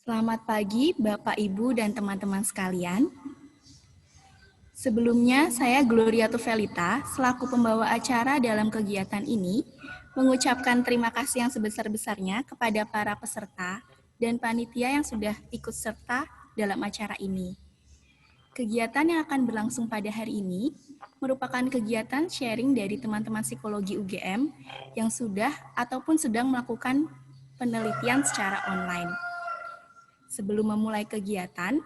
Selamat pagi, Bapak, Ibu, dan teman-teman sekalian. Sebelumnya, saya Gloria Tuvelita, selaku pembawa acara dalam kegiatan ini, mengucapkan terima kasih yang sebesar-besarnya kepada para peserta dan panitia yang sudah ikut serta dalam acara ini. Kegiatan yang akan berlangsung pada hari ini merupakan kegiatan sharing dari teman-teman psikologi UGM yang sudah ataupun sedang melakukan penelitian secara online. Sebelum memulai kegiatan,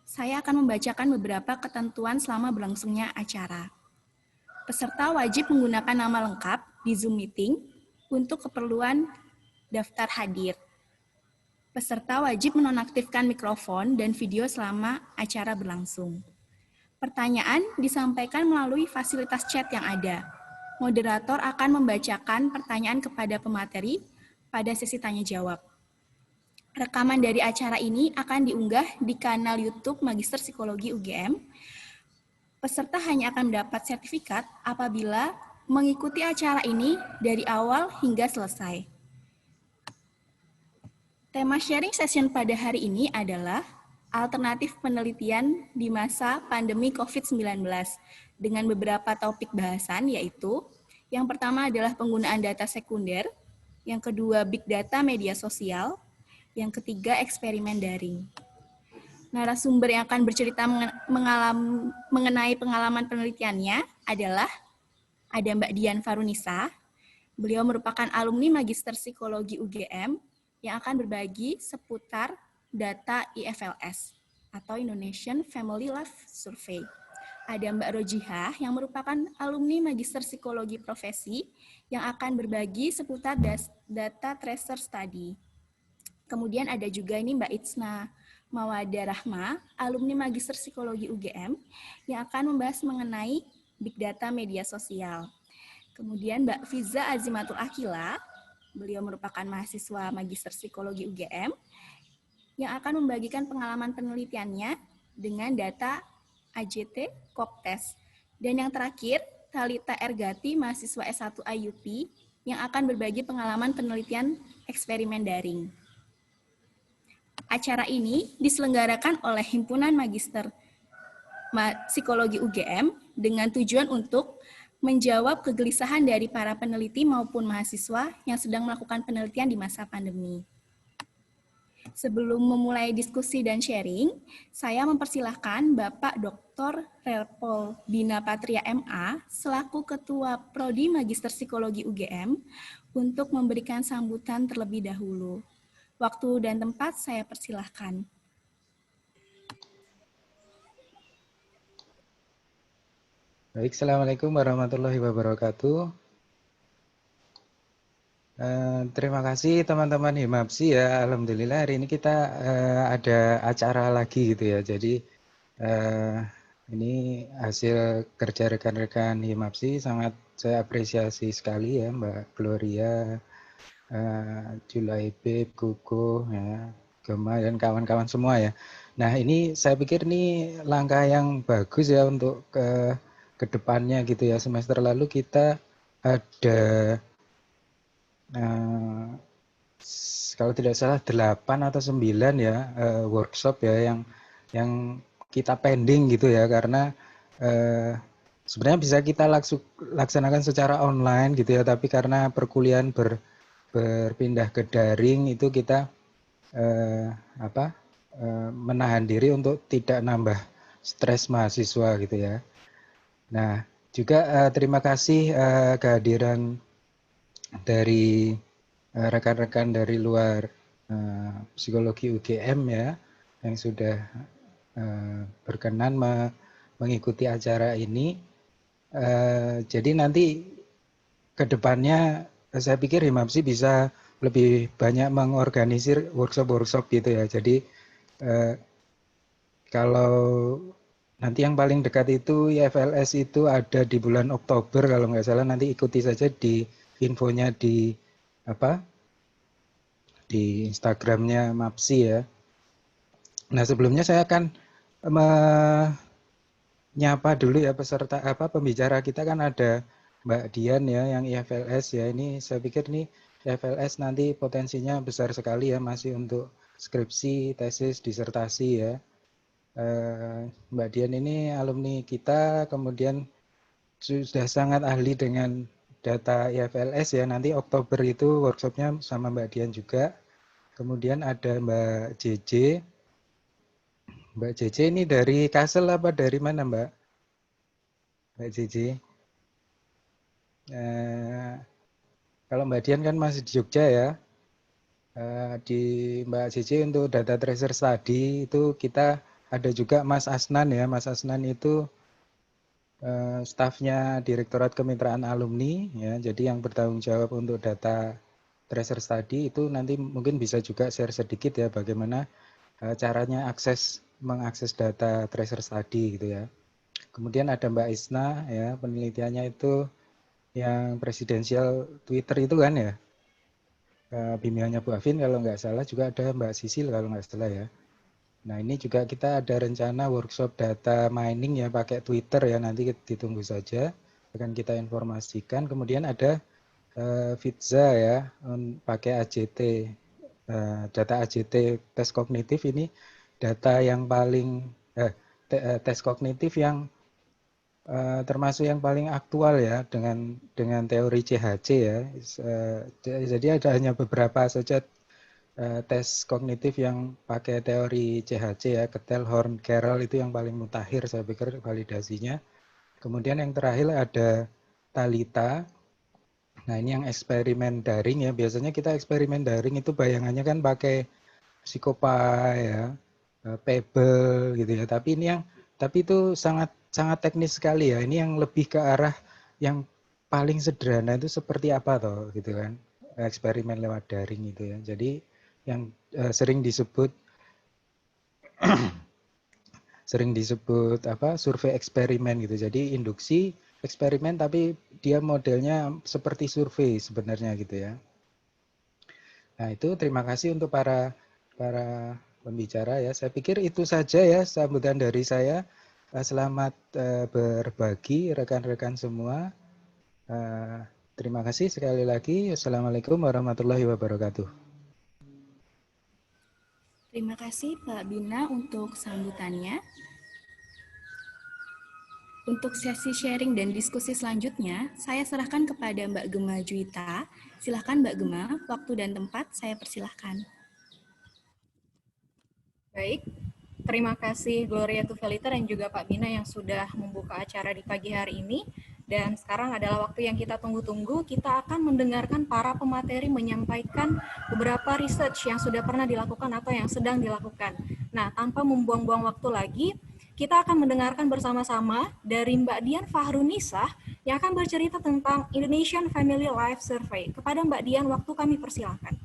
saya akan membacakan beberapa ketentuan selama berlangsungnya acara. Peserta wajib menggunakan nama lengkap di Zoom Meeting untuk keperluan daftar hadir. Peserta wajib menonaktifkan mikrofon dan video selama acara berlangsung. Pertanyaan disampaikan melalui fasilitas chat yang ada. Moderator akan membacakan pertanyaan kepada pemateri pada sesi tanya jawab. Rekaman dari acara ini akan diunggah di kanal YouTube Magister Psikologi UGM. Peserta hanya akan mendapat sertifikat apabila mengikuti acara ini dari awal hingga selesai. Tema sharing session pada hari ini adalah alternatif penelitian di masa pandemi COVID-19 dengan beberapa topik bahasan, yaitu yang pertama adalah penggunaan data sekunder, yang kedua big data media sosial, yang ketiga eksperimen daring. Narasumber yang akan bercerita mengenai pengalaman penelitiannya adalah ada Mbak Dian Farunisa. Beliau merupakan alumni Magister Psikologi UGM yang akan berbagi seputar data IFLS atau Indonesian Family Life Survey. Ada Mbak Rojihah yang merupakan alumni Magister Psikologi Profesi yang akan berbagi seputar data tracer study. Kemudian ada juga ini Mbak Itsna Mawada Rahma, alumni Magister Psikologi UGM yang akan membahas mengenai Big Data Media Sosial. Kemudian Mbak Fiza Azimatul Akila, beliau merupakan mahasiswa Magister Psikologi UGM yang akan membagikan pengalaman penelitiannya dengan data AJT COPTES. Dan yang terakhir, Thalita Ergati, mahasiswa S1 IUP yang akan berbagi pengalaman penelitian eksperimen daring. Acara ini diselenggarakan oleh Himpunan Magister Psikologi UGM dengan tujuan untuk menjawab kegelisahan dari para peneliti maupun mahasiswa yang sedang melakukan penelitian di masa pandemi. Sebelum memulai diskusi dan sharing, saya mempersilahkan Bapak Dr. Relpol Bina Patria MA selaku Ketua Prodi Magister Psikologi UGM untuk memberikan sambutan terlebih dahulu. Waktu dan tempat saya persilahkan. Baik, Assalamualaikum warahmatullahi wabarakatuh. Terima kasih teman-teman Himapsi ya. Alhamdulillah hari ini kita ada acara lagi gitu ya. Jadi ini hasil kerja rekan-rekan Himapsi sangat saya apresiasi sekali ya, Mbak Gloria, Julaibib, Kuku, ya, Gema dan kawan-kawan semua ya. Nah ini saya pikir ini langkah yang bagus ya untuk ke depannya gitu ya. Semester lalu kita ada kalau tidak salah 8 atau 9 ya workshop ya yang kita pending gitu ya, karena sebenarnya bisa kita laksanakan secara online gitu ya, tapi karena perkuliahan berpindah ke daring itu kita menahan diri untuk tidak nambah stres mahasiswa gitu ya. Nah juga terima kasih kehadiran dari rekan-rekan dari luar psikologi UGM ya yang sudah berkenan mengikuti acara ini. Jadi nanti ke depannya saya pikir Himapsi bisa lebih banyak mengorganisir workshop-workshop gitu ya. Jadi kalau nanti yang paling dekat itu IFLS itu ada di bulan Oktober kalau nggak salah, nanti ikuti saja di infonya di Instagramnya Mapsi ya. Nah sebelumnya saya akan menyapa dulu ya peserta pembicara kita, kan ada Mbak Dian ya yang IFLS ya. Ini saya pikir nih IFLS nanti potensinya besar sekali ya, masih untuk skripsi, tesis, disertasi ya. Mbak Dian ini alumni kita, kemudian sudah sangat ahli dengan data IFLS ya. Nanti Oktober itu workshopnya sama Mbak Dian juga. Kemudian ada Mbak JJ. Mbak JJ ini dari Kassel apa dari mana Mbak? Mbak JJ. Kalau Mbak Dian kan masih di Jogja ya. Di Mbak JJ untuk data tracer study itu kita ada juga Mas Asnan ya. Mas Asnan itu stafnya Direktorat Kemitraan Alumni ya. Jadi yang bertanggung jawab untuk data tracer study itu nanti mungkin bisa juga share sedikit ya bagaimana caranya mengakses data tracer study gitu ya. Kemudian ada Mbak Isna ya, penelitiannya itu yang presidensial Twitter itu kan ya. Bimbingannya Bu Afin kalau nggak salah, juga ada Mbak Sisil kalau nggak salah ya. Nah ini juga kita ada rencana workshop data mining ya pakai Twitter ya, nanti ditunggu saja akan kita informasikan. Kemudian ada Fitza ya pakai AJT, data AJT tes kognitif ini data yang paling tes kognitif yang termasuk yang paling aktual ya dengan teori CHC ya. Jadi ada hanya beberapa saja tes kognitif yang pakai teori CHC ya, Ketel, Horn, Carroll itu yang paling mutakhir saya pikir validasinya. Kemudian yang terakhir ada Talita. Nah ini yang eksperimen daring ya. Biasanya kita eksperimen daring itu bayangannya kan pakai Psikopai ya, Pebble gitu ya. Tapi itu sangat sangat teknis sekali ya. Ini yang lebih ke arah yang paling sederhana itu seperti apa toh gitu kan. Eksperimen lewat daring itu ya. Jadi yang sering disebut survei eksperimen gitu. Jadi induksi eksperimen tapi dia modelnya seperti survei sebenarnya gitu ya. Nah, itu terima kasih untuk para pembicara ya. Saya pikir itu saja ya sambutan dari saya. Selamat berbagi rekan-rekan semua. Terima kasih sekali lagi. Assalamualaikum warahmatullahi wabarakatuh. Terima kasih Pak Bina untuk sambutannya. Untuk sesi sharing dan diskusi selanjutnya, saya serahkan kepada Mbak Gema Juwita. Silakan Mbak Gema, waktu dan tempat saya persilahkan. Baik, terima kasih Gloria Tuveliter dan juga Pak Bina yang sudah membuka acara di pagi hari ini. Dan sekarang adalah waktu yang kita tunggu-tunggu. Kita akan mendengarkan para pemateri menyampaikan beberapa research yang sudah pernah dilakukan atau yang sedang dilakukan. Nah, tanpa membuang-buang waktu lagi, kita akan mendengarkan bersama-sama dari Mbak Dian Fahrunisah yang akan bercerita tentang Indonesian Family Life Survey. Kepada Mbak Dian, waktu kami persilahkan.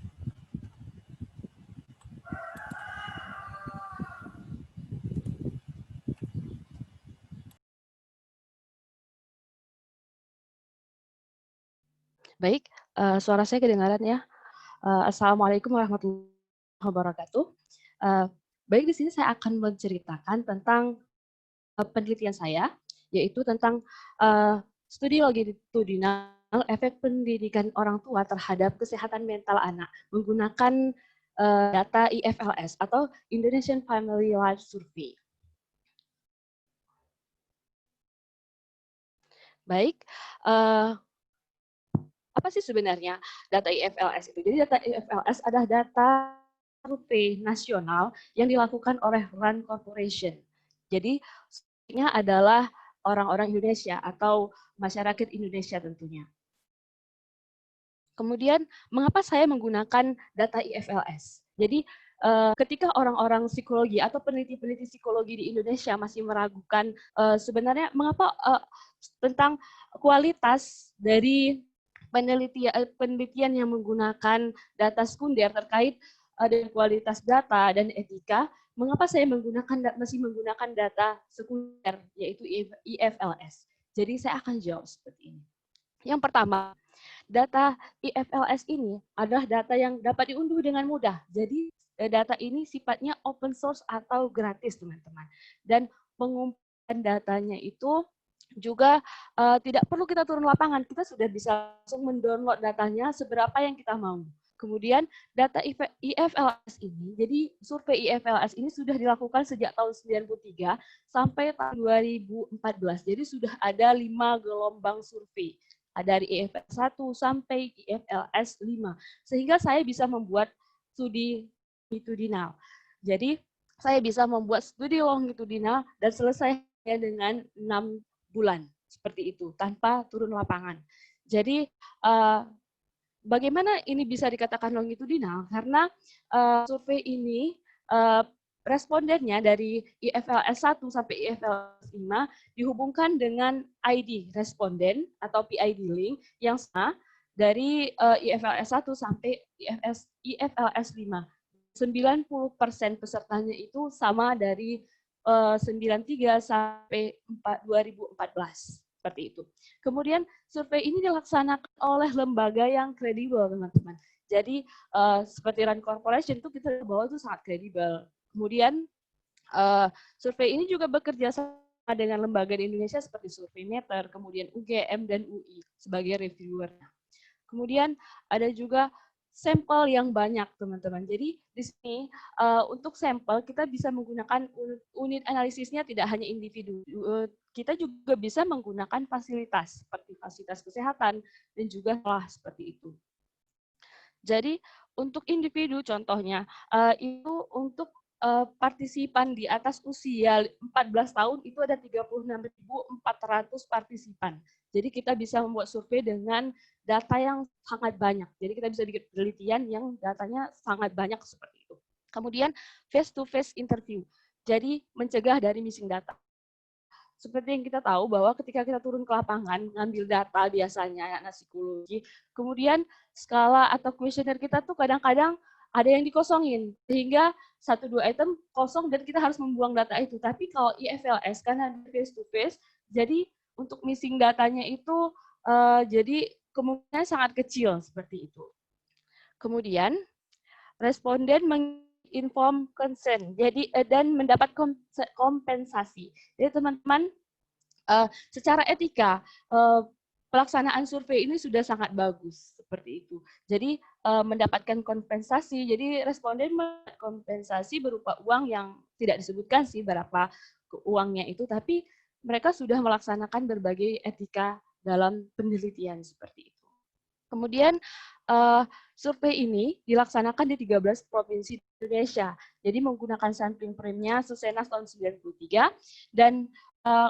Baik, suara saya kedengaran ya. Assalamualaikum warahmatullahi wabarakatuh. Baik, di sini saya akan menceritakan tentang penelitian saya, yaitu tentang studi longitudinal efek pendidikan orang tua terhadap kesehatan mental anak menggunakan data IFLS atau Indonesian Family Life Survey. Baik, apa sih sebenarnya data IFLS itu? Jadi data IFLS adalah data survei nasional yang dilakukan oleh RAND Corporation. Jadi ini adalah orang-orang Indonesia atau masyarakat Indonesia tentunya. Kemudian mengapa saya menggunakan data IFLS? Jadi ketika orang-orang psikologi atau peneliti-peneliti psikologi di Indonesia masih meragukan sebenarnya mengapa tentang kualitas dari penelitian yang menggunakan data sekunder terkait dengan kualitas data dan etika, mengapa saya masih menggunakan data sekunder yaitu IFLS? Jadi saya akan jawab seperti ini. Yang pertama, data IFLS ini adalah data yang dapat diunduh dengan mudah. Jadi data ini sifatnya open source atau gratis, teman-teman. Dan pengumpulan datanya itu juga tidak perlu kita turun lapangan, kita sudah bisa langsung mendownload datanya seberapa yang kita mau. Kemudian data IFLS ini, jadi survei IFLS ini sudah dilakukan sejak tahun 93 sampai tahun 2014. Jadi sudah ada 5 gelombang survei. Dari IFLS 1 sampai IFLS 5. Sehingga saya bisa membuat studi longitudinal. Jadi saya bisa membuat studi longitudinal dan selesai dengan 6 bulan. Seperti itu, tanpa turun lapangan. Jadi bagaimana ini bisa dikatakan longitudinal? Karena survei ini respondennya dari IFLS 1 sampai IFLS 5 dihubungkan dengan ID responden atau PID link yang sama dari IFLS 1 sampai IFLS 5. 90% pesertanya itu sama dari 93 sampai 2014. Seperti itu. Kemudian survei ini dilaksanakan oleh lembaga yang kredibel, teman-teman. Jadi seperti Rand Corporation itu kita bahwa itu sangat kredibel. Kemudian survei ini juga bekerja sama dengan lembaga di Indonesia seperti Surveymeter, kemudian UGM dan UI sebagai reviewernya. Kemudian ada juga sampel yang banyak, teman-teman. Jadi di sini untuk sampel kita bisa menggunakan unit analisisnya tidak hanya individu. Kita juga bisa menggunakan fasilitas seperti fasilitas kesehatan dan juga sekolah seperti itu. Jadi untuk individu contohnya itu untuk partisipan di atas usia 14 tahun itu ada 36.400 partisipan. Jadi kita bisa membuat survei dengan data yang sangat banyak. Jadi kita bisa bikin penelitian yang datanya sangat banyak seperti itu. Kemudian face-to-face interview. Jadi mencegah dari missing data. Seperti yang kita tahu bahwa ketika kita turun ke lapangan, ngambil data biasanya, anak psikologi, kemudian skala atau kuesioner kita tuh kadang-kadang ada yang dikosongin, sehingga 1-2 item kosong dan kita harus membuang data itu. Tapi kalau IFLS, karena face-to-face, jadi untuk missing datanya itu jadi kemungkinan sangat kecil seperti itu. Kemudian responden menginform consent, jadi dan mendapat kompensasi. Jadi teman-teman secara etika pelaksanaan survei ini sudah sangat bagus seperti itu. Jadi mendapatkan kompensasi, jadi responden mendapat kompensasi berupa uang yang tidak disebutkan sih berapa uangnya itu, tapi mereka sudah melaksanakan berbagai etika dalam penelitian seperti itu. Kemudian survei ini dilaksanakan di 13 provinsi di Indonesia. Jadi menggunakan sampling frame-nya Susenas tahun 93 dan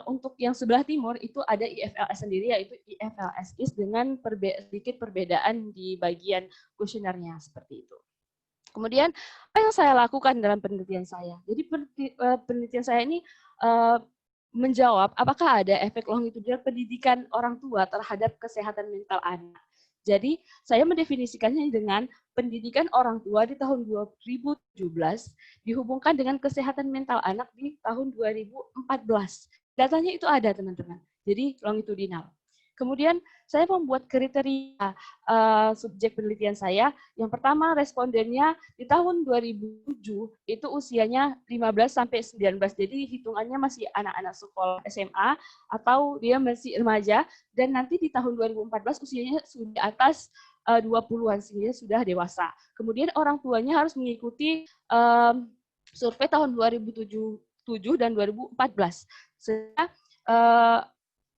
untuk yang sebelah timur itu ada IFLS sendiri yaitu IFLS IS dengan sedikit perbedaan di bagian kuesionernya seperti itu. Kemudian apa yang saya lakukan dalam penelitian saya? Jadi penelitian saya ini menjawab apakah ada efek longitudinal pendidikan orang tua terhadap kesehatan mental anak. Jadi saya mendefinisikannya dengan pendidikan orang tua di tahun 2017 dihubungkan dengan kesehatan mental anak di tahun 2014. Datanya itu ada, teman-teman. Jadi longitudinal. Kemudian saya membuat kriteria subjek penelitian saya. Yang pertama respondennya di tahun 2007 itu usianya 15 sampai 19. Jadi hitungannya masih anak-anak sekolah SMA atau dia masih remaja dan nanti di tahun 2014 usianya sudah di atas 20-an sehingga sudah dewasa. Kemudian orang tuanya harus mengikuti survei tahun 2007 dan 2014. Sehingga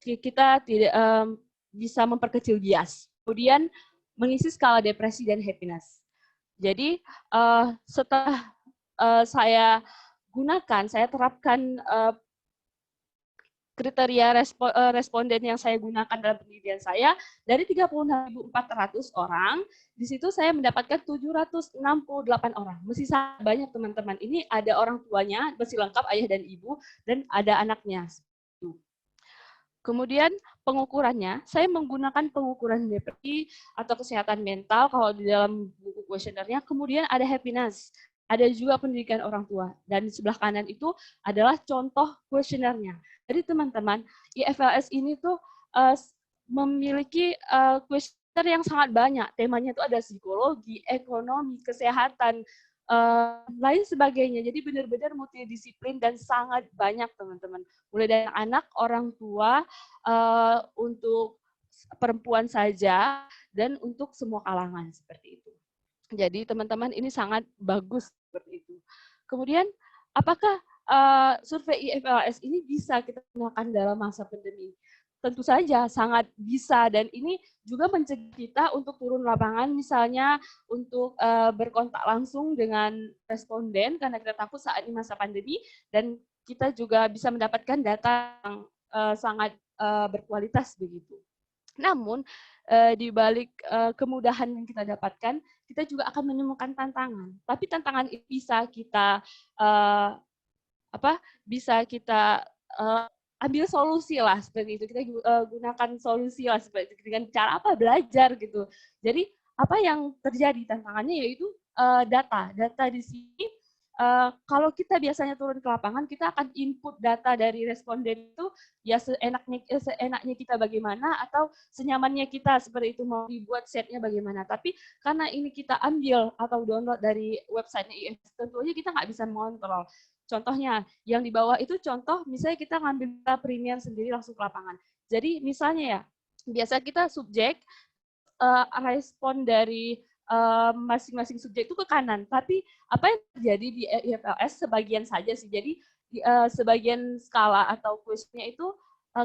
kita tidak bisa memperkecil bias. Kemudian mengisi skala depresi dan happiness. Jadi setelah saya gunakan, saya terapkan kriteria responden yang saya gunakan dalam penelitian saya, dari 36.400 orang, di situ saya mendapatkan 768 orang. Masih sangat banyak, teman-teman. Ini ada orang tuanya, masih lengkap ayah dan ibu, dan ada anaknya. Kemudian pengukurannya, saya menggunakan pengukuran depresi atau kesehatan mental kalau di dalam buku kuesionernya. Kemudian ada happiness, ada juga pendidikan orang tua. Dan di sebelah kanan itu adalah contoh kuesionernya. Jadi teman-teman, IFLS ini tuh memiliki kuesioner yang sangat banyak. Temanya itu ada psikologi, ekonomi, kesehatan, lain sebagainya. Jadi benar-benar multidisiplin dan sangat banyak, teman-teman. Mulai dari anak, orang tua, untuk perempuan saja, dan untuk semua kalangan seperti itu. Jadi teman-teman ini sangat bagus seperti itu. Kemudian apakah survei IFLS ini bisa kita gunakan dalam masa pandemi? Tentu saja sangat bisa, dan ini juga mencegah kita untuk turun lapangan, misalnya untuk berkontak langsung dengan responden karena kita takut saat ini masa pandemi, dan kita juga bisa mendapatkan data yang sangat berkualitas begitu. Namun di balik kemudahan yang kita dapatkan, kita juga akan menemukan tantangan. Tapi tantangan itu bisa kita ambil solusi lah seperti itu. Kita gunakan solusi lah seperti itu dengan cara apa? Belajar gitu. Jadi apa yang terjadi tantangannya yaitu data. Data di sini kalau kita biasanya turun ke lapangan, kita akan input data dari responden itu ya seenaknya kita bagaimana atau senyamannya kita seperti itu, mau dibuat setnya bagaimana. Tapi karena ini kita ambil atau download dari websitenya IFS, tentunya kita nggak bisa mengontrol. Contohnya yang di bawah itu contoh, misalnya kita ngambil data premium sendiri langsung ke lapangan. Jadi misalnya ya, biasa kita subjek respon dari masing-masing subjek itu ke kanan, tapi apa yang terjadi di IFLS sebagian saja sih. Jadi sebagian skala atau kuisnya itu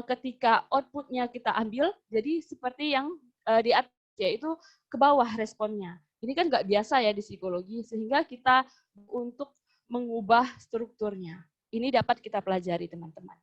ketika outputnya kita ambil, jadi seperti yang di atas yaitu ke bawah responnya. Ini kan nggak biasa ya di psikologi, sehingga kita untuk mengubah strukturnya. Ini dapat kita pelajari teman-teman.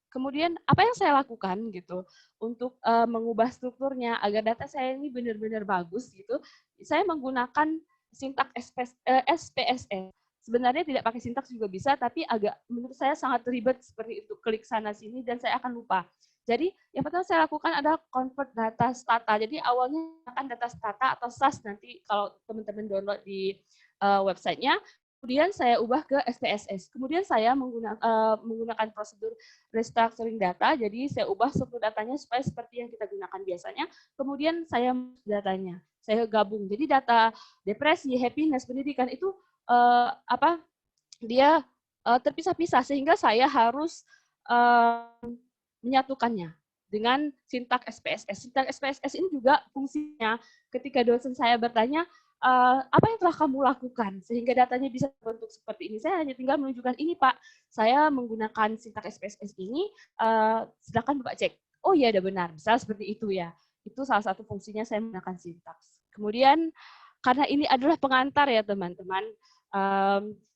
Kemudian apa yang saya lakukan gitu untuk mengubah strukturnya agar data saya ini benar-benar bagus gitu, saya menggunakan sintak SPSS. Sebenarnya tidak pakai sintaks juga bisa, tapi agak menurut saya sangat ribet seperti itu, klik sana sini dan saya akan lupa. Jadi yang pertama saya lakukan adalah convert data stata. Jadi awalnya akan data stata atau SAS, nanti kalau teman-teman download di websitenya. Kemudian saya ubah ke SPSS. Kemudian saya menggunakan prosedur restructuring data. Jadi saya ubah struktur datanya supaya seperti yang kita gunakan biasanya. Kemudian saya datanya, saya gabung. Jadi data depresi, happiness, pendidikan itu dia terpisah-pisah, sehingga saya harus menyatukannya dengan sintak SPSS. Sintak SPSS ini juga fungsinya ketika dosen saya bertanya, apa yang telah kamu lakukan sehingga datanya bisa terbentuk seperti ini. Saya hanya tinggal menunjukkan ini Pak, saya menggunakan sintak SPSS ini, silakan Bapak cek. Oh iya, ada benar, bisa seperti itu ya. Itu salah satu fungsinya saya menggunakan sintaks. Kemudian karena ini adalah pengantar ya teman-teman,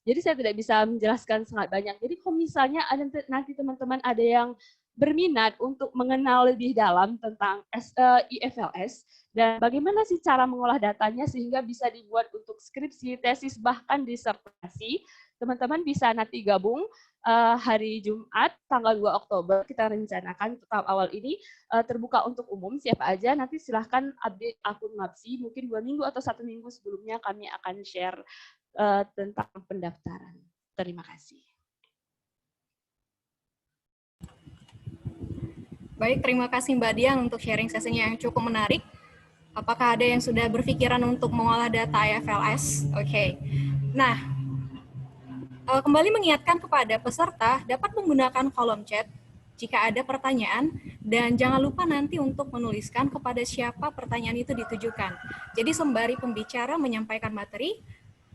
jadi saya tidak bisa menjelaskan sangat banyak. Jadi kalau misalnya ada nanti teman-teman ada yang berminat untuk mengenal lebih dalam tentang IFLS dan bagaimana sih cara mengolah datanya sehingga bisa dibuat untuk skripsi, tesis, bahkan disertasi, teman-teman bisa nanti gabung hari Jumat tanggal 2 Oktober, kita rencanakan tahap awal ini terbuka untuk umum, siapa aja, nanti silahkan update akun Mapsi, mungkin 2 minggu atau 1 minggu sebelumnya kami akan share tentang pendaftaran. Terima kasih. Baik, terima kasih Mbak Dian untuk sharing sesinya yang cukup menarik. Apakah ada yang sudah berpikiran untuk mengolah data IFLS? Oke. Nah, kembali mengingatkan kepada peserta dapat menggunakan kolom chat jika ada pertanyaan, dan jangan lupa nanti untuk menuliskan kepada siapa pertanyaan itu ditujukan. Jadi sembari pembicara menyampaikan materi,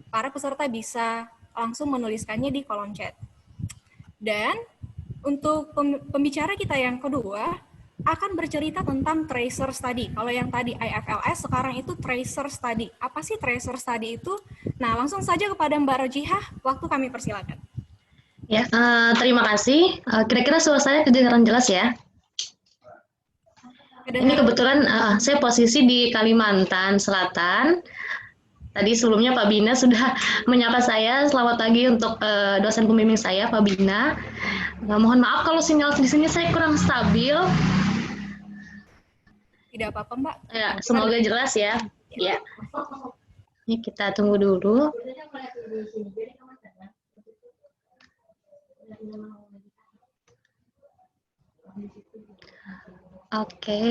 para peserta bisa langsung menuliskannya di kolom chat. Dan untuk pembicara kita yang kedua akan bercerita tentang tracer study. Kalau yang tadi IFLS, sekarang itu tracer study. Apa sih tracer study itu? Nah, langsung saja kepada Mbak Rojihah, waktu kami persilakan. Ya, terima kasih. Kira-kira suaranya kedengaran jelas ya? Ini kebetulan saya posisi di Kalimantan Selatan. Tadi sebelumnya Pak Bina sudah menyapa saya. Selamat pagi untuk dosen pembimbing saya, Pak Bina. Mohon maaf kalau sinyal di sini saya kurang stabil. Tidak apa-apa, Mbak. Ya, semoga jelas ya. Ya. Ini kita tunggu dulu. Oke.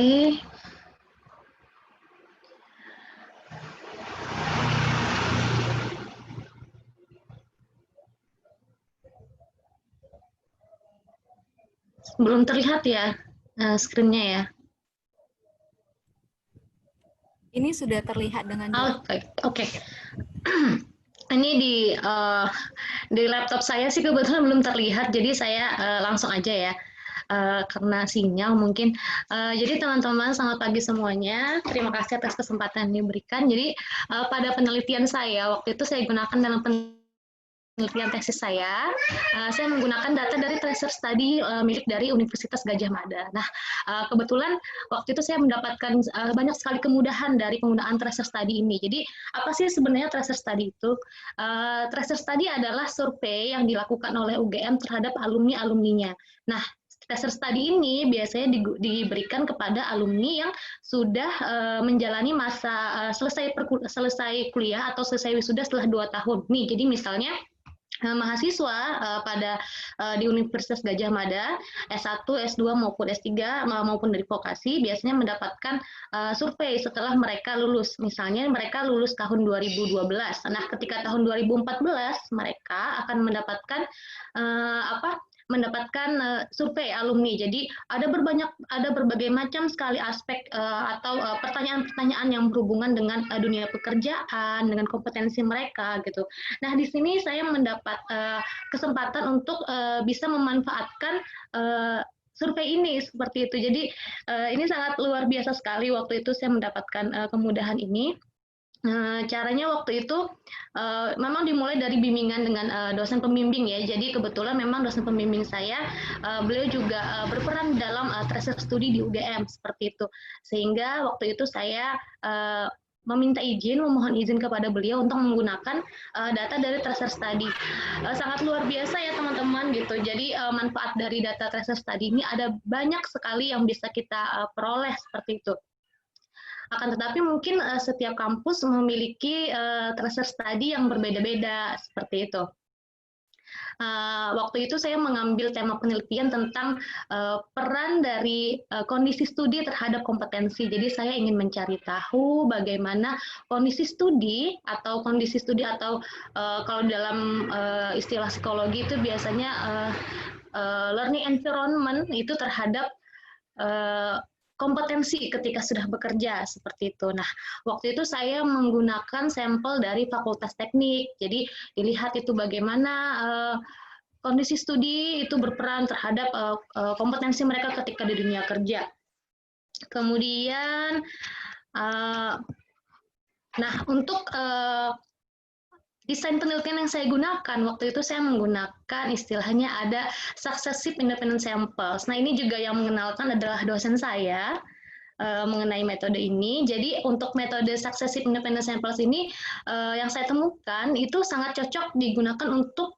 Belum terlihat ya screen-nya ya. Ini sudah terlihat dengan jelas. Oke. ini di laptop saya sih kebetulan belum terlihat, jadi saya langsung aja ya. Karena sinyal mungkin. Jadi teman-teman, selamat pagi semuanya. Terima kasih atas kesempatan yang diberikan. Jadi pada penelitian saya, waktu itu saya gunakan dalam penelitian tesis saya menggunakan data dari tracer study milik dari Universitas Gadjah Mada. Nah, kebetulan waktu itu saya mendapatkan banyak sekali kemudahan dari penggunaan tracer study ini. Jadi, apa sih sebenarnya tracer study itu? Tracer study adalah survei yang dilakukan oleh UGM terhadap alumni-alumninya. Nah, tracer study ini biasanya diberikan kepada alumni yang sudah menjalani masa selesai kuliah atau selesai wisuda setelah 2 tahun. Nih, jadi misalnya mahasiswa di Universitas Gadjah Mada S1, S2 maupun S3 maupun dari vokasi biasanya mendapatkan survei setelah mereka lulus. Misalnya mereka lulus tahun 2012. Nah, ketika tahun 2014 mereka akan mendapatkan survei alumni. Jadi ada berbagai macam sekali aspek atau pertanyaan-pertanyaan yang berhubungan dengan dunia pekerjaan, dengan kompetensi mereka gitu. Nah, di sini saya mendapat kesempatan untuk bisa memanfaatkan survei ini seperti itu. Jadi ini sangat luar biasa sekali waktu itu saya mendapatkan kemudahan ini. Caranya waktu itu memang dimulai dari bimbingan dengan dosen pembimbing ya. Jadi kebetulan memang dosen pembimbing saya beliau juga berperan dalam tracer studi di UGM seperti itu. Sehingga waktu itu saya memohon izin kepada beliau untuk menggunakan data dari tracer study. Sangat luar biasa ya teman-teman gitu. Jadi manfaat dari data tracer study ini ada banyak sekali yang bisa kita peroleh seperti itu. Akan tetapi mungkin setiap kampus memiliki tracer study yang berbeda-beda seperti itu. Waktu itu saya mengambil tema penelitian tentang peran dari kondisi studi terhadap kompetensi. Jadi saya ingin mencari tahu bagaimana kondisi studi atau kalau dalam istilah psikologi itu biasanya learning environment itu terhadap kompetensi ketika sudah bekerja seperti itu. Nah, waktu itu saya menggunakan sampel dari Fakultas Teknik. Jadi dilihat itu bagaimana kondisi studi itu berperan terhadap kompetensi mereka ketika di dunia kerja. Kemudian, nah untuk desain penelitian yang saya gunakan, waktu itu saya menggunakan istilahnya ada successive independent samples. Nah, ini juga yang mengenalkan adalah dosen saya mengenai metode ini. Jadi untuk metode successive independent samples ini yang saya temukan itu sangat cocok digunakan untuk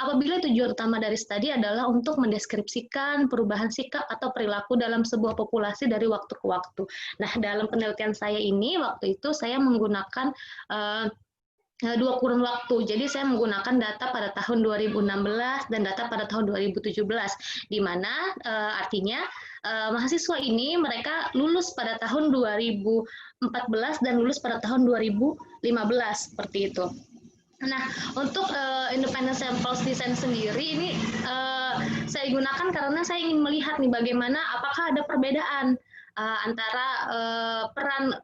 apabila tujuan utama dari studi adalah untuk mendeskripsikan perubahan sikap atau perilaku dalam sebuah populasi dari waktu ke waktu. Nah, dalam penelitian saya ini waktu itu saya menggunakan 2 kurun waktu. Jadi saya menggunakan data pada tahun 2016 dan data pada tahun 2017, di mana artinya mahasiswa ini mereka lulus pada tahun 2014 dan lulus pada tahun 2015 seperti itu. Nah, untuk independent samples design sendiri ini saya gunakan karena saya ingin melihat nih bagaimana apakah ada perbedaan antara peran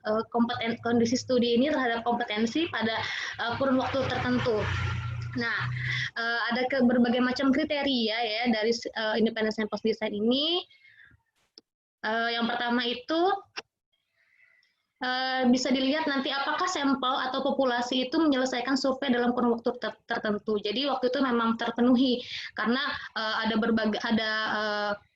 kondisi studi ini terhadap kompetensi pada kurun waktu tertentu. Nah, ada berbagai macam kriteria ya dari independent samples design ini. Yang pertama itu bisa dilihat nanti apakah sampel atau populasi itu menyelesaikan survei dalam kurun waktu tertentu. Jadi waktu itu memang terpenuhi karena ada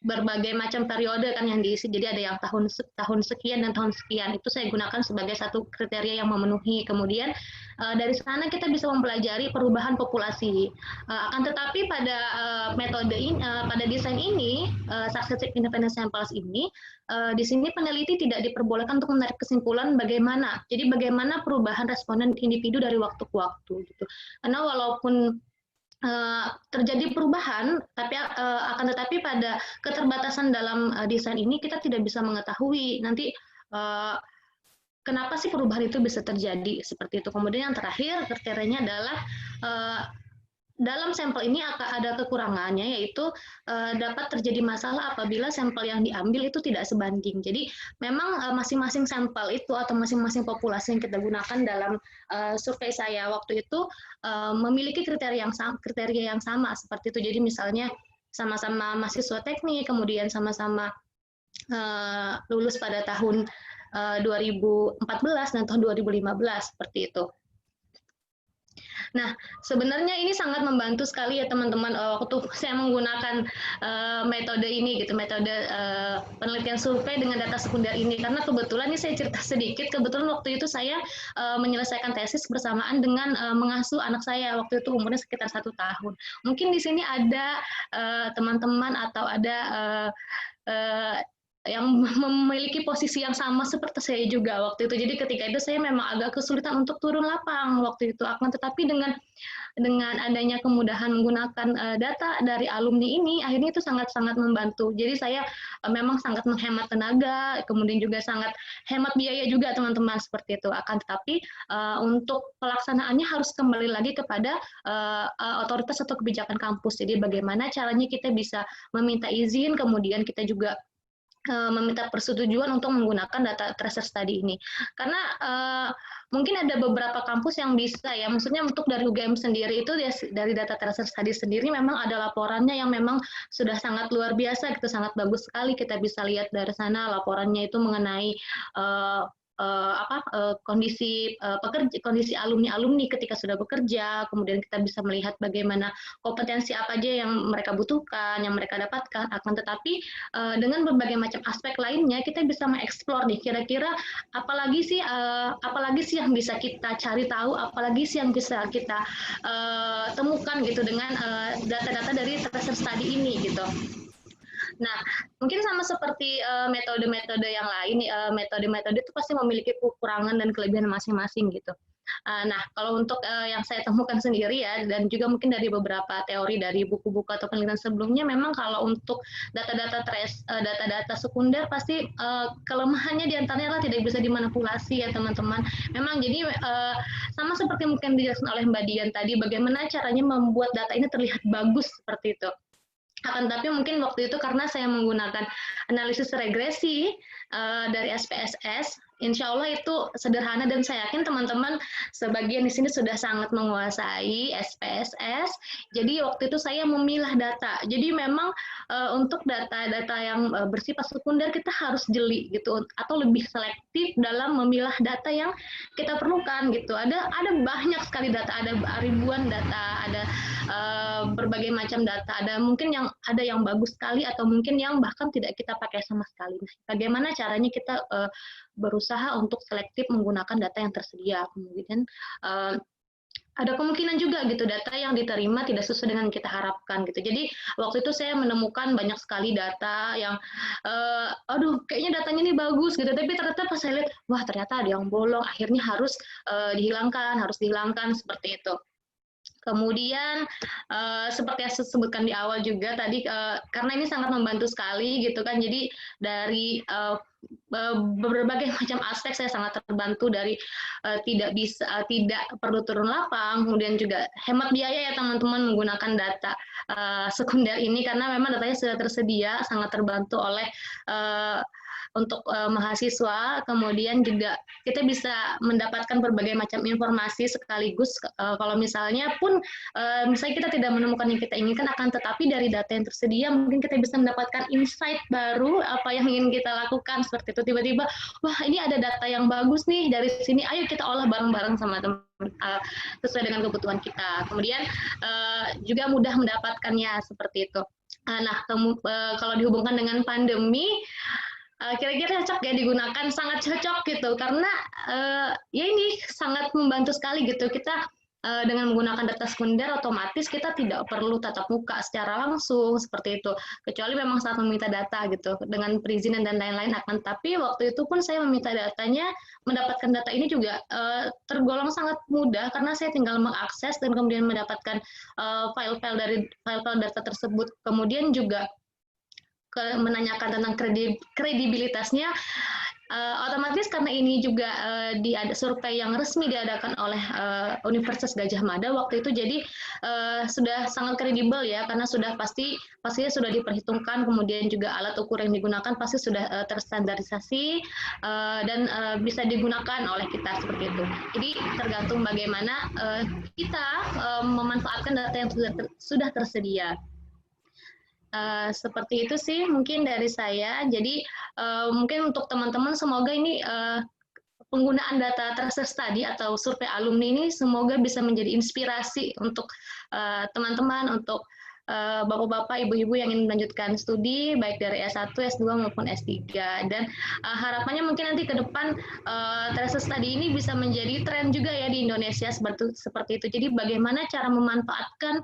berbagai macam periode kan yang diisi. Jadi ada yang tahun sekian dan tahun sekian. Itu saya gunakan sebagai satu kriteria yang memenuhi. Kemudian dari sana kita bisa mempelajari perubahan populasi. Akan tetapi pada metode ini, pada desain ini, successive independent samples ini, di sini peneliti tidak diperbolehkan untuk menarik kesimpulan bagaimana. Jadi bagaimana perubahan responden individu dari waktu ke waktu gitu. Karena walaupun terjadi perubahan, tapi akan tetapi pada keterbatasan dalam desain ini kita tidak bisa mengetahui nanti kenapa sih perubahan itu bisa terjadi seperti itu. Kemudian yang terakhir kriterianya adalah dalam sampel ini akan ada kekurangannya, yaitu dapat terjadi masalah apabila sampel yang diambil itu tidak sebanding. Jadi memang masing-masing sampel itu atau masing-masing populasi yang kita gunakan dalam survei saya waktu itu memiliki kriteria yang sama seperti itu. Jadi misalnya sama-sama mahasiswa teknik, kemudian sama-sama lulus pada tahun 2014 dan tahun 2015 seperti itu. Nah, sebenarnya ini sangat membantu sekali ya teman-teman waktu saya menggunakan metode ini gitu, metode penelitian survei dengan data sekunder ini, karena kebetulan ini saya cerita sedikit, kebetulan waktu itu saya menyelesaikan tesis bersamaan dengan mengasuh anak saya, waktu itu umurnya sekitar 1 tahun. Mungkin di sini ada teman-teman atau ada yang memiliki posisi yang sama seperti saya juga waktu itu. Jadi ketika itu saya memang agak kesulitan untuk turun lapang waktu itu. Akan tetapi dengan adanya kemudahan menggunakan data dari alumni ini, akhirnya itu sangat-sangat membantu. Jadi saya memang sangat menghemat tenaga, kemudian juga sangat hemat biaya juga teman-teman seperti itu. Akan tetapi untuk pelaksanaannya harus kembali lagi kepada otoritas atau kebijakan kampus. Jadi bagaimana caranya kita bisa meminta izin, kemudian kita juga meminta persetujuan untuk menggunakan data tracer study ini. Karena mungkin ada beberapa kampus yang bisa ya, maksudnya untuk dari UGM sendiri itu dari data tracer study sendiri memang ada laporannya yang memang sudah sangat luar biasa, gitu, sangat bagus sekali. Kita bisa lihat dari sana laporannya itu mengenai kondisi alumni ketika sudah bekerja, kemudian kita bisa melihat bagaimana kompetensi apa aja yang mereka butuhkan, yang mereka dapatkan. Akan tetapi dengan berbagai macam aspek lainnya kita bisa mengeksplor nih, kira-kira apalagi sih yang bisa kita cari tahu, apalagi sih yang bisa kita temukan gitu dengan data-data dari tracer study ini gitu. Nah, mungkin sama seperti metode-metode yang lain, metode-metode itu pasti memiliki kekurangan dan kelebihan masing-masing gitu. Nah, kalau untuk yang saya temukan sendiri ya, dan juga mungkin dari beberapa teori dari buku-buku atau penelitian sebelumnya, memang kalau untuk data-data sekunder pasti kelemahannya diantaranya adalah tidak bisa dimanipulasi ya teman-teman. Memang jadi sama seperti mungkin dijelaskan oleh Mbak Dian tadi, bagaimana caranya membuat data ini terlihat bagus seperti itu. Akan tetapi mungkin waktu itu karena saya menggunakan analisis regresi dari SPSS, insya Allah itu sederhana dan saya yakin teman-teman sebagian di sini sudah sangat menguasai SPSS. Jadi waktu itu saya memilah data. Jadi memang untuk data-data yang bersifat sekunder kita harus jeli gitu, atau lebih selektif dalam memilah data yang kita perlukan gitu. Ada banyak sekali data, ada ribuan data, ada berbagai macam data. Ada mungkin yang bagus sekali atau mungkin yang bahkan tidak kita pakai sama sekali. Bagaimana caranya kita berusaha untuk selektif menggunakan data yang tersedia. Kemudian ada kemungkinan juga gitu data yang diterima tidak sesuai dengan kita harapkan gitu. Jadi waktu itu saya menemukan banyak sekali data yang kayaknya datanya ini bagus gitu, tapi ternyata pas saya lihat, wah ternyata ada yang bolong, akhirnya harus dihilangkan seperti itu. Kemudian seperti yang saya sebutkan di awal juga tadi, karena ini sangat membantu sekali gitu kan, jadi dari berbagai macam aspek saya sangat terbantu, dari tidak perlu turun lapang, kemudian juga hemat biaya ya teman-teman menggunakan data sekunder ini, karena memang datanya sudah tersedia, sangat terbantu oleh untuk mahasiswa. Kemudian juga kita bisa mendapatkan berbagai macam informasi sekaligus, kalau misalnya pun misalnya kita tidak menemukan yang kita inginkan, akan tetapi dari data yang tersedia mungkin kita bisa mendapatkan insight baru apa yang ingin kita lakukan seperti itu. Tiba-tiba, wah ini ada data yang bagus nih dari sini, ayo kita olah bareng-bareng sama teman sesuai dengan kebutuhan kita. Kemudian juga mudah mendapatkannya seperti itu. Nah, kalau dihubungkan dengan pandemi, kira-kira cocok ya digunakan, sangat cocok gitu, karena ya ini sangat membantu sekali gitu. Kita dengan menggunakan data sekunder otomatis kita tidak perlu tatap muka secara langsung seperti itu, kecuali memang saat meminta data gitu dengan perizinan dan lain-lain. Akan tapi waktu itu pun saya meminta datanya, mendapatkan data ini juga tergolong sangat mudah karena saya tinggal mengakses dan kemudian mendapatkan file-file dari file-file data tersebut. Kemudian juga menanyakan tentang kredibilitasnya, Otomatis karena ini juga ada survei yang resmi diadakan oleh Universitas Gajah Mada waktu itu, jadi sudah sangat kredibel ya, karena pastinya sudah diperhitungkan, kemudian juga alat ukur yang digunakan pasti sudah terstandarisasi dan bisa digunakan oleh kita seperti itu. Jadi tergantung bagaimana kita memanfaatkan data yang sudah tersedia. Seperti itu sih mungkin dari saya. Jadi mungkin untuk teman-teman semoga ini penggunaan data tracer study atau survei alumni ini semoga bisa menjadi inspirasi untuk teman-teman, untuk bapak-bapak, ibu-ibu yang ingin melanjutkan studi baik dari S1, S2 maupun S3. Dan harapannya mungkin nanti ke depan tracer study ini bisa menjadi tren juga ya di Indonesia seperti itu. Jadi bagaimana cara memanfaatkan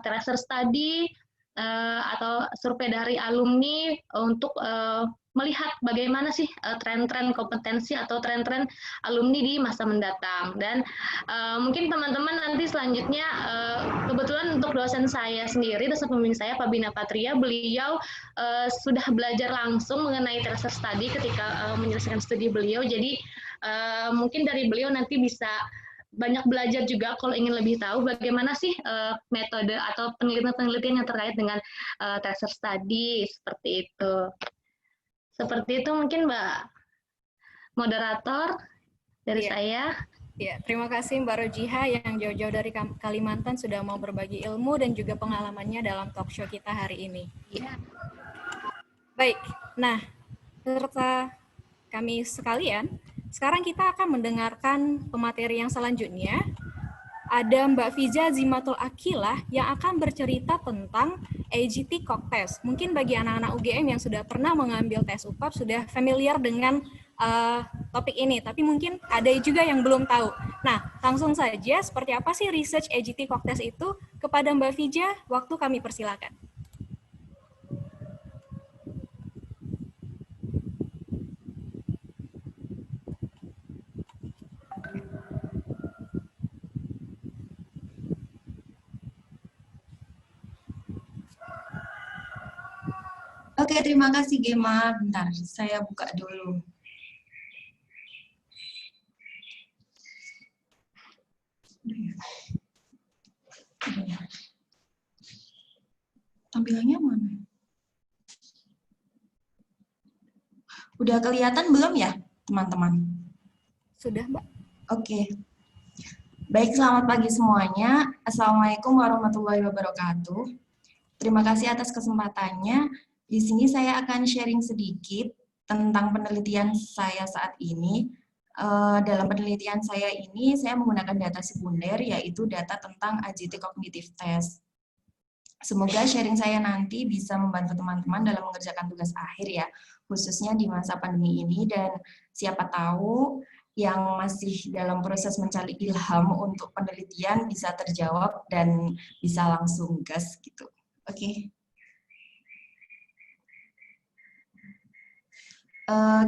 tracer study atau survei dari alumni untuk melihat bagaimana sih tren-tren kompetensi atau tren-tren alumni di masa mendatang. Dan mungkin teman-teman nanti selanjutnya, kebetulan untuk dosen saya sendiri, dosen pembimbing saya, Pak Bina Patria, beliau sudah belajar langsung mengenai tracer study ketika menyelesaikan studi beliau. Jadi mungkin dari beliau nanti bisa banyak belajar juga kalau ingin lebih tahu bagaimana sih metode atau penelitian-penelitian yang terkait dengan tracer study seperti itu. Seperti itu mungkin Mbak moderator dari saya. Ya, terima kasih Mbak Rojiha yang jauh-jauh dari Kalimantan sudah mau berbagi ilmu dan juga pengalamannya dalam talk show kita hari ini. Ya. Baik, nah serta kami sekalian, sekarang kita akan mendengarkan pemateri yang selanjutnya. Ada Mbak Fiza Zimatul Akilah yang akan bercerita tentang AGT Cock Test. Mungkin bagi anak-anak UGM yang sudah pernah mengambil tes UPAP sudah familiar dengan topik ini, tapi mungkin ada juga yang belum tahu. Nah, langsung saja, seperti apa sih research AGT Cock Test itu? Kepada Mbak Fiza, waktu kami persilakan. Oke, terima kasih Gema. Bentar, saya buka dulu. Tampilannya mana? Udah kelihatan belum ya, teman-teman? Sudah, Mbak. Oke. Baik, selamat pagi semuanya. Assalamualaikum warahmatullahi wabarakatuh. Terima kasih atas kesempatannya. Di sini saya akan sharing sedikit tentang penelitian saya saat ini. Dalam penelitian saya ini, saya menggunakan data sekunder, yaitu data tentang AGT Cognitive Test. Semoga sharing saya nanti bisa membantu teman-teman dalam mengerjakan tugas akhir ya, khususnya di masa pandemi ini, dan siapa tahu yang masih dalam proses mencari ilham untuk penelitian bisa terjawab dan bisa langsung gas gitu. Oke.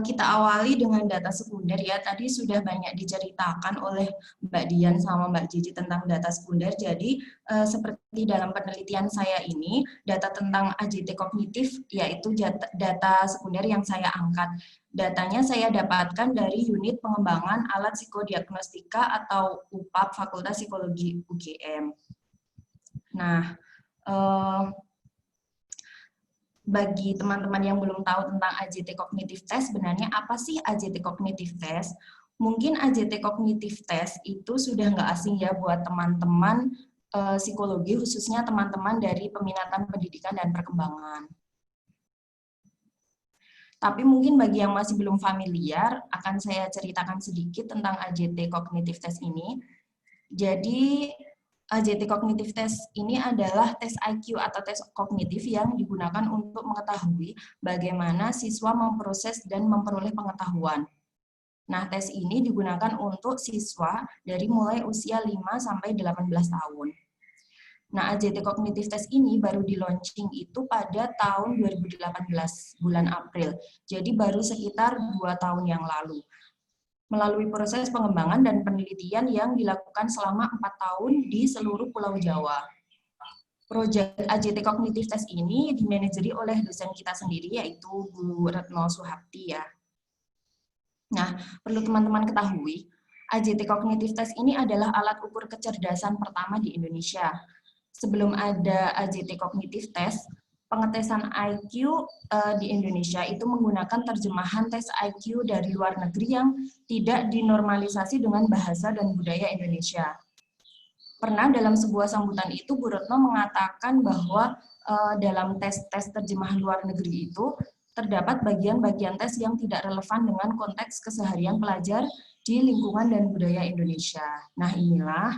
Kita awali dengan data sekunder ya. Tadi sudah banyak diceritakan oleh Mbak Dian sama Mbak Cici tentang data sekunder. Jadi seperti dalam penelitian saya ini, data tentang AGT kognitif yaitu data sekunder yang saya angkat. Datanya saya dapatkan dari unit pengembangan alat psikodiagnostika atau UPAP Fakultas Psikologi UGM. Nah, bagi teman-teman yang belum tahu tentang AGT Cognitive Test, sebenarnya apa sih AGT Cognitive Test? Mungkin AGT Cognitive Test itu sudah nggak asing ya buat teman-teman psikologi, khususnya teman-teman dari peminatan pendidikan dan perkembangan. Tapi mungkin bagi yang masih belum familiar, akan saya ceritakan sedikit tentang AGT Cognitive Test ini. Jadi, AGT Cognitive Test ini adalah tes IQ atau tes kognitif yang digunakan untuk mengetahui bagaimana siswa memproses dan memperoleh pengetahuan. Nah, tes ini digunakan untuk siswa dari mulai usia 5 sampai 18 tahun. Nah, AGT Cognitive Test ini baru di-launching itu pada tahun 2018, bulan April. Jadi baru sekitar 2 tahun yang lalu. Melalui proses pengembangan dan penelitian yang dilakukan selama 4 tahun di seluruh Pulau Jawa. Proyek AGT Cognitive Test ini dimanajeri oleh dosen kita sendiri, yaitu Bu Retno Suhapti ya. Nah, perlu teman-teman ketahui, AJT Cognitive Test ini adalah alat ukur kecerdasan pertama di Indonesia. Sebelum ada AJT Cognitive Test, pengetesan IQ di Indonesia itu menggunakan terjemahan tes IQ dari luar negeri yang tidak dinormalisasi dengan bahasa dan budaya Indonesia. Pernah dalam sebuah sambutan itu, Bu Retno mengatakan bahwa dalam tes-tes terjemahan luar negeri itu terdapat bagian-bagian tes yang tidak relevan dengan konteks keseharian pelajar di lingkungan dan budaya Indonesia. Nah, inilah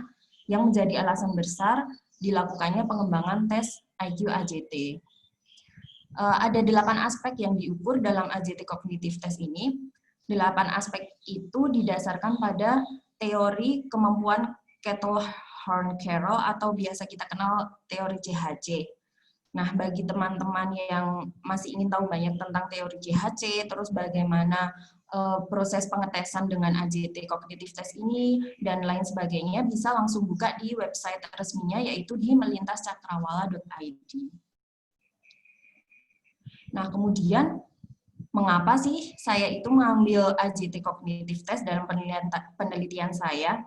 yang menjadi alasan besar dilakukannya pengembangan tes IQ AJT. Ada 8 aspek yang diukur dalam AJT Cognitive Test ini. 8 aspek itu didasarkan pada teori kemampuan Kettle-Horn-Carroll atau biasa kita kenal teori CHC. Nah, bagi teman-teman yang masih ingin tahu banyak tentang teori CHC, terus bagaimana proses pengetesan dengan AJT Cognitive Test ini, dan lain sebagainya, bisa langsung buka di website resminya, yaitu di melintascakrawala.id. Nah, kemudian, mengapa sih saya itu mengambil AJT Cognitive Test dalam penelitian saya?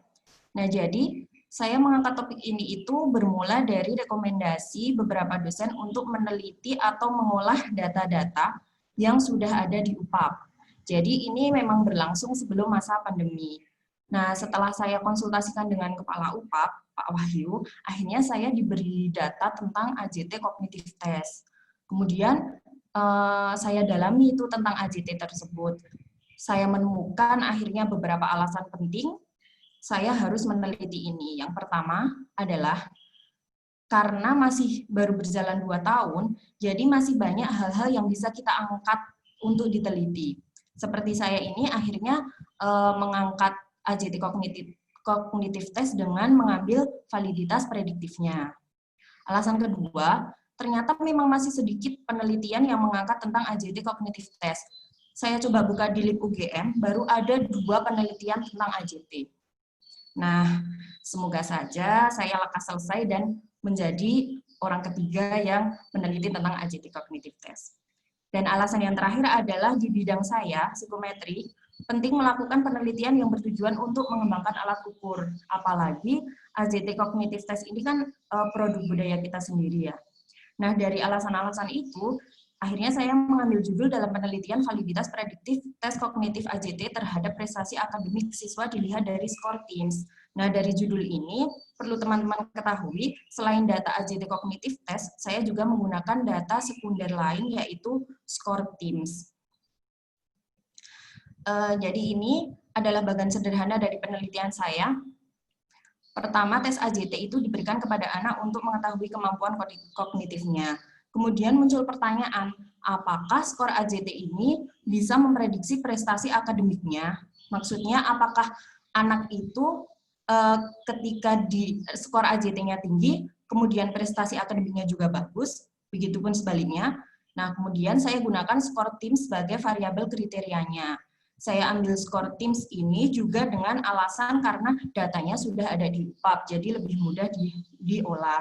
Nah, jadi saya mengangkat topik ini itu bermula dari rekomendasi beberapa dosen untuk meneliti atau mengolah data-data yang sudah ada di UPAP. Jadi ini memang berlangsung sebelum masa pandemi. Nah, setelah saya konsultasikan dengan Kepala UPAP, Pak Wahyu, akhirnya saya diberi data tentang AJT Cognitive Test. Kemudian saya dalami itu tentang AJT tersebut. Saya menemukan akhirnya beberapa alasan penting saya harus meneliti ini. Yang pertama adalah karena masih baru berjalan 2 tahun, jadi masih banyak hal-hal yang bisa kita angkat untuk diteliti. Seperti saya ini akhirnya mengangkat AJT Cognitive Test dengan mengambil validitas prediktifnya. Alasan kedua, ternyata memang masih sedikit penelitian yang mengangkat tentang AJT Cognitive Test. Saya coba buka di LIP UGM, baru ada 2 penelitian tentang AJT. Nah, semoga saja saya lekas selesai dan menjadi orang ketiga yang meneliti tentang AJT Cognitive Test. Dan alasan yang terakhir adalah di bidang saya, psikometri, penting melakukan penelitian yang bertujuan untuk mengembangkan alat ukur. Apalagi AJT Cognitive Test ini kan produk budaya kita sendiri ya. Nah, dari alasan-alasan itu, akhirnya saya mengambil judul dalam penelitian validitas prediktif tes kognitif AJT terhadap prestasi akademik siswa dilihat dari skor TIMSS. Nah, dari judul ini, perlu teman-teman ketahui, selain data AJT Cognitive Test, saya juga menggunakan data sekunder lain, yaitu skor TIMSS. Jadi ini adalah bagian sederhana dari penelitian saya. Pertama, tes AJT itu diberikan kepada anak untuk mengetahui kemampuan kognitifnya. Kemudian muncul pertanyaan, apakah skor AJT ini bisa memprediksi prestasi akademiknya? Maksudnya, apakah anak itu ketika di skor AJT-nya tinggi, kemudian prestasi akademiknya juga bagus, begitupun sebaliknya. Nah, kemudian saya gunakan skor TIMSS sebagai variabel kriterianya. Saya ambil skor TIMSS ini juga dengan alasan karena datanya sudah ada di UPAP, jadi lebih mudah diolah.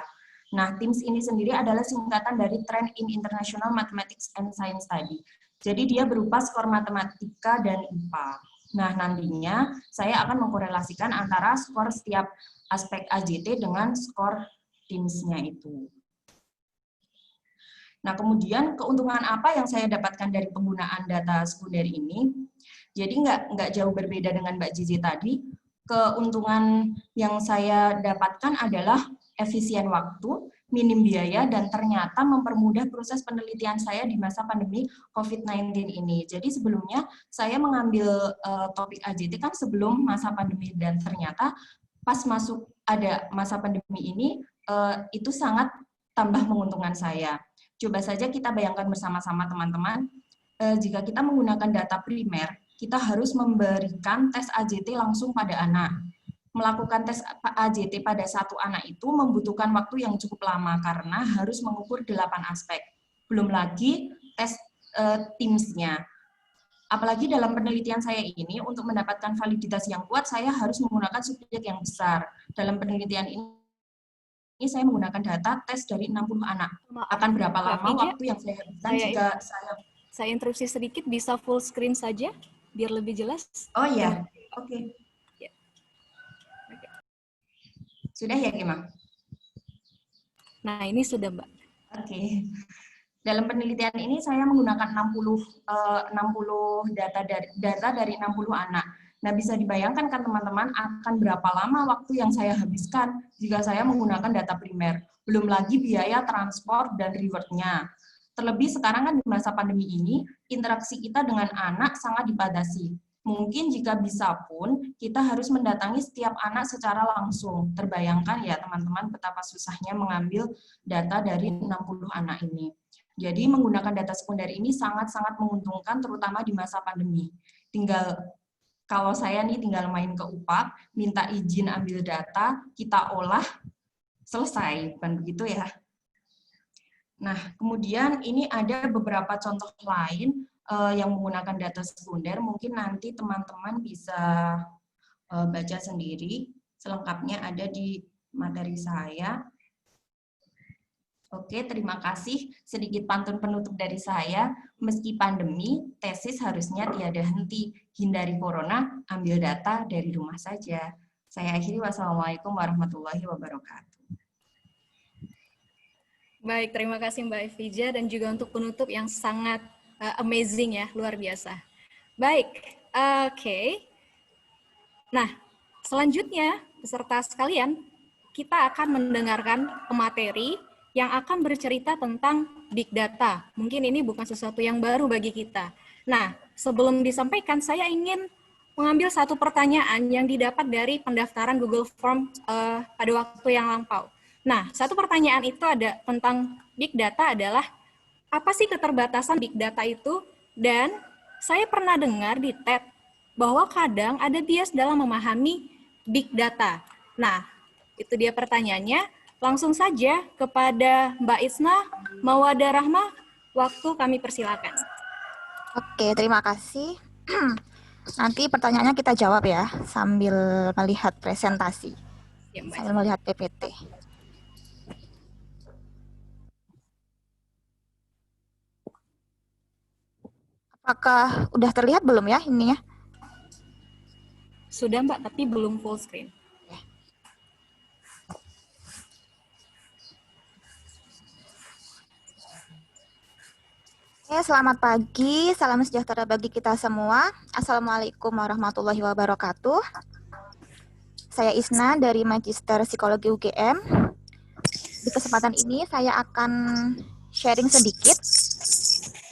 Nah, TIMSS ini sendiri adalah singkatan dari Trend in International Mathematics and Science Study. Jadi dia berupa skor matematika dan IPA. Nah, nantinya saya akan mengkorelasikan antara skor setiap aspek AJT dengan skor TIMSS-nya itu. Nah, kemudian keuntungan apa yang saya dapatkan dari penggunaan data sekunder ini? Jadi nggak jauh berbeda dengan Mbak Zizi tadi. Keuntungan yang saya dapatkan adalah efisien waktu, minim biaya, dan ternyata mempermudah proses penelitian saya di masa pandemi COVID-19 ini. Jadi sebelumnya saya mengambil topik AJT kan sebelum masa pandemi, dan ternyata pas masuk ada masa pandemi ini, itu sangat tambah menguntungkan saya. Coba saja kita bayangkan bersama-sama teman-teman, jika kita menggunakan data primer, kita harus memberikan tes AJT langsung pada anak. Melakukan tes AJT pada satu anak itu membutuhkan waktu yang cukup lama karena harus mengukur 8 aspek. Belum lagi tes TIMSS-nya. Apalagi dalam penelitian saya ini, untuk mendapatkan validitas yang kuat, saya harus menggunakan subjek yang besar. Dalam penelitian ini saya menggunakan data tes dari 60 anak. Akan berapa lama waktu yang saya habiskan jika saya interupsi sedikit, bisa full screen saja? biar lebih jelas. Oh iya, oke. Ya. Oke. Sudah ya, Gema? Nah, ini sudah, Mbak. Oke. Dalam penelitian ini saya menggunakan 60 data dari 60 anak. Nah, bisa dibayangkan kan teman-teman akan berapa lama waktu yang saya habiskan jika saya menggunakan data primer. Belum lagi biaya transport dan reward-nya. Terlebih sekarang kan di masa pandemi ini, interaksi kita dengan anak sangat dibatasi. Mungkin jika bisa pun, kita harus mendatangi setiap anak secara langsung. Terbayangkan ya teman-teman betapa susahnya mengambil data dari 60 anak ini. Jadi menggunakan data sekunder ini sangat-sangat menguntungkan terutama di masa pandemi. Kalau saya nih tinggal main ke UPAK, minta izin ambil data, kita olah, selesai, bukan begitu ya? Nah, kemudian ini ada beberapa contoh lain yang menggunakan data sekunder, mungkin nanti teman-teman bisa baca sendiri, selengkapnya ada di materi saya. Oke, terima kasih. Sedikit pantun penutup dari saya. Meski pandemi, tesis harusnya tiada henti. Hindari corona, ambil data dari rumah saja. Saya akhiri, wassalamualaikum warahmatullahi wabarakatuh. Baik, terima kasih Mbak Evija dan juga untuk penutup yang sangat amazing ya, luar biasa. Baik, oke. Nah, selanjutnya peserta sekalian, kita akan mendengarkan pemateri yang akan bercerita tentang Big Data. Mungkin ini bukan sesuatu yang baru bagi kita. Nah, sebelum disampaikan, saya ingin mengambil satu pertanyaan yang didapat dari pendaftaran Google Form pada waktu yang lampau. Nah, satu pertanyaan itu ada tentang Big Data adalah, apa sih keterbatasan Big Data itu? Dan saya pernah dengar di TED bahwa kadang ada bias dalam memahami Big Data. Nah, itu dia pertanyaannya. Langsung saja kepada Mbak Isna Mawada Rahma, waktu kami persilakan. Oke, terima kasih. Nanti pertanyaannya kita jawab ya, sambil melihat presentasi, Ya, Mbak. sambil melihat PPT. Apakah udah terlihat belum ya ininya? Sudah Mbak, tapi belum full screen. Oke, selamat pagi, salam sejahtera bagi kita semua. Assalamualaikum warahmatullahi wabarakatuh. Saya Isna dari Magister Psikologi UGM. Di kesempatan ini saya akan sharing sedikit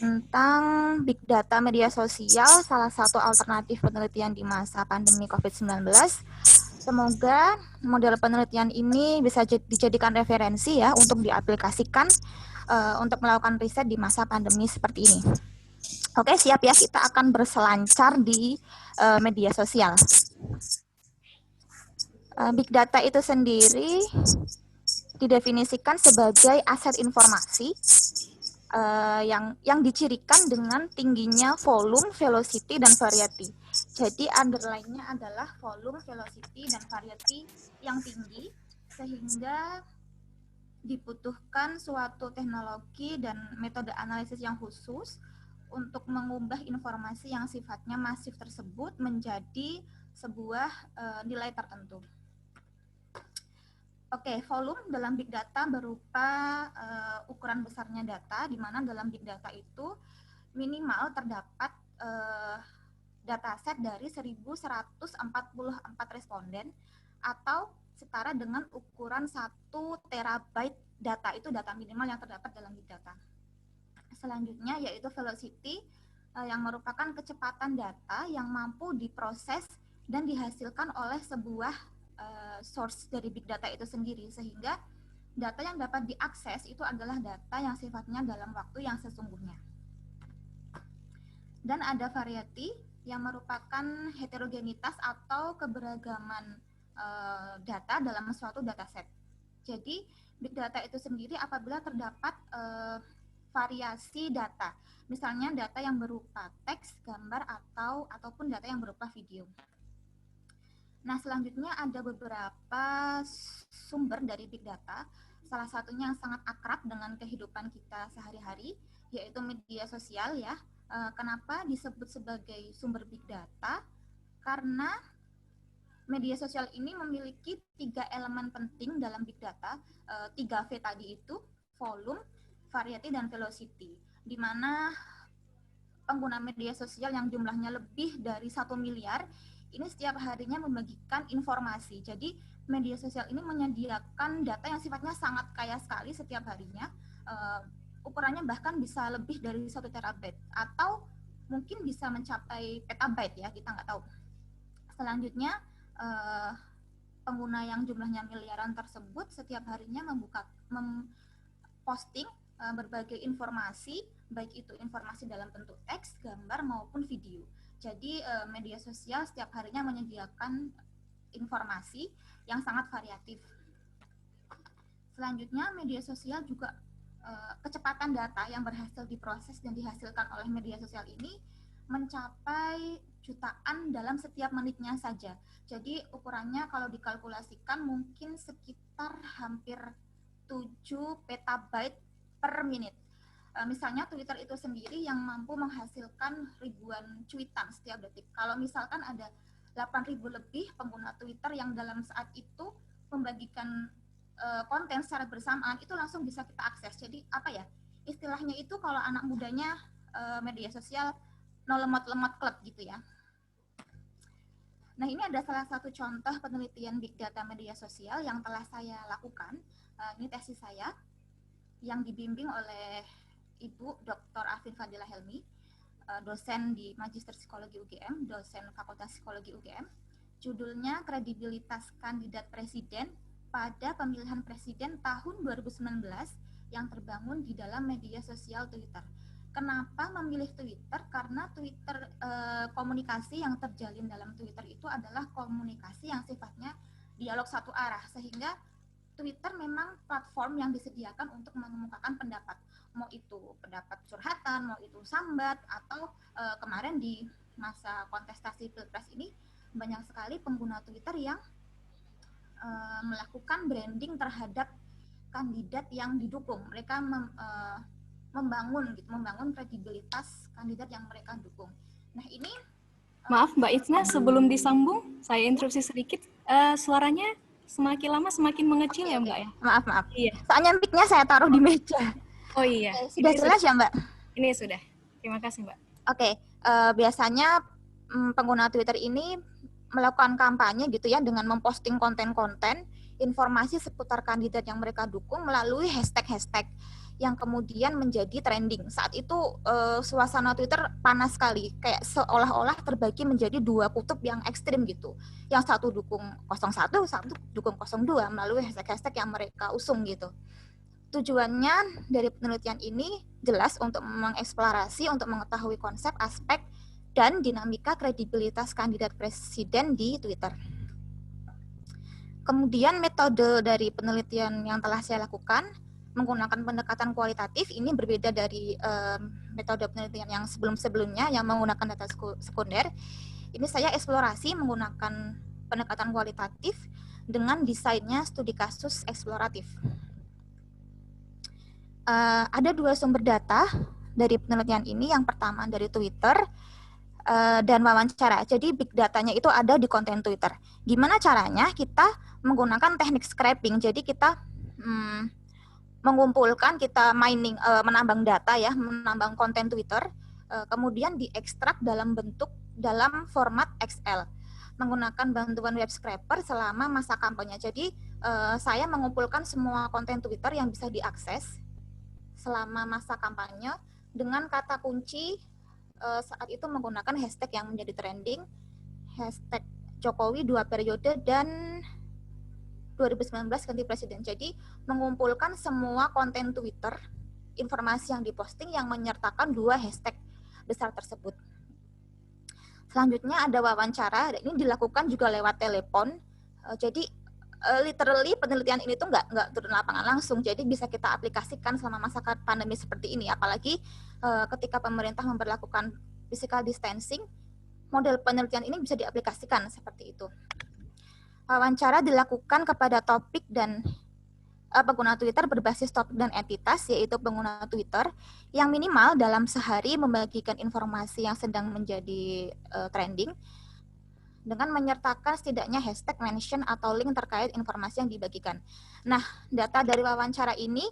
tentang Big Data media sosial, salah satu alternatif penelitian di masa pandemi COVID-19. Semoga model penelitian ini bisa dijadikan referensi ya untuk diaplikasikan untuk melakukan riset di masa pandemi seperti ini. Oke, siap ya, kita akan berselancar di media sosial. Big Data itu sendiri didefinisikan sebagai aset informasi yang dicirikan dengan tingginya volume, velocity, dan variety. Jadi underline-nya adalah volume, velocity, dan variety yang tinggi, sehingga dibutuhkan suatu teknologi dan metode analisis yang khusus untuk mengubah informasi yang sifatnya masif tersebut menjadi sebuah nilai tertentu. Oke, volume dalam Big Data berupa ukuran besarnya data, di mana dalam Big Data itu minimal terdapat dataset dari 1.144 responden atau setara dengan ukuran 1 terabyte data, itu data minimal yang terdapat dalam Big Data. Selanjutnya yaitu velocity, yang merupakan kecepatan data yang mampu diproses dan dihasilkan oleh sebuah source dari Big Data itu sendiri, sehingga data yang dapat diakses itu adalah data yang sifatnya dalam waktu yang sesungguhnya. Dan ada variety yang merupakan heterogenitas atau keberagaman data dalam suatu dataset. Jadi Big Data itu sendiri apabila terdapat variasi data, misalnya data yang berupa teks, gambar, ataupun data yang berupa video. Nah, selanjutnya ada beberapa sumber dari Big Data, salah satunya yang sangat akrab dengan kehidupan kita sehari-hari, yaitu media sosial ya. Kenapa disebut sebagai sumber big data? Karena media sosial ini memiliki 3 elemen penting dalam big data, 3V tadi itu, volume, variety, dan velocity, di mana pengguna media sosial yang jumlahnya lebih dari 1 miliar, ini setiap harinya membagikan informasi. Jadi media sosial ini menyediakan data yang sifatnya sangat kaya sekali setiap harinya, ukurannya bahkan bisa lebih dari 1 terabyte, atau mungkin bisa mencapai petabyte ya, kita nggak tahu. Selanjutnya, pengguna yang jumlahnya miliaran tersebut setiap harinya memposting berbagai informasi, baik itu informasi dalam bentuk teks, gambar, maupun video. Jadi media sosial setiap harinya menyediakan informasi yang sangat variatif. Selanjutnya, media sosial juga kecepatan data yang berhasil diproses dan dihasilkan oleh media sosial ini mencapai jutaan dalam setiap menitnya saja. Jadi ukurannya kalau dikalkulasikan mungkin sekitar hampir 7 petabyte per menit. Misalnya Twitter itu sendiri yang mampu menghasilkan ribuan cuitan setiap detik. Kalau misalkan ada 8.000 lebih pengguna Twitter yang dalam saat itu membagikan konten secara bersamaan, itu langsung bisa kita akses. Jadi apa ya, istilahnya itu kalau anak mudanya media sosial no lemot-lemot klub gitu ya. Nah, ini ada salah satu contoh penelitian big data media sosial yang telah saya lakukan. Ini tesis saya yang dibimbing oleh Ibu Dr. Afin Fadila Helmi, dosen di Magister Psikologi UGM, dosen Fakultas Psikologi UGM. Judulnya Kredibilitas Kandidat Presiden pada Pemilihan Presiden tahun 2019 yang terbangun di dalam media sosial Twitter. Kenapa memilih Twitter? Karena Twitter, komunikasi yang terjalin dalam Twitter itu adalah komunikasi yang sifatnya dialog satu arah, sehingga Twitter memang platform yang disediakan untuk mengemukakan pendapat, mau itu pendapat curhatan, mau itu sambat, atau kemarin di masa kontestasi Pilpres ini banyak sekali pengguna Twitter yang melakukan branding terhadap kandidat yang didukung. Mereka membangun kredibilitas kandidat yang mereka dukung. Nah, ini Maaf Mbak Itsna, sebelum disambung, saya interupsi sedikit. Suaranya semakin lama semakin mengecil ya Mbak ya? Maaf. Iya. Soalnya mic-nya saya taruh di meja. Oh iya. Sudah jelas ya Mbak? Ini sudah. Terima kasih Mbak. Oke, biasanya pengguna Twitter ini melakukan kampanye gitu ya dengan memposting konten-konten informasi seputar kandidat yang mereka dukung melalui hashtag-hashtag yang kemudian menjadi trending. Saat itu suasana Twitter panas sekali, kayak seolah-olah terbagi menjadi 2 kutub yang ekstrim gitu. Yang satu dukung 01, satu dukung 02 melalui hashtag-hashtag yang mereka usung gitu. Tujuannya dari penelitian ini jelas untuk mengeksplorasi, untuk mengetahui konsep, aspek, dan dinamika kredibilitas kandidat presiden di Twitter. Kemudian metode dari penelitian yang telah saya lakukan menggunakan pendekatan kualitatif. Ini berbeda dari metode penelitian yang sebelum-sebelumnya yang menggunakan data sekunder. Ini saya eksplorasi menggunakan pendekatan kualitatif dengan desainnya studi kasus eksploratif. Ada 2 sumber data dari penelitian ini. Yang pertama dari Twitter dan wawancara. Jadi big datanya itu ada di konten Twitter. Gimana caranya? Kita menggunakan teknik scraping. Jadi kita mengumpulkan, kita mining, menambang data ya, menambang konten Twitter, kemudian diekstrak dalam format Excel menggunakan bantuan web scraper selama masa kampanye. Jadi saya mengumpulkan semua konten Twitter yang bisa diakses selama masa kampanye dengan kata kunci saat itu menggunakan hashtag yang menjadi trending, hashtag Jokowi 2 periode dan 2019 ganti presiden. Jadi mengumpulkan semua konten Twitter, informasi yang diposting yang menyertakan 2 hashtag besar tersebut. Selanjutnya ada wawancara, ini dilakukan juga lewat telepon. Jadi literally penelitian ini tuh nggak turun lapangan langsung, jadi bisa kita aplikasikan selama masa pandemi seperti ini. Apalagi ketika pemerintah memberlakukan physical distancing, model penelitian ini bisa diaplikasikan seperti itu. Wawancara dilakukan kepada topik dan pengguna Twitter berbasis topik dan entitas, yaitu pengguna Twitter yang minimal dalam sehari membagikan informasi yang sedang menjadi trending dengan menyertakan setidaknya hashtag, mention, atau link terkait informasi yang dibagikan. Nah, data dari wawancara ini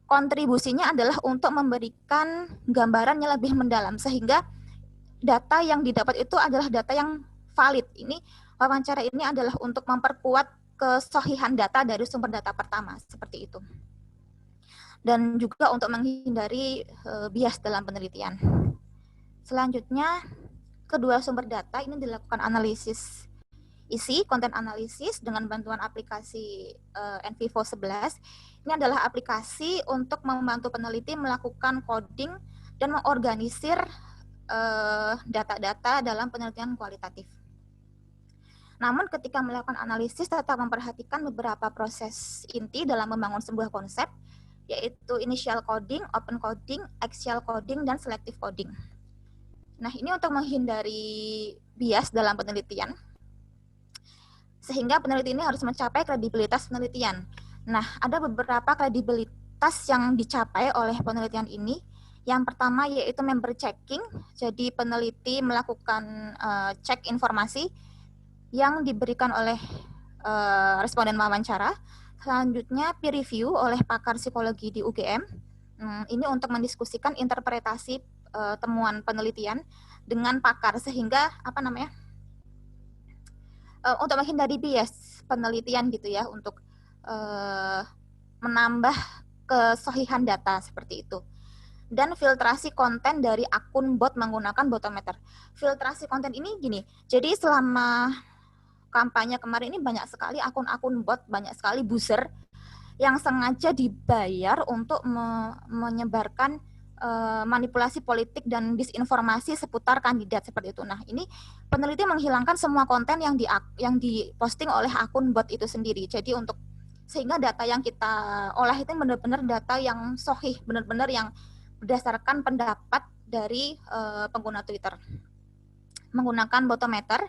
kontribusinya adalah untuk memberikan gambaran yang lebih mendalam, sehingga data yang didapat itu adalah data yang valid. Ini wawancara ini adalah untuk memperkuat kesohihan data dari sumber data pertama, seperti itu. Dan juga untuk menghindari bias dalam penelitian. Selanjutnya, kedua sumber data ini dilakukan analisis isi, konten analisis dengan bantuan aplikasi NVivo 11. Ini adalah aplikasi untuk membantu peneliti melakukan coding dan mengorganisir data-data dalam penelitian kualitatif. Namun ketika melakukan analisis tetap memperhatikan beberapa proses inti dalam membangun sebuah konsep, yaitu initial coding, open coding, axial coding, dan selective coding. Nah, ini untuk menghindari bias dalam penelitian, sehingga peneliti ini harus mencapai kredibilitas penelitian. Nah, ada beberapa kredibilitas yang dicapai oleh penelitian ini. Yang pertama yaitu member checking, jadi peneliti melakukan cek informasi yang diberikan oleh responden wawancara. Selanjutnya peer review oleh pakar psikologi di UGM. Ini untuk mendiskusikan interpretasi temuan penelitian dengan pakar, sehingga untuk menghindari bias penelitian gitu ya, untuk menambah kesohihan data seperti itu. Dan filtrasi konten dari akun bot menggunakan botometer. Filtrasi konten ini gini, jadi selama kampanye kemarin ini banyak sekali akun-akun bot, banyak sekali buzzer yang sengaja dibayar untuk menyebarkan manipulasi politik dan disinformasi seputar kandidat seperti itu. Nah, ini peneliti menghilangkan semua konten yang diposting oleh akun bot itu sendiri. Jadi sehingga data yang kita olah itu benar-benar data yang sahih, benar-benar yang berdasarkan pendapat dari pengguna Twitter. Menggunakan botometer.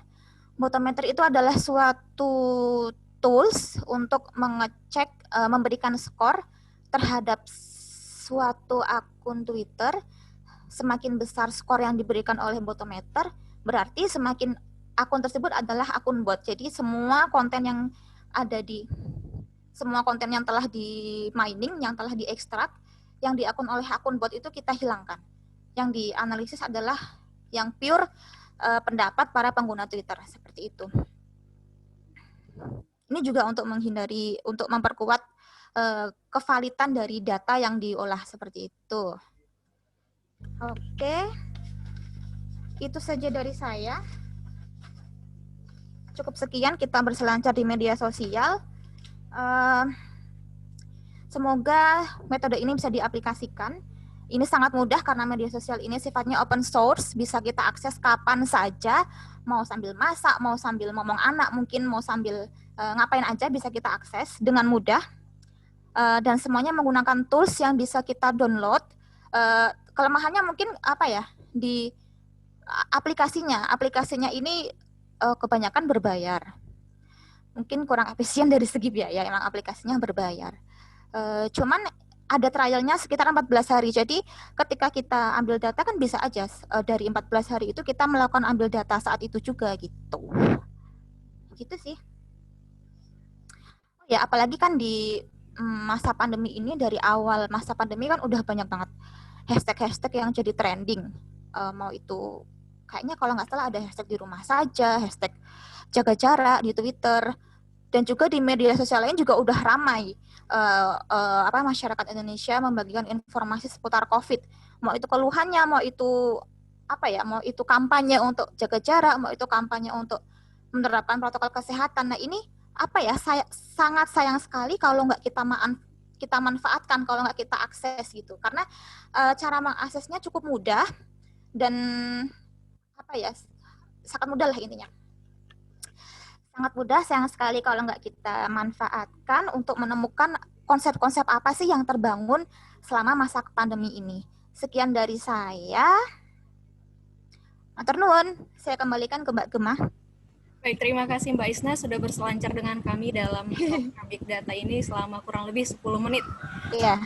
Botometer itu adalah suatu tools untuk mengecek, memberikan skor terhadap suatu akun Twitter. Semakin besar skor yang diberikan oleh botometer, berarti semakin akun tersebut adalah akun bot. Jadi semua konten yang telah di mining, yang telah diekstrak, yang diakun oleh akun bot itu kita hilangkan. Yang dianalisis adalah yang pure pendapat para pengguna Twitter, seperti itu. Ini juga untuk memperkuat kevalitan dari data yang diolah, seperti itu. Oke, itu saja dari saya. Cukup sekian, kita berselancar di media sosial. Semoga metode ini bisa diaplikasikan. Ini sangat mudah karena media sosial ini sifatnya open source, bisa kita akses kapan saja, mau sambil masak, mau sambil ngomong anak, mungkin mau sambil ngapain aja bisa kita akses dengan mudah. Dan semuanya menggunakan tools yang bisa kita download. Kelemahannya mungkin di aplikasinya ini kebanyakan berbayar. Mungkin kurang efisien dari segi biaya, emang aplikasinya berbayar. Cuman ada trialnya sekitar 14 hari. Jadi ketika kita ambil data kan bisa aja dari 14 hari itu kita melakukan ambil data saat itu juga gitu. Gitu sih. Ya, apalagi kan di masa pandemi ini, dari awal masa pandemi kan udah banyak banget hashtag-hashtag yang jadi trending. Mau itu kayaknya kalau nggak salah ada hashtag di rumah saja, hashtag jaga jarak di Twitter, dan juga di media sosial lain juga udah ramai masyarakat Indonesia membagikan informasi seputar COVID. Mau itu keluhannya, mau itu mau itu kampanye untuk jaga jarak, mau itu kampanye untuk menerapkan protokol kesehatan. Nah, ini sangat sayang sekali kalau nggak kita manfaatkan, kalau nggak kita akses gitu. Karena cara mengaksesnya cukup mudah dan sangat mudah lah intinya. Sangat mudah, sayang sekali kalau nggak kita manfaatkan untuk menemukan konsep-konsep apa sih yang terbangun selama masa pandemi ini. Sekian dari saya. Matur nuwun, saya kembalikan ke Mbak Gemah. Baik, terima kasih Mbak Isna sudah berselancar dengan kami dalam program Big Data ini selama kurang lebih 10 menit. Iya.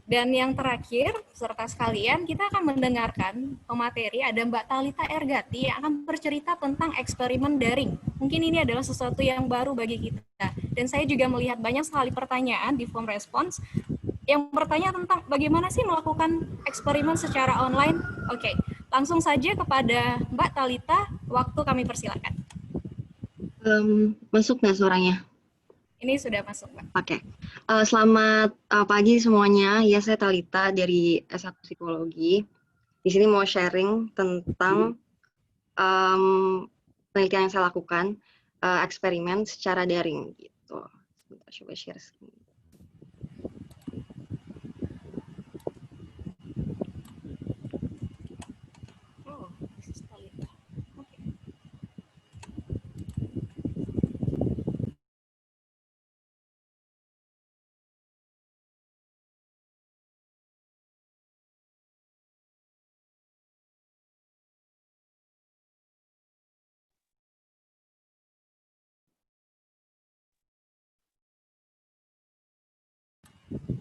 Dan yang terakhir, peserta sekalian, kita akan mendengarkan pemateri ada Mbak Talita Ergati yang akan bercerita tentang eksperimen daring. Mungkin ini adalah sesuatu yang baru bagi kita. Dan saya juga melihat banyak sekali pertanyaan di form respons yang bertanya tentang bagaimana sih melakukan eksperimen secara online. Oke, langsung saja kepada Mbak Talita, waktu kami persilakan. Masuk nggak suaranya? Ini sudah masuk, Mbak. Oke. Selamat pagi semuanya. Ya, saya Talita dari S1 Psikologi. Di sini mau sharing tentang penelitian yang saya lakukan, eksperimen secara daring gitu. Sebentar, coba share screen.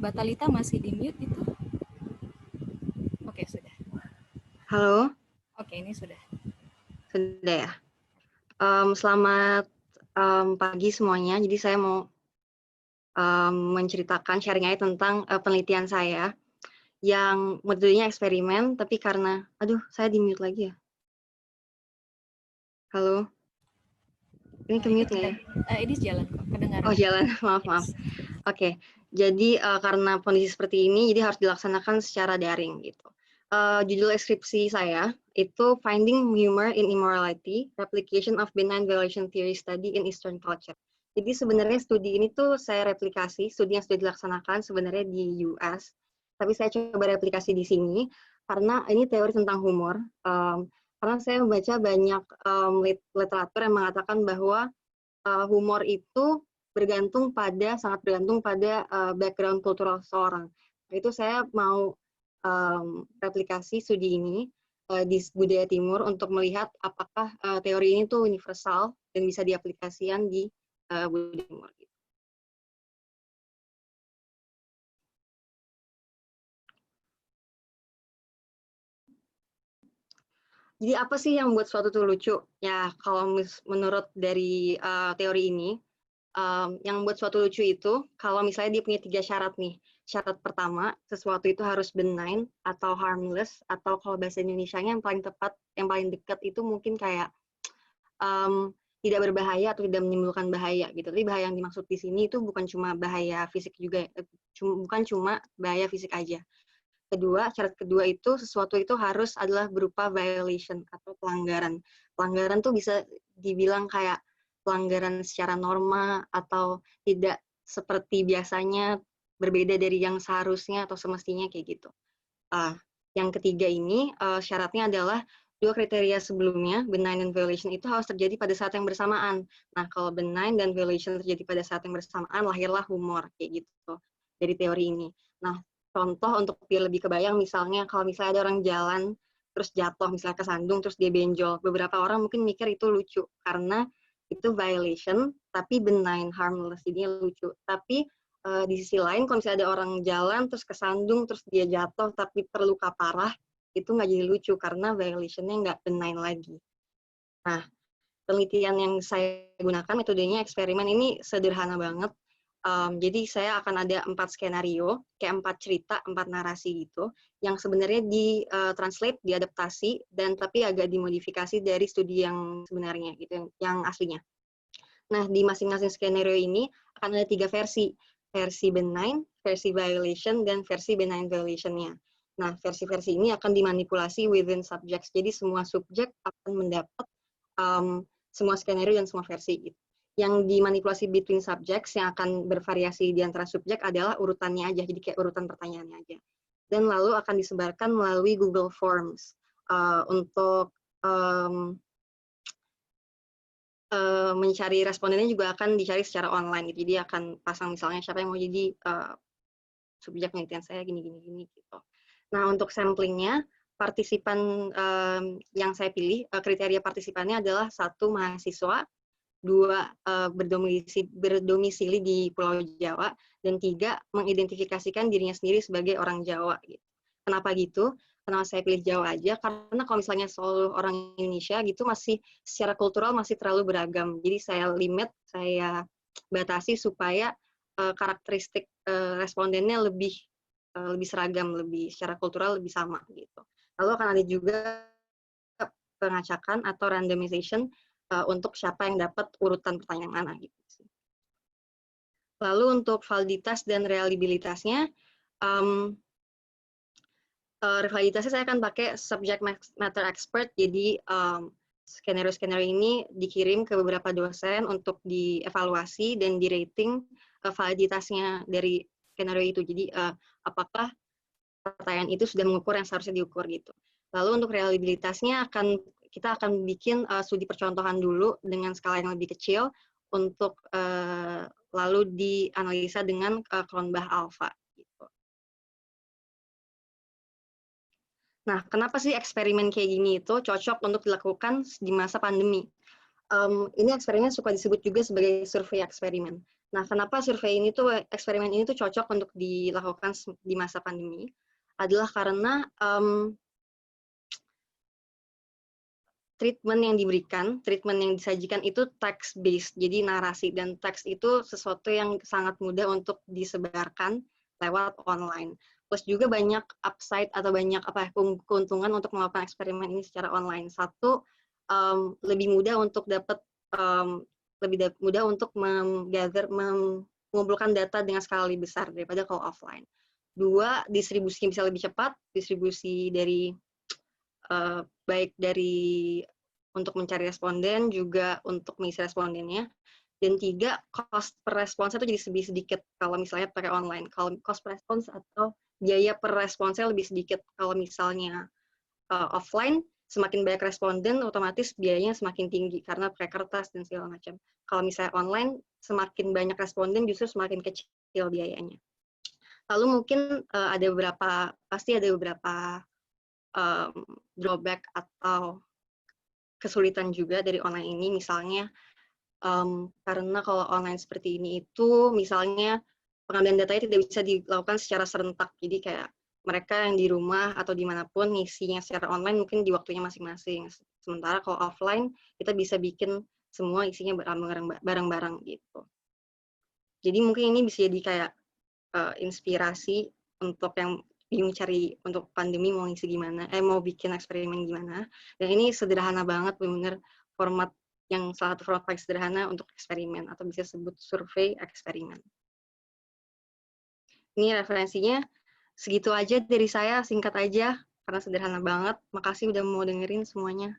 Mbak Talita masih di mute itu? Oke, sudah. Halo? Oke, ini sudah. Sudah ya. Selamat pagi semuanya. Jadi saya mau menceritakan sharing aja tentang penelitian saya yang metodenya eksperimen, tapi karena, saya di mute lagi ya. Halo? Ini ke mute nggak ya? Ini jalan kok, kedengaran. Oh jalan, maaf. Oke, jadi karena kondisi seperti ini, jadi harus dilaksanakan secara daring gitu. Judul skripsi saya itu Finding Humor in Immorality, Replication of Benign Violation Theory Study in Eastern Culture. Jadi sebenarnya studi ini tuh saya replikasi, studi yang sudah dilaksanakan sebenarnya di US, tapi saya coba replikasi di sini karena ini teori tentang humor. Karena saya membaca banyak literatur yang mengatakan bahwa humor itu sangat bergantung pada background kultural seseorang. Itu saya mau replikasi studi ini di budaya timur untuk melihat apakah teori ini tuh universal dan bisa diaplikasikan di budaya timur. Jadi apa sih yang membuat suatu itu lucu? Ya kalau menurut dari teori ini, yang membuat suatu lucu itu kalau misalnya dia punya 3 syarat nih. Syarat pertama, sesuatu itu harus benign atau harmless, atau kalau bahasa Indonesianya yang paling tepat, yang paling dekat itu mungkin kayak tidak berbahaya atau tidak menimbulkan bahaya gitu. Tapi bahaya yang dimaksud di sini itu bukan cuma bahaya fisik juga, bukan cuma bahaya fisik aja. Syarat kedua itu sesuatu itu harus adalah berupa violation atau pelanggaran. Pelanggaran tuh bisa dibilang kayak pelanggaran secara norma atau tidak seperti biasanya, berbeda dari yang seharusnya atau semestinya kayak gitu. Yang ketiga ini syaratnya adalah 2 kriteria sebelumnya, benign dan violation itu harus terjadi pada saat yang bersamaan. Nah, kalau benign dan violation terjadi pada saat yang bersamaan, lahirlah humor kayak gitu dari teori ini. Nah, contoh untuk biar lebih kebayang, misalnya kalau misalnya ada orang jalan terus jatuh, misalnya kesandung terus dia benjol, beberapa orang mungkin mikir itu lucu karena itu violation tapi benign, harmless, jadinya lucu. Tapi di sisi lain kalau misalnya ada orang jalan terus kesandung terus dia jatuh tapi terluka parah, itu nggak jadi lucu karena violation-nya nggak benign lagi. Nah, penelitian yang saya gunakan metodenya eksperimen ini sederhana banget. Jadi saya akan ada 4 skenario, kayak 4 cerita, 4 narasi gitu, yang sebenarnya di-translate, diadaptasi, dan tapi agak dimodifikasi dari studi yang sebenarnya, gitu, yang aslinya. Nah, di masing-masing skenario ini akan ada 3 versi benign, versi violation, dan versi benign violation-nya. Nah, versi-versi ini akan dimanipulasi within subjects, jadi semua subjek akan mendapat semua skenario dan semua versi gitu. Yang dimanipulasi between subjects yang akan bervariasi di antara subjek adalah urutannya aja, jadi kayak urutan pertanyaannya aja. Dan lalu akan disebarkan melalui Google Forms untuk mencari respondennya juga akan dicari secara online gitu. Jadi akan pasang misalnya siapa yang mau jadi subjek penelitian saya gini gitu. Nah, untuk samplingnya partisipan yang saya pilih, kriteria partisipannya adalah 1 mahasiswa, 2 berdomisili di Pulau Jawa, dan 3 mengidentifikasikan dirinya sendiri sebagai orang Jawa. Gitu. Kenapa gitu? Kenapa saya pilih Jawa aja? Karena kalau misalnya seluruh orang Indonesia gitu masih secara kultural masih terlalu beragam. Jadi saya batasi supaya karakteristik respondennya lebih seragam, lebih secara kultural lebih sama gitu. Lalu akan ada juga pengacakan atau randomization untuk siapa yang dapat urutan pertanyaan mana gitu. Lalu untuk validitas dan reliabilitasnya, validitasnya saya akan pakai subject matter expert, jadi skenario-skenario ini dikirim ke beberapa dosen untuk dievaluasi dan di-rating validitasnya dari skenario itu. Jadi apakah pertanyaan itu sudah mengukur yang seharusnya diukur gitu. Lalu untuk reliabilitasnya kita akan bikin studi percontohan dulu dengan skala yang lebih kecil untuk lalu dianalisa dengan Cronbach alpha. Gitu. Nah, kenapa sih eksperimen kayak gini itu cocok untuk dilakukan di masa pandemi? Ini eksperimen suka disebut juga sebagai survei eksperimen. Nah, kenapa eksperimen ini tuh cocok untuk dilakukan di masa pandemi? Adalah karena treatment yang disajikan itu text-based, jadi narasi, dan teks itu sesuatu yang sangat mudah untuk disebarkan lewat online. Plus juga banyak upside atau banyak keuntungan untuk melakukan eksperimen ini secara online. 1, lebih mudah untuk mengumpulkan data dengan skala lebih besar daripada kalau offline. 2, distribusi bisa lebih cepat, distribusi dari baik dari untuk mencari responden juga untuk mengisi respondennya. Dan 3, cost per responsnya itu jadi lebih sedikit kalau misalnya pakai online. Kalau cost per respons atau biaya per responsnya lebih sedikit. Kalau misalnya offline, semakin banyak responden, otomatis biayanya semakin tinggi karena pakai kertas dan segala macam. Kalau misalnya online, semakin banyak responden justru semakin kecil biayanya. Lalu mungkin pasti ada beberapa drawback atau kesulitan juga dari online ini, misalnya karena kalau online seperti ini itu misalnya pengambilan datanya tidak bisa dilakukan secara serentak, jadi kayak mereka yang di rumah atau dimanapun ngisinya secara online mungkin di waktunya masing-masing, sementara kalau offline kita bisa bikin semua isinya bareng-bareng gitu. Jadi mungkin ini bisa jadi kayak inspirasi untuk yang bingung cari untuk pandemi mau ngisi gimana, mau bikin eksperimen gimana. Dan ini sederhana banget, benar-benar salah satu format paling sederhana untuk eksperimen, atau bisa sebut survei eksperimen. Ini referensinya, segitu aja dari saya, singkat aja, karena sederhana banget. Makasih udah mau dengerin semuanya.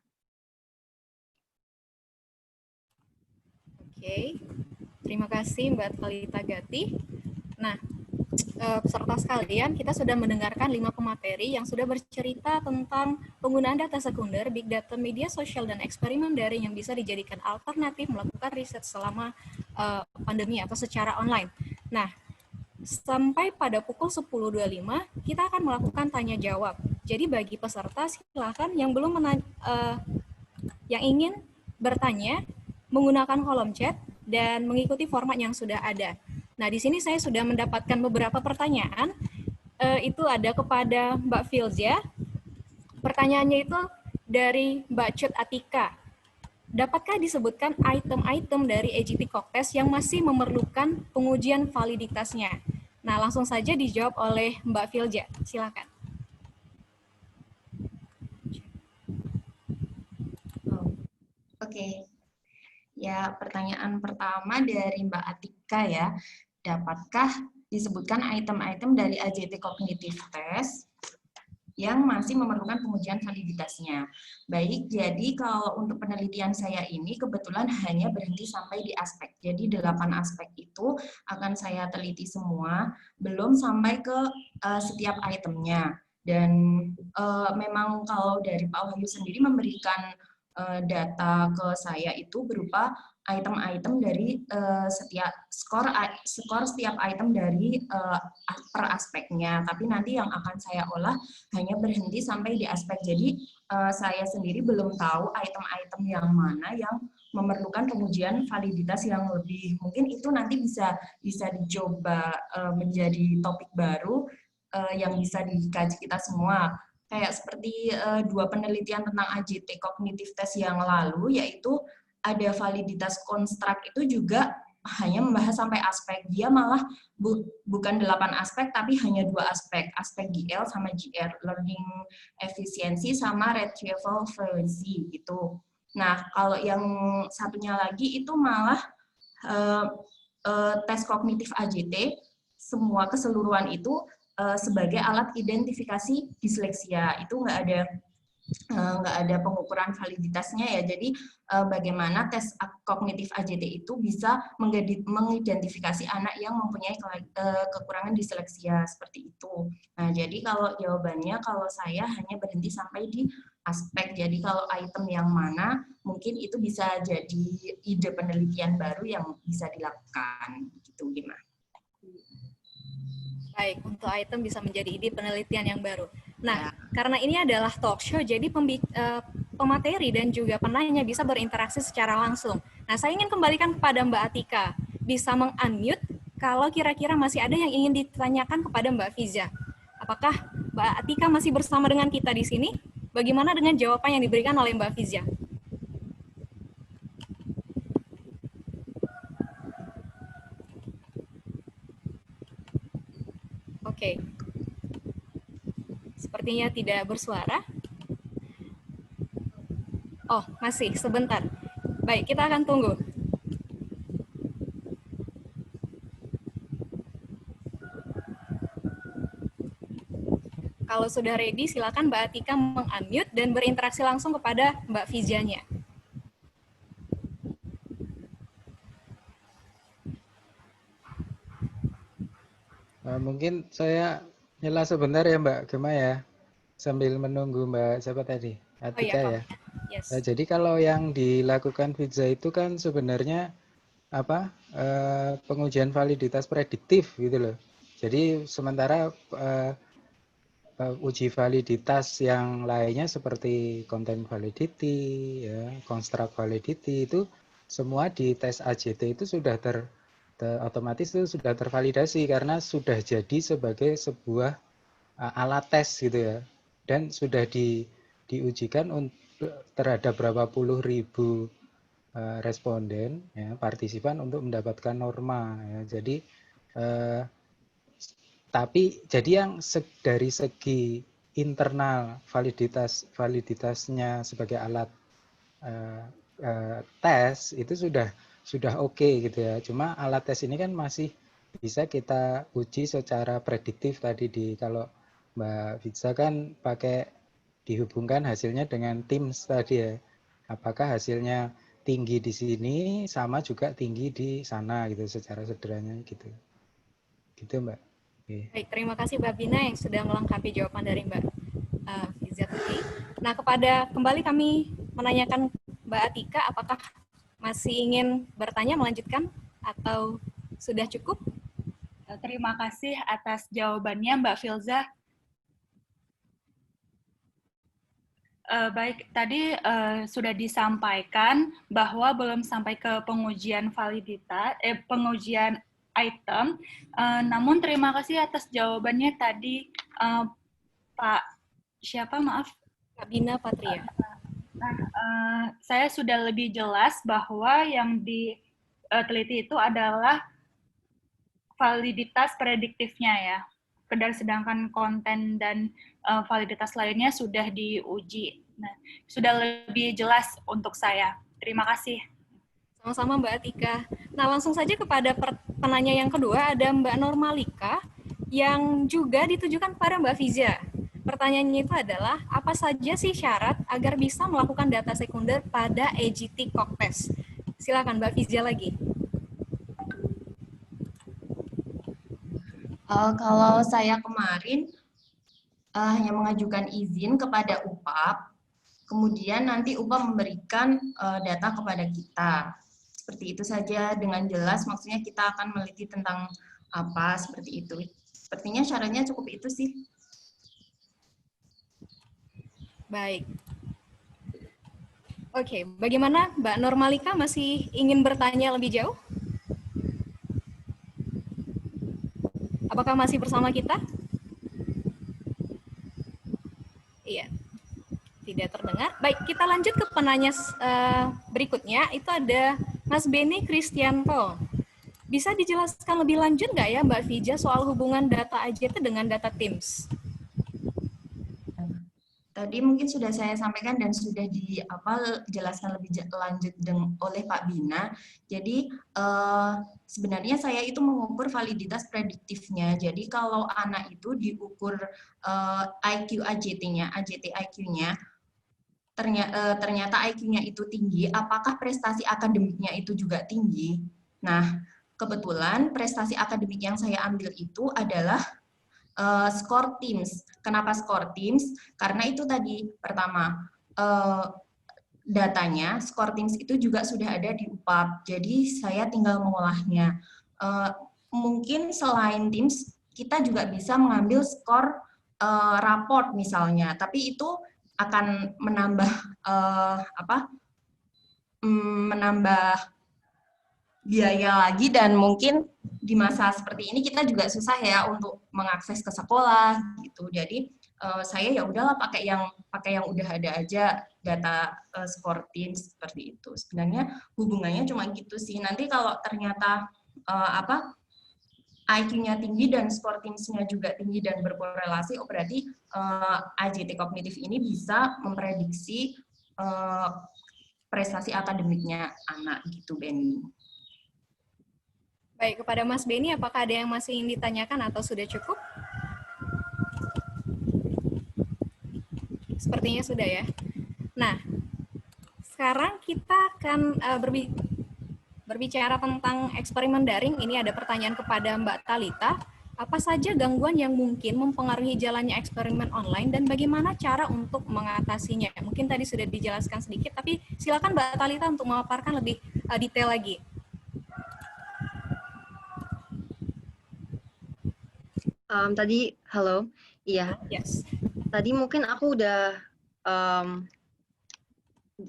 Oke, terima kasih Mbak Thalita Gati. Nah, peserta sekalian, kita sudah mendengarkan 5 pemateri yang sudah bercerita tentang penggunaan data sekunder, big data, media sosial, dan eksperimen daring yang bisa dijadikan alternatif melakukan riset selama pandemi atau secara online. Nah, sampai pada pukul 10.25, kita akan melakukan tanya jawab. Jadi bagi peserta, silakan yang yang ingin bertanya, menggunakan kolom chat, dan mengikuti format yang sudah ada. Nah, di sini saya sudah mendapatkan beberapa pertanyaan. Itu ada kepada Mbak Filza. Pertanyaannya itu dari Mbak Cut Atika. Dapatkah disebutkan item-item dari AGT Cocktest yang masih memerlukan pengujian validitasnya? Nah, langsung saja dijawab oleh Mbak Filza. Silakan. Oke. Ya, pertanyaan pertama dari Mbak Atika ya. Dapatkah disebutkan item-item dari AJT Cognitive Test yang masih memerlukan pengujian validitasnya? Baik, jadi kalau untuk penelitian saya ini kebetulan hanya berhenti sampai di aspek. Jadi 8 aspek itu akan saya teliti semua, belum sampai ke setiap itemnya. Dan memang kalau dari Pak Wahyu sendiri memberikan data ke saya itu berupa item-item dari setiap skor setiap item dari per aspeknya. Tapi nanti yang akan saya olah hanya berhenti sampai di aspek. Jadi saya sendiri belum tahu item-item yang mana yang memerlukan pengujian validitas yang lebih. Mungkin itu nanti bisa dicoba menjadi topik baru yang bisa dikaji kita semua. Kayak seperti 2 penelitian tentang AJT Cognitive Test yang lalu, yaitu ada validitas konstruk itu juga hanya membahas sampai aspek. Dia malah bukan 8 aspek, tapi hanya 2 aspek. Aspek GL sama GR, learning efficiency sama retrieval fluency gitu. Nah, kalau yang satunya lagi itu malah tes kognitif AJT, semua keseluruhan itu sebagai alat identifikasi disleksia. Itu nggak ada pengukuran validitasnya ya. Jadi bagaimana tes kognitif AJT itu bisa mengidentifikasi anak yang mempunyai kekurangan disleksia seperti itu. Nah, jadi kalau jawabannya, kalau saya hanya berhenti sampai di aspek. Jadi kalau item yang mana, mungkin itu bisa jadi ide penelitian baru yang bisa dilakukan. Gitu gimana? Baik, untuk item bisa menjadi ide penelitian yang baru. Nah, karena ini adalah talk show, jadi pemateri dan juga penanya bisa berinteraksi secara langsung. Nah, saya ingin kembalikan kepada Mbak Atika. Bisa meng-unmute kalau kira-kira masih ada yang ingin ditanyakan kepada Mbak Fiza. Apakah Mbak Atika masih bersama dengan kita di sini? Bagaimana dengan jawaban yang diberikan oleh Mbak Fiza? Oke. Sepertinya tidak bersuara. Oh, masih sebentar. Baik, kita akan tunggu. Kalau sudah ready, silakan Mbak Atika meng-unmute dan berinteraksi langsung kepada Mbak Fizanya. Mungkin saya nyela sebentar ya Mbak Gema ya, sambil menunggu Mbak siapa tadi? Atika ya. Yes. Nah, jadi kalau yang dilakukan Fiza itu kan sebenarnya pengujian validitas prediktif gitu loh. Jadi sementara uji validitas yang lainnya seperti content validity, ya, construct validity itu semua di tes AJT itu sudah otomatis itu sudah tervalidasi karena sudah jadi sebagai sebuah alat tes gitu ya, dan sudah diujikan terhadap berapa puluh ribu responden ya, partisipan untuk mendapatkan norma ya. Jadi tapi jadi yang dari segi internal validitasnya sebagai alat tes itu sudah oke gitu ya. Cuma alat tes ini kan masih bisa kita uji secara prediktif tadi kalau Mbak Fiza kan pakai dihubungkan hasilnya dengan TIMSS tadi ya. Apakah hasilnya tinggi di sini sama juga tinggi di sana gitu secara sederhananya gitu. Gitu Mbak. Okay. Baik, terima kasih Mbak Bina yang sudah melengkapi jawaban dari Mbak Fiza tadi. Nah, kembali kami menanyakan Mbak Atika, apakah masih ingin bertanya melanjutkan atau sudah cukup? Terima kasih atas jawabannya Mbak Filza. Baik, tadi sudah disampaikan bahwa belum sampai ke pengujian validitas, pengujian item. Namun terima kasih atas jawabannya tadi, Pak siapa maaf? Kak Bina Patria. Saya sudah lebih jelas bahwa yang diteliti itu adalah validitas prediktifnya ya. Sedangkan konten dan validitas lainnya sudah diuji. Nah, sudah lebih jelas untuk saya. Terima kasih. Sama-sama Mbak Atika. Nah, langsung saja kepada penanya yang kedua, ada Mbak Normalika yang juga ditujukan kepada Mbak Fiza. Pertanyaannya itu adalah, apa saja sih syarat agar bisa melakukan data sekunder pada AJT Cog-Test? Silakan Mbak Fiza lagi. Kalau saya kemarin hanya mengajukan izin kepada UPAP, kemudian nanti UPAP memberikan data kepada kita. Seperti itu saja, dengan jelas maksudnya kita akan meneliti tentang apa, seperti itu. Sepertinya syaratnya cukup itu sih. Baik. Oke, bagaimana Mbak Normalika, masih ingin bertanya lebih jauh? Apakah masih bersama kita? Iya, tidak terdengar. Baik, kita lanjut ke penanya berikutnya. Itu ada Mas Beni Kristianto. Bisa dijelaskan lebih lanjut nggak ya Mbak Vija soal hubungan data AJT dengan data Teams? Tadi mungkin sudah saya sampaikan dan sudah dijelaskan lebih lanjut oleh Pak Bina. Jadi sebenarnya saya itu mengukur validitas prediktifnya. Jadi kalau anak itu diukur IQ AJT-nya, AJT IQ-nya, ternyata IQ-nya itu tinggi, apakah prestasi akademiknya itu juga tinggi? Nah, kebetulan prestasi akademik yang saya ambil itu adalah skor Teams. Kenapa skor Teams? Karena itu tadi, pertama, datanya, skor Teams itu juga sudah ada di UPAP, jadi saya tinggal mengolahnya. Mungkin selain Teams, kita juga bisa mengambil skor raport misalnya, tapi itu akan menambah menambah biaya lagi, dan mungkin di masa seperti ini kita juga susah ya untuk mengakses ke sekolah gitu. Jadi saya ya udahlah pakai yang udah ada aja, data skor Teams seperti itu. Sebenarnya hubungannya cuma gitu sih. Nanti kalau ternyata IQ-nya tinggi dan skor Teams-nya juga tinggi dan berkorelasi, berarti AJT kognitif ini bisa memprediksi prestasi akademiknya anak gitu, Beni. Baik, kepada Mas Beni, apakah ada yang masih ingin ditanyakan atau sudah cukup? Sepertinya sudah ya. Nah, sekarang kita akan berbicara tentang eksperimen daring. Ini ada pertanyaan kepada Mbak Talita. Apa saja gangguan yang mungkin mempengaruhi jalannya eksperimen online dan bagaimana cara untuk mengatasinya? Mungkin tadi sudah dijelaskan sedikit, tapi silakan Mbak Talita untuk memaparkan lebih detail lagi. Halo, iya. Yes. Tadi mungkin aku udah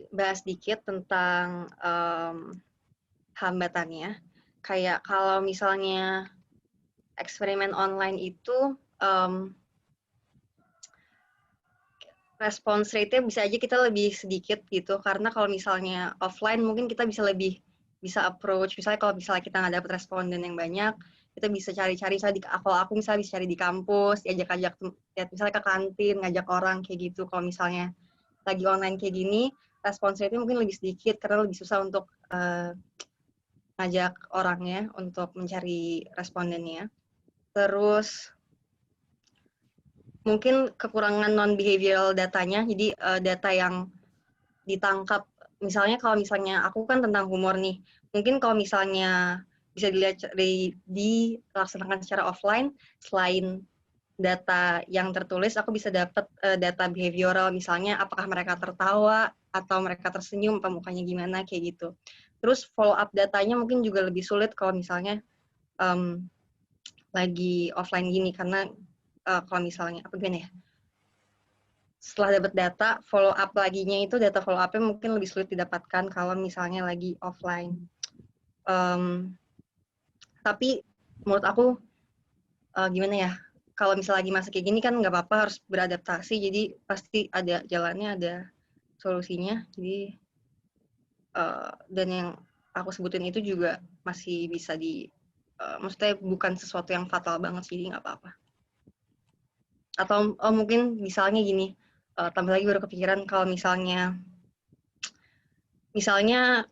bahas dikit tentang hambatannya. Kayak kalau misalnya eksperimen online itu response rate-nya bisa aja kita lebih sedikit gitu, karena kalau misalnya offline mungkin kita bisa approach, misalnya kalau misalnya kita nggak dapat responden yang banyak, kita bisa cari-cari, kalau aku misalnya bisa cari di kampus, diajak-ajak misalnya ke kantin, ngajak orang kayak gitu. Kalau misalnya lagi online kayak gini, response rate-nya mungkin lebih sedikit karena lebih susah untuk ngajak orangnya untuk mencari respondennya. Terus mungkin kekurangan non-behavioral datanya, jadi data yang ditangkap, misalnya kalau misalnya aku kan tentang humor nih, mungkin kalau misalnya bisa dilihat dilaksanakan secara offline, selain data yang tertulis, aku bisa dapat data behavioral, misalnya apakah mereka tertawa atau mereka tersenyum, apa mukanya gimana, kayak gitu. Terus follow up datanya mungkin juga lebih sulit kalau misalnya lagi offline gini, karena kalau misalnya gimana ya, setelah dapat data, follow up laginya itu data follow up-nya mungkin lebih sulit didapatkan kalau misalnya lagi offline. Tapi menurut aku gimana ya, kalau misalnya lagi masa kayak gini kan nggak apa-apa, harus beradaptasi, jadi pasti ada jalannya, ada solusinya. Jadi dan yang aku sebutin itu juga masih bisa maksudnya bukan sesuatu yang fatal banget, jadi nggak apa-apa. Atau mungkin misalnya gini, tambah lagi baru kepikiran, kalau misalnya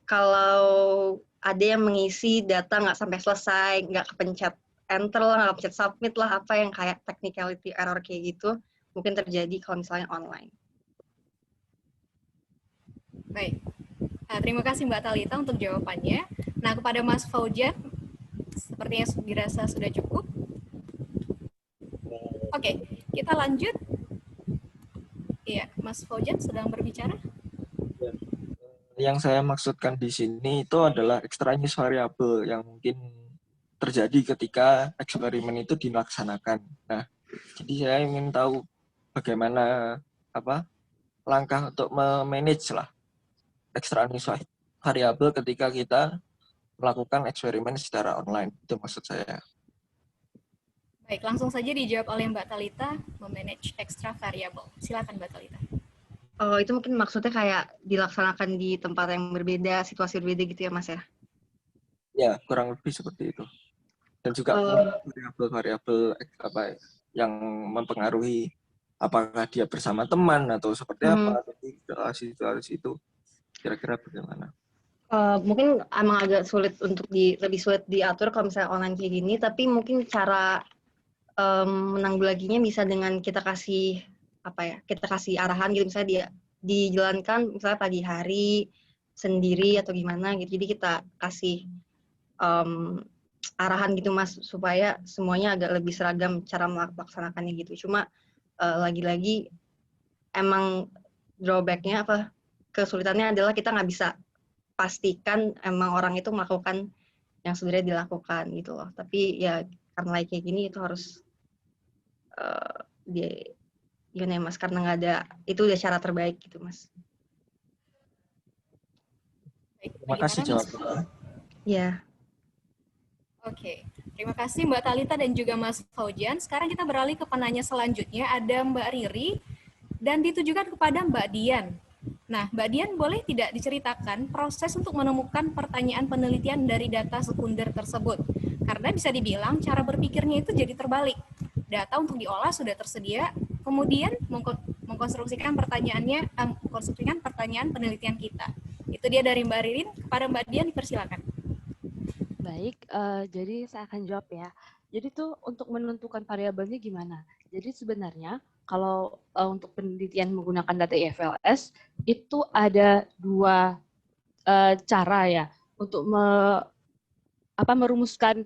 kalau ada yang mengisi data nggak sampai selesai, nggak kepencet enter lah, nggak kepencet submit lah, apa yang kayak technicality error kayak gitu, mungkin terjadi kalau misalnya online. Baik, terima kasih Mbak Talita untuk jawabannya. Nah, kepada Mas Faujan, sepertinya dirasa sudah cukup. Oke, kita lanjut. Iya, Mas Faujan sedang berbicara. Yang saya maksudkan di sini itu adalah extraneous variable yang mungkin terjadi ketika eksperimen itu dilaksanakan. Nah, jadi saya ingin tahu bagaimana langkah untuk memanage lah extraneous variable ketika kita melakukan eksperimen secara online. Itu maksud saya. Baik, langsung saja dijawab oleh Mbak Talita, memanage extra variable. Silakan Mbak Talita. Oh, itu mungkin maksudnya kayak dilaksanakan di tempat yang berbeda, situasi berbeda gitu ya, Mas ya? Ya, kurang lebih seperti itu. Dan juga variabel-variabel yang mempengaruhi apakah dia bersama teman atau seperti apa, atau situasi itu kira-kira bagaimana? Mungkin emang agak sulit untuk lebih sulit diatur kalau misalnya online kayak gini, tapi mungkin cara menanggulanginya bisa dengan kita kasih kita kasih arahan gitu, misalnya dia dijalankan misalnya pagi hari sendiri atau gimana gitu. Jadi kita kasih arahan gitu Mas, supaya semuanya agak lebih seragam cara melaksanakannya gitu. Cuma lagi-lagi emang drawback-nya kesulitannya adalah kita nggak bisa pastikan emang orang itu melakukan yang sebenarnya dilakukan gitu loh. Tapi ya karena kayak gini itu harus gimana ya Mas, karena nggak ada, itu udah cara terbaik gitu Mas. Terima kasih jawabannya. Ya. Oke, terima kasih Mbak Talita dan juga Mas Faujan. Sekarang kita beralih ke penanya selanjutnya, ada Mbak Riri, dan ditujukan kepada Mbak Dian. Nah, Mbak Dian, boleh tidak diceritakan proses untuk menemukan pertanyaan penelitian dari data sekunder tersebut? Karena bisa dibilang cara berpikirnya itu jadi terbalik. Data untuk diolah sudah tersedia, kemudian mengkonstruksikan pertanyaan penelitian kita. Itu dia dari Mbak Ririn. Kepada Mbak Dian, dipersilakan. Baik, jadi saya akan jawab ya. Jadi tuh untuk menentukan variabelnya gimana? Jadi sebenarnya kalau untuk penelitian menggunakan data IFLS itu ada dua cara ya untuk merumuskan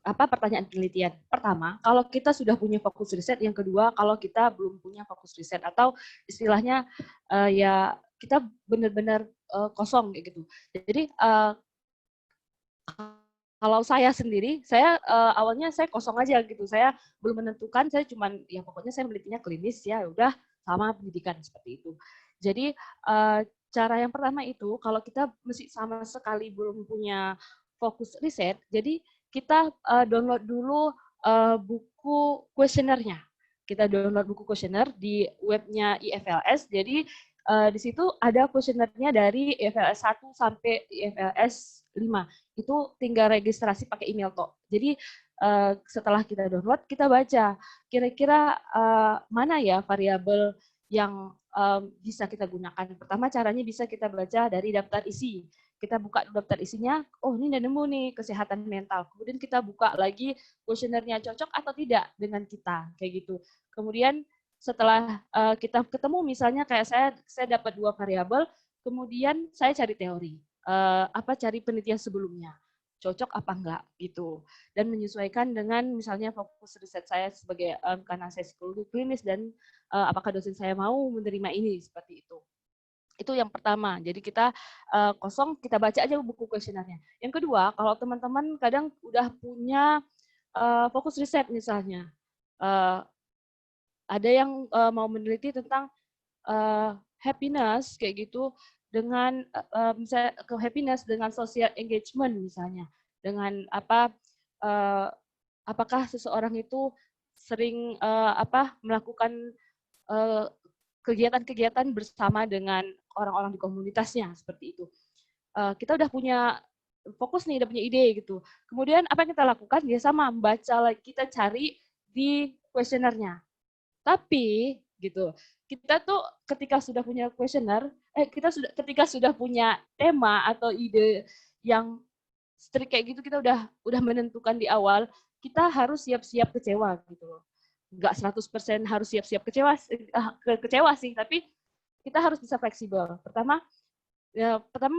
pertanyaan penelitian. Pertama, kalau kita sudah punya fokus riset. Yang kedua, kalau kita belum punya fokus riset atau istilahnya ya kita benar-benar kosong kayak gitu. Jadi kalau saya sendiri, saya awalnya saya kosong aja gitu. Saya belum menentukan, saya cuman ya pokoknya saya menelitinya klinis ya udah sama pendidikan seperti itu. Jadi cara yang pertama itu kalau kita masih sama sekali belum punya fokus riset, jadi kita download dulu buku kuesionernya. Kita download buku kuesioner di webnya IFLS. Jadi di situ ada kuesionernya dari IFLS 1 sampai IFLS 5. Itu tinggal registrasi pakai email toh. Jadi setelah kita download, kita baca kira-kira mana ya variabel yang bisa kita gunakan. Pertama caranya bisa kita baca dari daftar isi. Kita buka daftar isinya, oh ini udah nemu nih kesehatan mental. Kemudian kita buka lagi kuesionernya cocok atau tidak dengan kita, kayak gitu. Kemudian setelah kita ketemu misalnya kayak saya dapat dua variabel, kemudian saya cari teori. Cari penelitian sebelumnya. Cocok apa enggak gitu. Dan menyesuaikan dengan misalnya fokus riset saya sebagai karena saya psikologi klinis dan apakah dosen saya mau menerima ini seperti itu. Itu yang pertama. Jadi kita kosong, kita baca aja buku kuesionernya. Yang kedua, kalau teman-teman kadang udah punya fokus riset misalnya, ada yang mau meneliti tentang happiness kayak gitu dengan misalnya ke happiness dengan social engagement misalnya, dengan apakah seseorang itu sering melakukan kegiatan-kegiatan bersama dengan orang-orang di komunitasnya seperti itu. Kita udah punya fokus nih, udah punya ide gitu. Kemudian apa yang kita lakukan? Ya sama, membaca, kita cari di kuesionernya. Tapi gitu, kita tuh ketika sudah punya kuesioner, ketika sudah punya tema atau ide yang strict kayak gitu, kita udah menentukan di awal, kita harus siap-siap kecewa gitu loh. Nggak 100% harus siap-siap kecewa sih, tapi kita harus bisa fleksibel. Pertama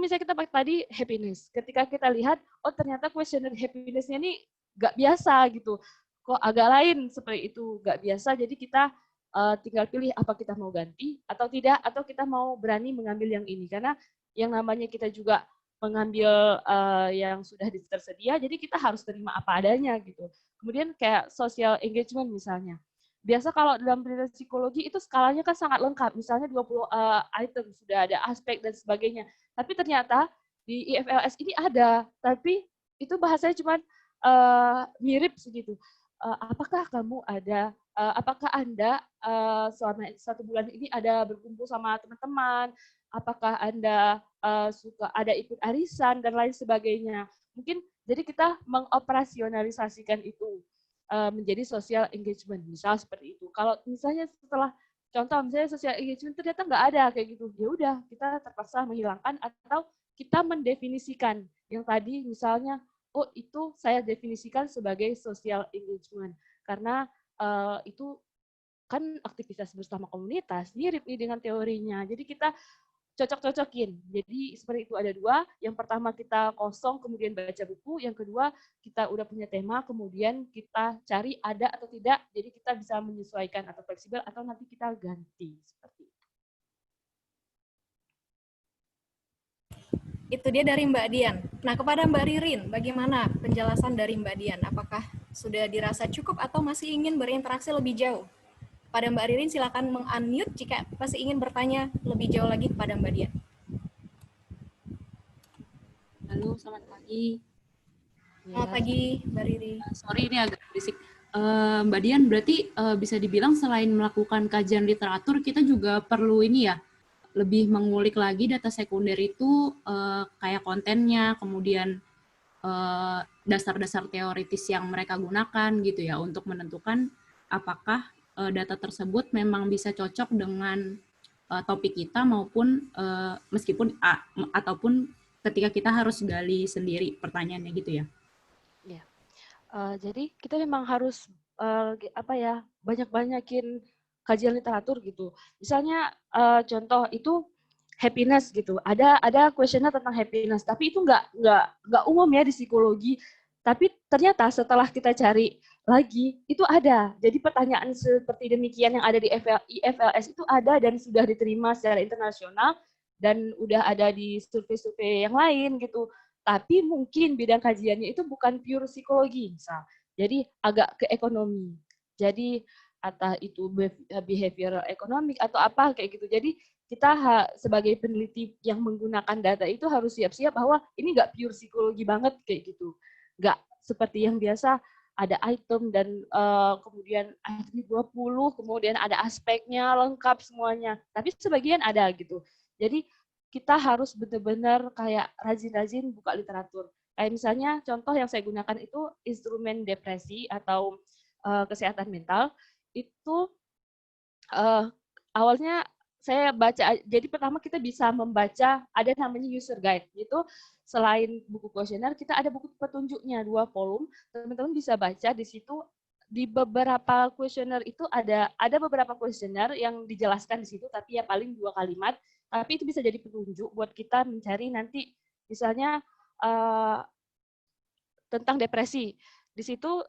misalnya kita pakai tadi happiness. Ketika kita lihat, oh ternyata kuesioner happiness-nya ini nggak biasa gitu. Kok agak lain seperti itu, nggak biasa. Jadi kita tinggal pilih apa kita mau ganti atau tidak, atau kita mau berani mengambil yang ini. Karena yang namanya kita juga mengambil yang sudah tersedia, jadi kita harus terima apa adanya gitu. Kemudian kayak social engagement misalnya. Biasa kalau dalam penelitian psikologi itu skalanya kan sangat lengkap, misalnya 20 item, sudah ada aspek dan sebagainya. Tapi ternyata di IFLS ini ada, tapi itu bahasanya cuma mirip segitu. Apakah kamu ada, apakah Anda selama 1 bulan ini ada berkumpul sama teman-teman, apakah Anda suka ada ikut arisan dan lain sebagainya. Mungkin jadi kita mengoperasionalisasikan itu menjadi social engagement, misal seperti itu. Kalau misalnya setelah contoh misalnya social engagement ternyata nggak ada kayak gitu, ya udah kita terpaksa menghilangkan atau kita mendefinisikan yang tadi misalnya, oh itu saya definisikan sebagai social engagement karena itu kan aktivitas bersama komunitas, mirip nih dengan teorinya. Jadi kita cocok-cocokin. Jadi seperti itu ada 2. Yang pertama kita kosong, kemudian baca buku. Yang kedua kita udah punya tema, kemudian kita cari ada atau tidak. Jadi kita bisa menyesuaikan atau fleksibel atau nanti kita ganti. Seperti itu. Itu dia dari Mbak Dian. Nah, kepada Mbak Ririn, bagaimana penjelasan dari Mbak Dian? Apakah sudah dirasa cukup atau masih ingin berinteraksi lebih jauh? Pada Mbak Ririn, silakan meng-unmute jika masih ingin bertanya lebih jauh lagi kepada Mbak Dian. Halo, selamat pagi. Selamat pagi, Mbak Ririn. Sorry, ini agak berisik. Mbak Dian, berarti bisa dibilang selain melakukan kajian literatur, kita juga perlu ini ya, lebih mengulik lagi data sekunder itu kayak kontennya, kemudian dasar-dasar teoritis yang mereka gunakan gitu ya, untuk menentukan apakah data tersebut memang bisa cocok dengan topik kita maupun meskipun ataupun ketika kita harus gali sendiri pertanyaannya gitu ya. Ya. Jadi kita memang harus banyak-banyakin kajian literatur gitu. Misalnya contoh itu happiness gitu. Ada kuesioner tentang happiness, tapi itu nggak umum ya di psikologi. Tapi ternyata setelah kita cari lagi itu ada. Jadi pertanyaan seperti demikian yang ada di IFLS itu ada dan sudah diterima secara internasional dan udah ada di survei-survei yang lain gitu. Tapi mungkin bidang kajiannya itu bukan pure psikologi misal. Jadi agak ke ekonomi. Jadi atau itu behavioral economic atau apa kayak gitu. Jadi kita sebagai peneliti yang menggunakan data itu harus siap-siap bahwa ini nggak pure psikologi banget kayak gitu. Nggak seperti yang biasa ada item dan kemudian item 20, kemudian ada aspeknya lengkap semuanya. Tapi sebagian ada gitu. Jadi kita harus benar-benar kayak rajin-rajin buka literatur. Kayak misalnya contoh yang saya gunakan itu instrumen depresi atau kesehatan mental. Itu awalnya saya baca, jadi pertama kita bisa membaca, ada namanya user guide, itu selain buku kuesioner, kita ada buku petunjuknya, 2 volume, teman-teman bisa baca di situ, di beberapa kuesioner itu ada beberapa kuesioner yang dijelaskan di situ, tapi ya paling 2 kalimat, tapi itu bisa jadi petunjuk buat kita mencari nanti, misalnya tentang depresi, di situ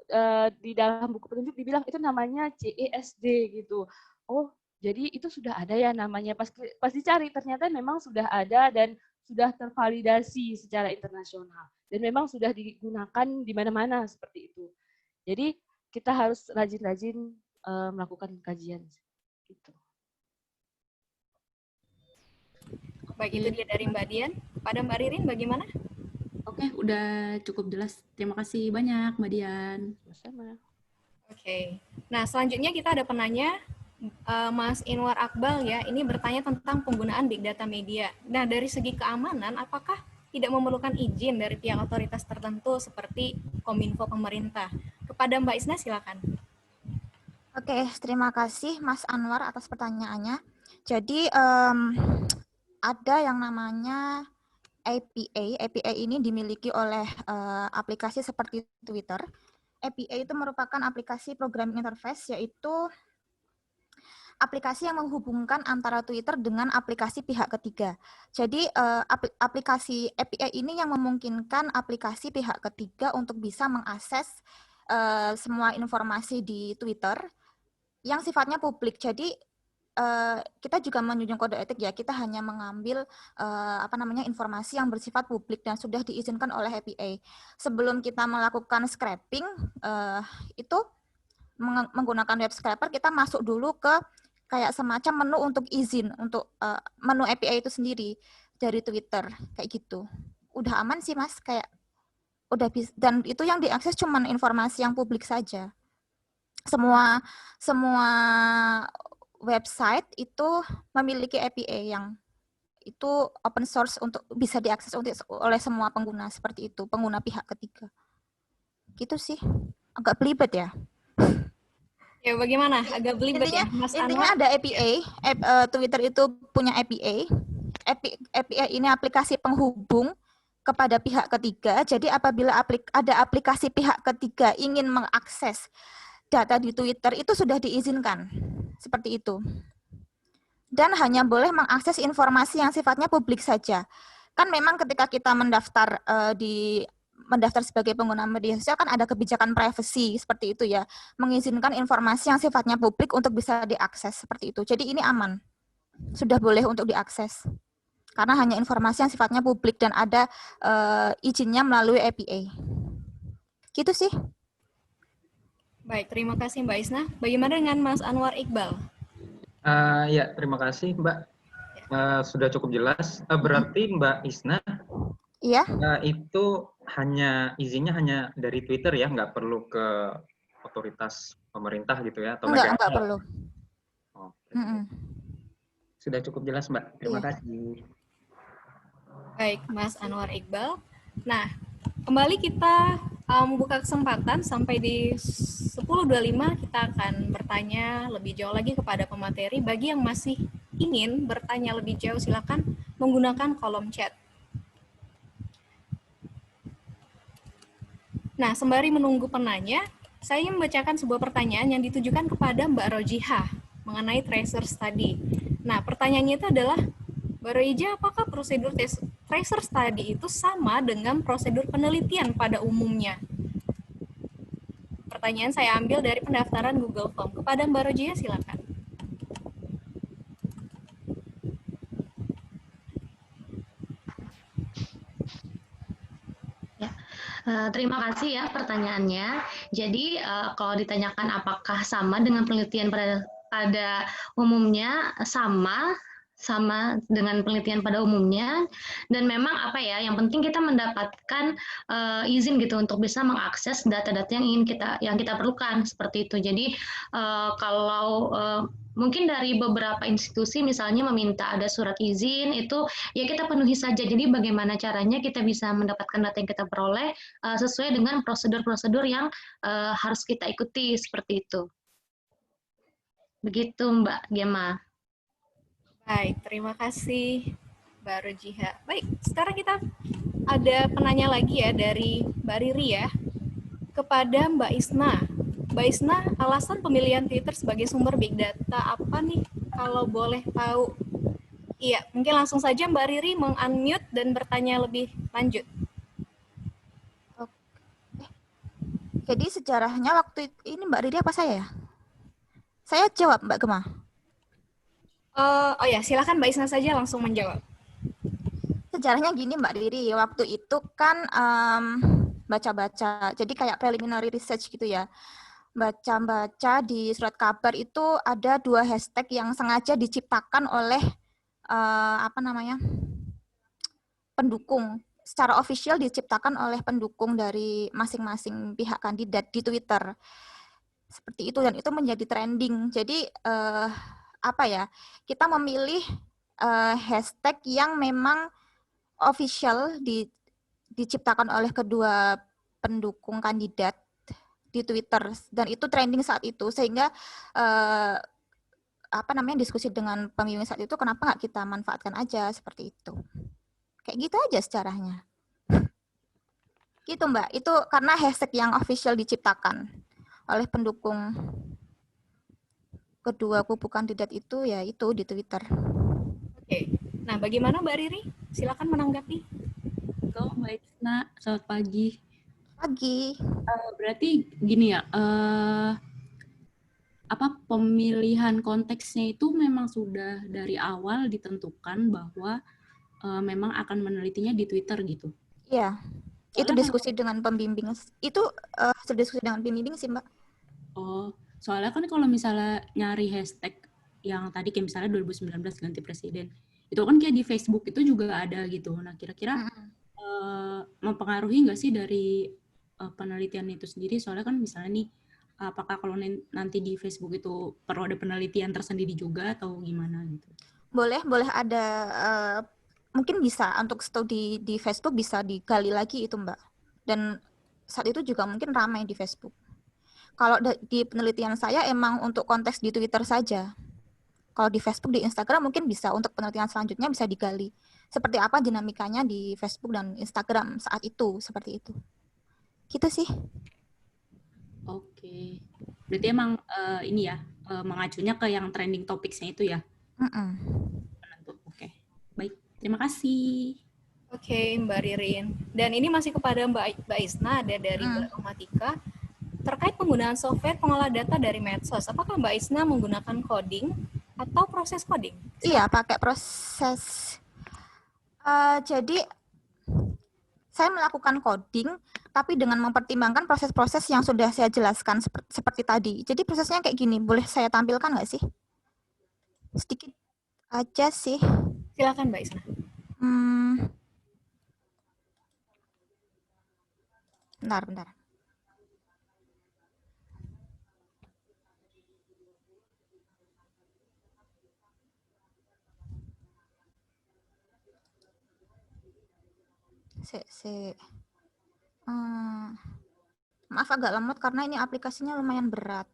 di dalam buku petunjuk dibilang itu namanya CESD gitu, oh jadi itu sudah ada ya namanya, pas dicari ternyata memang sudah ada dan sudah tervalidasi secara internasional dan memang sudah digunakan di mana-mana seperti itu. Jadi kita harus rajin-rajin melakukan kajian. Gitu. Baik, itu dia dari Mbak Dian. Pada Mbak Ririn bagaimana? Oke, udah cukup jelas. Terima kasih banyak Mbak Dian. Sama-sama. Oke. Nah, selanjutnya kita ada penanya. Mas Inwar Akbal ya, ini bertanya tentang penggunaan big data media. Nah, dari segi keamanan, apakah tidak memerlukan izin dari pihak otoritas tertentu seperti Kominfo pemerintah? Kepada Mbak Isna, silakan. Oke, terima kasih Mas Anwar atas pertanyaannya. Jadi ada yang namanya APA. APA ini dimiliki oleh aplikasi seperti Twitter. APA itu merupakan aplikasi programming interface, yaitu aplikasi yang menghubungkan antara Twitter dengan aplikasi pihak ketiga. Jadi aplikasi API ini yang memungkinkan aplikasi pihak ketiga untuk bisa mengakses semua informasi di Twitter yang sifatnya publik. Jadi kita juga menjunjung kode etik ya. Kita hanya mengambil informasi yang bersifat publik dan sudah diizinkan oleh APA. Sebelum kita melakukan scraping, itu menggunakan web scraper, kita masuk dulu ke kayak semacam menu untuk izin untuk menu API itu sendiri dari Twitter kayak gitu. Udah aman sih Mas, kayak udah bisa, dan itu yang diakses cuman informasi yang publik saja. Semua website itu memiliki API yang itu open source untuk bisa diakses oleh semua pengguna seperti itu, pengguna pihak ketiga. Gitu sih. Agak belibet ya. Ya bagaimana? Agak belibet ya, Mas Intinya Anwar? ada API, Twitter itu punya API. API ini aplikasi penghubung kepada pihak ketiga. Jadi apabila ada aplikasi pihak ketiga ingin mengakses data di Twitter, itu sudah diizinkan. Seperti itu. Dan hanya boleh mengakses informasi yang sifatnya publik saja. Kan memang ketika kita mendaftar mendaftar sebagai pengguna media sosial kan ada kebijakan privacy seperti itu ya, mengizinkan informasi yang sifatnya publik untuk bisa diakses seperti itu. Jadi ini aman, sudah boleh untuk diakses karena hanya informasi yang sifatnya publik dan ada izinnya melalui API. Gitu sih. Baik, terima kasih Mbak Isna. Bagaimana dengan Mas Anwar Iqbal? Ya, terima kasih Mbak. Sudah cukup jelas. Berarti Mbak Isna, iya, itu izinnya hanya dari Twitter ya, nggak perlu ke otoritas pemerintah gitu ya? Atau enggak perlu. Oh, sudah cukup jelas Mbak. Terima kasih. Baik, Mas Anwar Iqbal. Nah, kembali kita membuka kesempatan sampai di 10.25 kita akan bertanya lebih jauh lagi kepada pemateri. Bagi yang masih ingin bertanya lebih jauh, silakan menggunakan kolom chat. Nah, sembari menunggu penanya, saya ingin membacakan sebuah pertanyaan yang ditujukan kepada Mbak Rojihah mengenai tracer study. Nah, pertanyaannya itu adalah, Mbak Rojihah, apakah prosedur tracer study itu sama dengan prosedur penelitian pada umumnya? Pertanyaan saya ambil dari pendaftaran Google Form. Kepada Mbak Rojihah, silakan. Terima kasih ya pertanyaannya. Jadi kalau ditanyakan apakah sama dengan penelitian pada umumnya, sama dengan penelitian pada umumnya, dan memang yang penting kita mendapatkan izin gitu untuk bisa mengakses data-data yang kita perlukan seperti itu. Jadi kalau mungkin dari beberapa institusi misalnya meminta ada surat izin, itu ya kita penuhi saja. Jadi bagaimana caranya kita bisa mendapatkan data yang kita peroleh sesuai dengan prosedur-prosedur yang harus kita ikuti seperti itu. Begitu Mbak Gema. Baik, terima kasih Mbak Rojihah. Baik, sekarang kita ada penanya lagi ya dari Mbak Riri ya, kepada Mbak Isna. Mbak Isna, alasan pemilihan Twitter sebagai sumber big data apa nih? Kalau boleh tahu. Iya, mungkin langsung saja Mbak Riri meng-unmute dan bertanya lebih lanjut. Jadi sejarahnya waktu ini Mbak Riri apa saya ya? Saya jawab Mbak Gema. Oh ya, silakan Mbak Isna saja langsung menjawab. Sejarahnya gini Mbak Riri, waktu itu kan baca-baca, jadi kayak preliminary research gitu ya. Baca-baca di surat kabar itu ada 2 hashtag yang sengaja diciptakan oleh pendukung. Secara official diciptakan oleh pendukung dari masing-masing pihak kandidat di Twitter. Seperti itu, dan itu menjadi trending. Jadi kita memilih hashtag yang memang official diciptakan oleh kedua pendukung kandidat di Twitter, dan itu trending saat itu, sehingga diskusi dengan pemilih saat itu, kenapa nggak kita manfaatkan aja seperti itu. Kayak gitu aja sejarahnya. Gitu Mbak, itu karena hashtag yang official diciptakan oleh pendukung kedua kubu kandidat itu, ya itu di Twitter. Oke, nah bagaimana Mbak Riri? Silakan menanggapi. Halo Mbak Isna, selamat pagi. Pagi. Berarti gini ya, pemilihan konteksnya itu memang sudah dari awal ditentukan bahwa memang akan menelitinya di Twitter gitu. Iya, itu Soalnya diskusi dengan pembimbing. Itu hasil diskusi dengan pembimbing sih, Mbak. Oh, soalnya kan kalau misalnya nyari hashtag yang tadi kayak misalnya 2019 ganti presiden, itu kan kayak di Facebook itu juga ada gitu. Nah, kira-kira mempengaruhi nggak sih dari penelitian itu sendiri? Soalnya kan misalnya nih, apakah kalau nanti di Facebook itu perlu ada penelitian tersendiri juga atau gimana gitu? Boleh ada mungkin bisa untuk studi di Facebook bisa digali lagi itu, Mbak. Dan saat itu juga mungkin ramai di Facebook. Kalau di penelitian saya emang untuk konteks di Twitter saja. Kalau di Facebook, di Instagram mungkin bisa untuk penelitian selanjutnya bisa digali. Seperti apa dinamikanya di Facebook dan Instagram saat itu, seperti itu. Gitu sih. Oke. Berarti emang ini ya, mengacunya ke yang trending topics-nya itu ya? Oke. Baik, terima kasih. Oke, Mbak Ririn. Dan ini masih kepada Mbak Isna, ada dari Mbak Romatika. Terkait penggunaan software pengolah data dari medsos, apakah Mbak Isna menggunakan coding atau proses coding? Iya, pakai proses. Jadi, saya melakukan coding, tapi dengan mempertimbangkan proses-proses yang sudah saya jelaskan seperti tadi. Jadi prosesnya kayak gini, boleh saya tampilkan nggak sih? Sedikit aja sih. Silakan Mbak Isna. Bentar. Maaf agak lemot karena ini aplikasinya lumayan berat.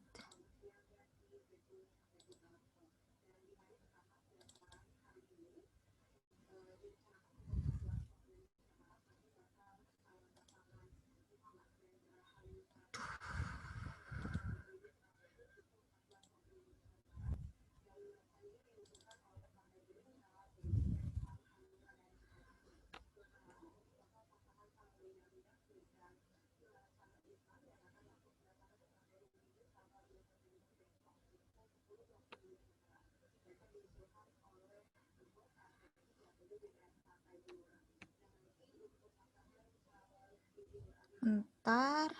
Bentar.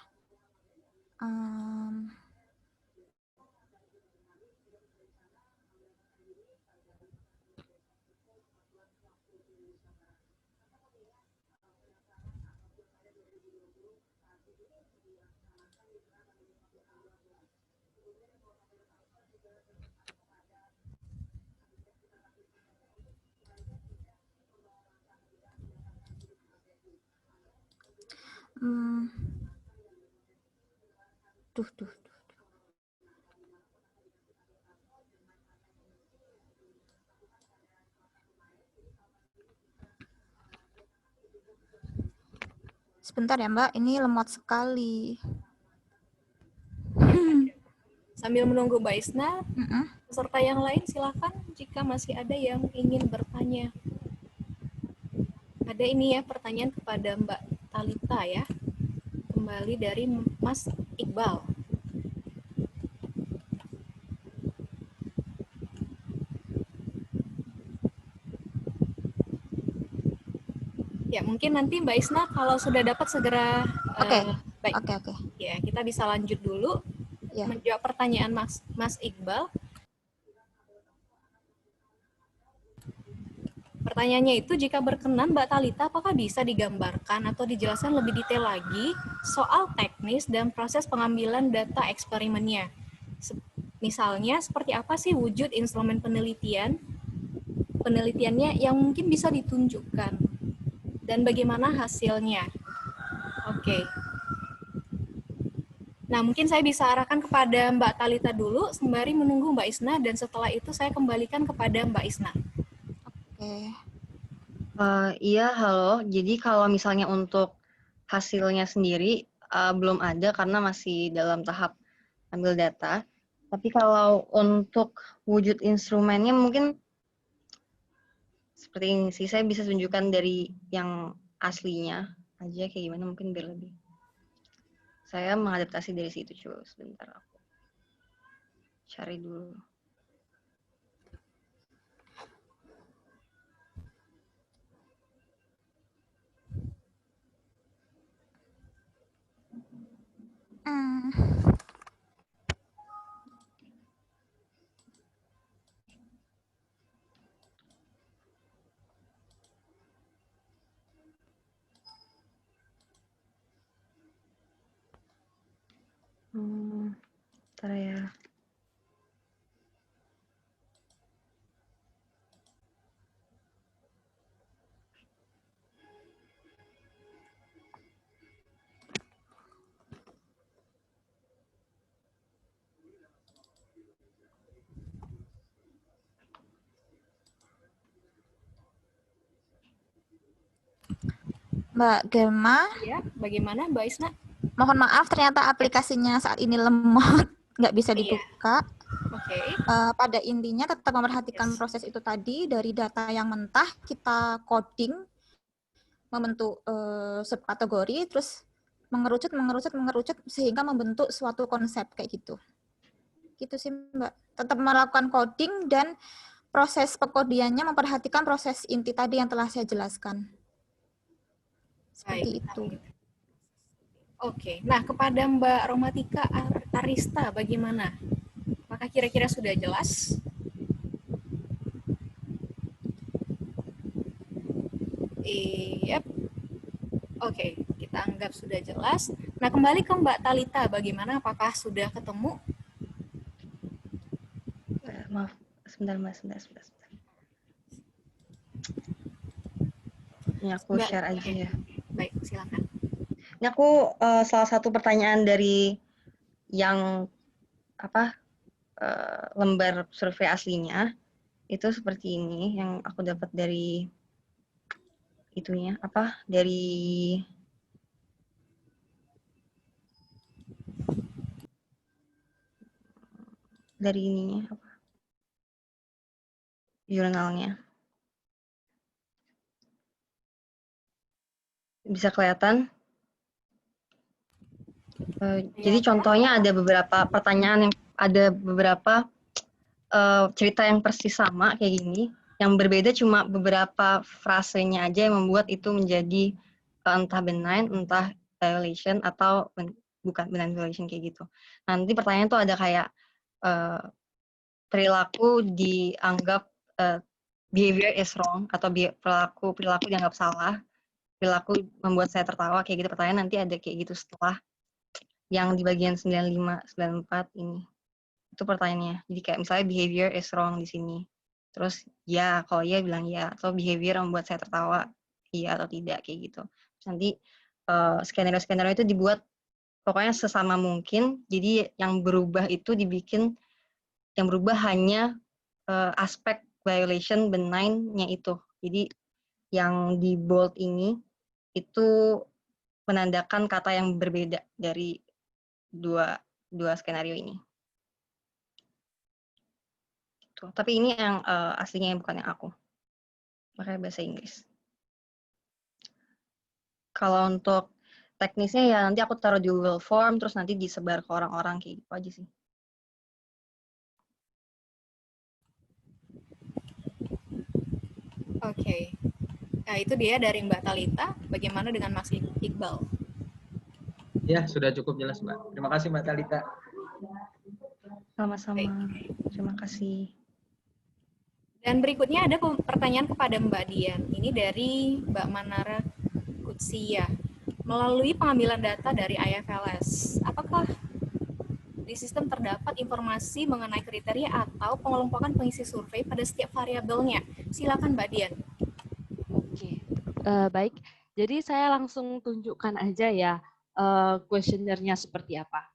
Duh. Sebentar ya Mbak, ini lemot sekali. Sambil menunggu Mbak Isna, peserta yang lain silakan jika masih ada yang ingin bertanya. Ada ini ya pertanyaan kepada Mbak Talita ya, kembali dari Mas Iqbal. Ya, mungkin nanti Mbak Isna kalau sudah dapat segera baik. Oke. Ya, kita bisa lanjut dulu menjawab pertanyaan Mas Iqbal. Pertanyaannya itu, jika berkenan Mbak Talita, apakah bisa digambarkan atau dijelaskan lebih detail lagi soal teknis dan proses pengambilan data eksperimennya? Misalnya, seperti apa sih wujud instrumen penelitiannya yang mungkin bisa ditunjukkan? Dan bagaimana hasilnya? Oke. Nah, mungkin saya bisa arahkan kepada Mbak Talita dulu, sembari menunggu Mbak Isna, dan setelah itu saya kembalikan kepada Mbak Isna. Oke. Iya, halo. Jadi kalau misalnya untuk hasilnya sendiri belum ada karena masih dalam tahap ambil data. Tapi kalau untuk wujud instrumennya mungkin seperti ini sih, saya bisa tunjukkan dari yang aslinya aja kayak gimana mungkin biar lebih. Saya mengadaptasi dari situ, coba sebentar aku Cari dulu. Bentar ya. Mbak Gelma. Ya, bagaimana Mbak Isna? Mohon maaf, ternyata aplikasinya saat ini lemot, nggak bisa dibuka. Oke. Pada intinya tetap memperhatikan proses itu tadi, dari data yang mentah kita coding, membentuk subkategori, terus mengerucut sehingga membentuk suatu konsep kayak gitu. Gitu sih Mbak. Tetap melakukan coding dan proses pekodiannya memperhatikan proses inti tadi yang telah saya jelaskan. Seperti itu. Oke, nah kepada Mbak Romatika Arista bagaimana? Apakah kira-kira sudah jelas? Yep. Oke, kita anggap sudah jelas. Nah, kembali ke Mbak Talita, bagaimana? Apakah sudah ketemu? Maaf, sebentar. Ini aku share aja ya. Baik, silakan. Ini aku salah satu pertanyaan dari yang lembar survei aslinya itu seperti ini yang aku dapat dari itunya dari ininya jurnalnya. Bisa kelihatan? Jadi contohnya ada beberapa pertanyaan yang ada beberapa cerita yang persis sama kayak gini, yang berbeda cuma beberapa frasenya aja yang membuat itu menjadi entah benign, entah violation atau bukan benign violation kayak gitu. Nanti pertanyaan tuh ada kayak perilaku dianggap behavior is wrong atau perilaku dianggap salah, perilaku membuat saya tertawa kayak gitu. Pertanyaan nanti ada kayak gitu setelah yang di bagian 95, 94 ini. Itu pertanyaannya. Jadi kayak misalnya behavior is wrong di sini. Terus ya, kalau ya bilang ya, atau behavior membuat saya tertawa, iya atau tidak kayak gitu. Terus nanti skenario-skenario itu dibuat pokoknya sesama mungkin. Jadi yang berubah itu yang berubah hanya aspek violation benign-nya itu. Jadi yang di bold ini itu menandakan kata yang berbeda dari dua skenario ini. Tuh. Tapi ini yang aslinya bukan yang aku. Makanya bahasa Inggris. Kalau untuk teknisnya ya nanti aku taruh di Google Form, terus nanti disebar ke orang-orang kayak gitu aja sih. Oke. Nah, itu dia dari Mbak Talita. Bagaimana dengan Mas Iqbal? Ya, sudah cukup jelas, Mbak. Terima kasih, Mbak Talita. Sama-sama. Terima kasih. Dan berikutnya ada pertanyaan kepada Mbak Dian. Ini dari Mbak Manara Kutsia. Melalui pengambilan data dari IFLS, apakah di sistem terdapat informasi mengenai kriteria atau pengelompokan pengisi survei pada setiap variabelnya? Silakan Mbak Dian. Oke, baik. Jadi saya langsung tunjukkan aja ya kuesionernya seperti apa.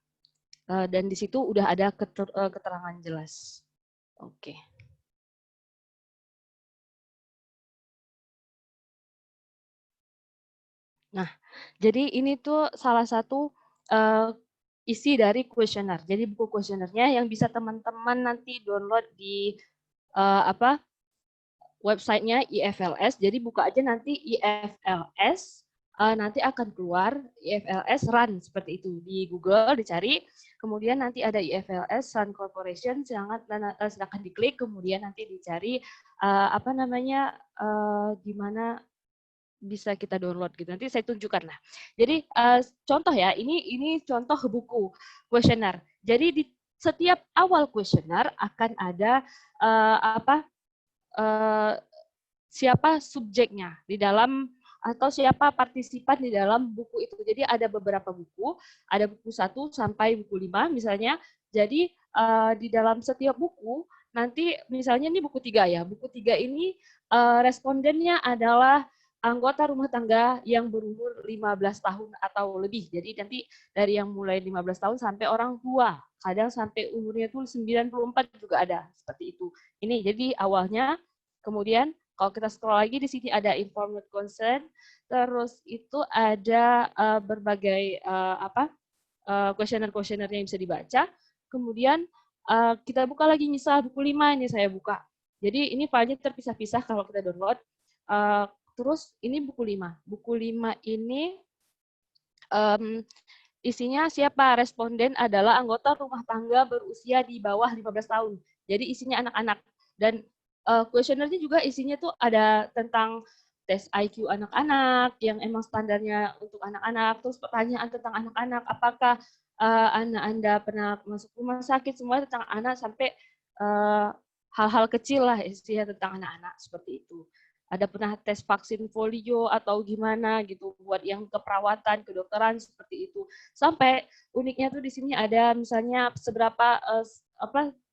Dan di situ udah ada keterangan jelas. Oke. Nah, jadi ini tuh salah satu isi dari kuesioner. Jadi buku kuesionernya yang bisa teman-teman nanti download di websitenya IFLS. Jadi buka aja nanti IFLS nanti akan keluar IFLS Run seperti itu. Di Google dicari, kemudian nanti ada IFLS Run Corporation, silakan diklik, kemudian nanti dicari di mana bisa kita download gitu. Nanti saya tunjukkan lah. Jadi contoh ya, ini contoh buku kuesioner. Jadi di setiap awal kuesioner akan ada siapa subjeknya di dalam atau siapa partisipan di dalam buku itu. Jadi ada beberapa buku, ada buku 1 sampai buku 5 misalnya. Jadi di dalam setiap buku nanti misalnya ini buku 3 ya. Buku 3 ini respondennya adalah anggota rumah tangga yang berumur 15 tahun atau lebih. Jadi nanti dari yang mulai 15 tahun sampai orang tua. Kadang sampai umurnya tuh 94 juga ada seperti itu. Ini jadi awalnya. Kemudian kalau kita scroll lagi di sini ada informed consent. Terus itu ada berbagai kuesioner-kuesioner yang bisa dibaca. Kemudian kita buka lagi misal buku 5 ini saya buka. Jadi ini filenya terpisah-pisah kalau kita download. Terus ini buku 5. Buku 5 ini isinya siapa? Responden adalah anggota rumah tangga berusia di bawah 15 tahun. Jadi isinya anak-anak. Dan kuesionernya juga isinya tuh ada tentang tes IQ anak-anak, yang emang standarnya untuk anak-anak. Terus pertanyaan tentang anak-anak, apakah anak Anda pernah masuk rumah sakit, semua tentang anak sampai hal-hal kecil lah isinya tentang anak-anak, seperti itu. Ada pernah tes vaksin polio atau gimana gitu buat yang keperawatan, kedokteran seperti itu. Sampai uniknya tuh di sini ada misalnya seberapa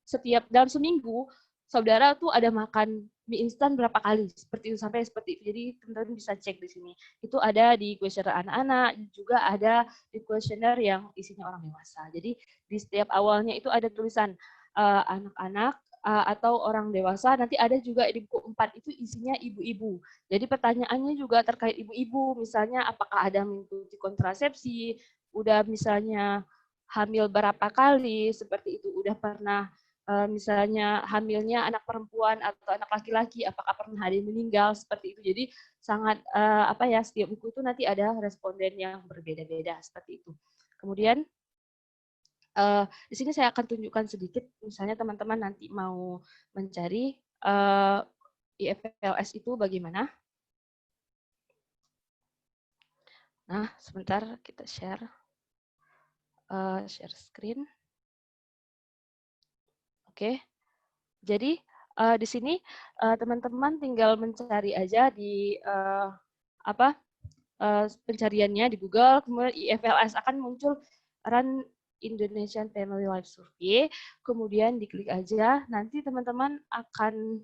setiap dalam seminggu saudara tuh ada makan mie instan berapa kali seperti itu, sampai seperti itu. Jadi teman-teman bisa cek di sini. Itu ada di kuesioner anak-anak, juga ada di kuesioner yang isinya orang dewasa. Jadi di setiap awalnya itu ada tulisan anak-anak atau orang dewasa, nanti ada juga di buku 4 itu isinya ibu-ibu. Jadi pertanyaannya juga terkait ibu-ibu, misalnya apakah ada mengikuti kontrasepsi, udah misalnya hamil berapa kali, seperti itu, udah pernah misalnya hamilnya anak perempuan atau anak laki-laki, apakah pernah ada yang meninggal, seperti itu. Jadi sangat setiap buku itu nanti ada responden yang berbeda-beda, seperti itu. Kemudian di sini saya akan tunjukkan sedikit, misalnya teman-teman nanti mau mencari IFLS itu bagaimana. Nah, sebentar kita share screen. Oke, jadi di sini teman-teman tinggal mencari aja di pencariannya di Google, kemudian IFLS akan muncul Run Indonesian Family Life Survey, kemudian diklik aja, nanti teman-teman akan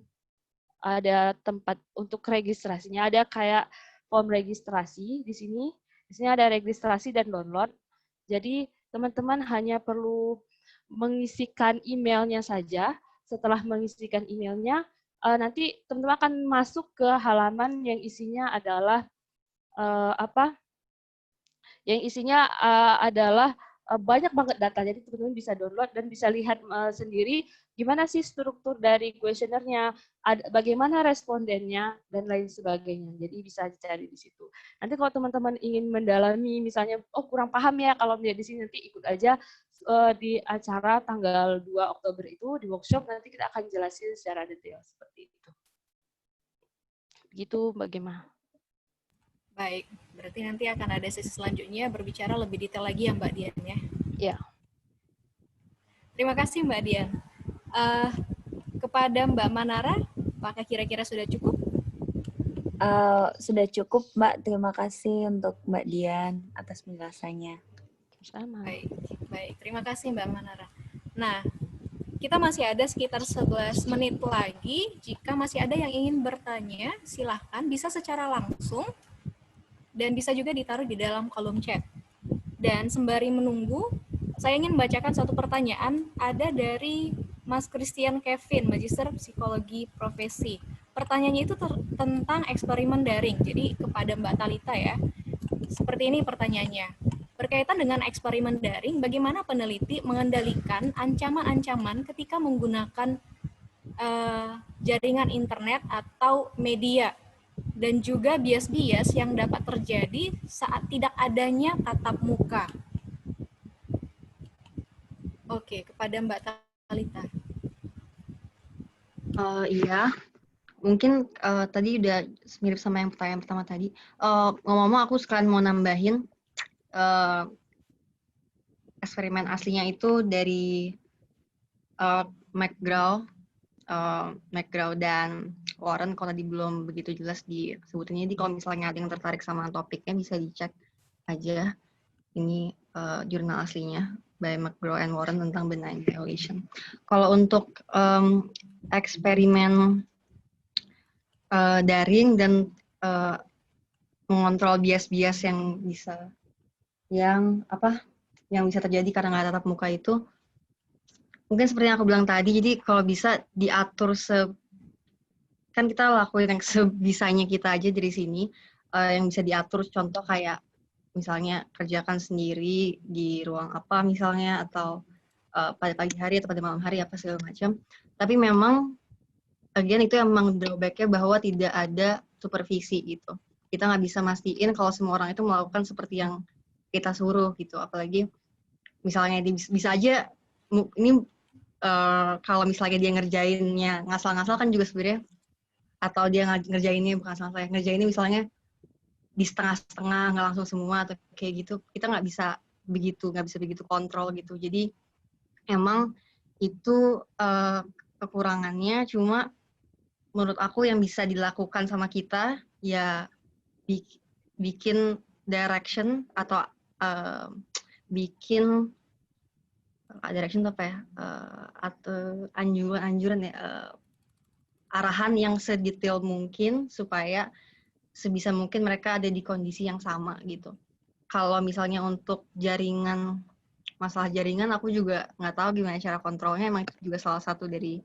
ada tempat untuk registrasinya, ada kayak form registrasi di sini. Di sini ada registrasi dan download. Jadi teman-teman hanya perlu mengisikan emailnya saja. Setelah mengisikan emailnya, nanti teman-teman akan masuk ke halaman yang isinya adalah yang isinya adalah banyak banget data, jadi teman-teman bisa download dan bisa lihat sendiri gimana sih struktur dari kuesionernya, bagaimana respondennya, dan lain sebagainya. Jadi bisa dicari di situ. Nanti kalau teman-teman ingin mendalami, misalnya, oh kurang paham ya kalau melihat di sini, nanti ikut aja di acara tanggal 2 Oktober itu, di workshop, nanti kita akan jelasin secara detail seperti itu. Begitu bagaimana? Baik, berarti nanti akan ada sesi selanjutnya berbicara lebih detail lagi ya Mbak Dian ya? Iya. Terima kasih Mbak Dian. Kepada Mbak Manara, apakah kira-kira sudah cukup? Sudah cukup Mbak, terima kasih untuk Mbak Dian atas penjelasannya. Sama. Baik, terima kasih Mbak Manara. Nah, kita masih ada sekitar 11 menit lagi. Jika masih ada yang ingin bertanya, silahkan bisa secara langsung dan bisa juga ditaruh di dalam kolom chat. Dan sembari menunggu, saya ingin membacakan satu pertanyaan, ada dari Mas Christian Kevin, Magister Psikologi Profesi. Pertanyaannya itu tentang eksperimen daring, jadi kepada Mbak Talita ya. Seperti ini pertanyaannya. Berkaitan dengan eksperimen daring, bagaimana peneliti mengendalikan ancaman-ancaman ketika menggunakan jaringan internet atau media dan juga bias-bias yang dapat terjadi saat tidak adanya tatap muka. Oke, kepada Mbak Thalita. Iya, mungkin tadi udah mirip sama yang pertanyaan pertama tadi. Ngomong-ngomong aku sekalian mau nambahin eksperimen aslinya itu dari McGraw dan Warren. Kalau tadi belum begitu jelas disebutinnya, jadi kalau misalnya ada yang tertarik sama topiknya bisa dicek aja. Ini jurnal aslinya by McGraw and Warren tentang benign violation. Kalau untuk eksperimen daring dan mengontrol bias-bias yang bisa terjadi karena nggak tatap muka itu, mungkin seperti yang aku bilang tadi, jadi kalau bisa diatur kan kita lakuin yang sebisanya kita aja dari sini, yang bisa diatur, contoh kayak misalnya kerjakan sendiri di ruang apa misalnya, atau pada pagi hari atau pada malam hari apa segala macam. Tapi memang again itu emang drawback-nya bahwa tidak ada supervisi gitu. Kita nggak bisa mastiin kalau semua orang itu melakukan seperti yang kita suruh gitu. Apalagi misalnya bisa aja ini kalau misalnya dia ngerjainnya ngasal-ngasal kan juga sebenarnya, atau dia ngerjainnya bukan ngasal-ngasal, ngerjainnya misalnya di setengah-setengah, nggak langsung semua atau kayak gitu, kita nggak bisa begitu kontrol gitu. Jadi emang itu kekurangannya. Cuma menurut aku yang bisa dilakukan sama kita ya bikin direction atau bikin direction apa ya, atau anjuran ya, arahan yang sedetail mungkin supaya sebisa mungkin mereka ada di kondisi yang sama gitu. Kalau misalnya untuk masalah jaringan, aku juga nggak tahu gimana cara kontrolnya. Emang itu juga salah satu dari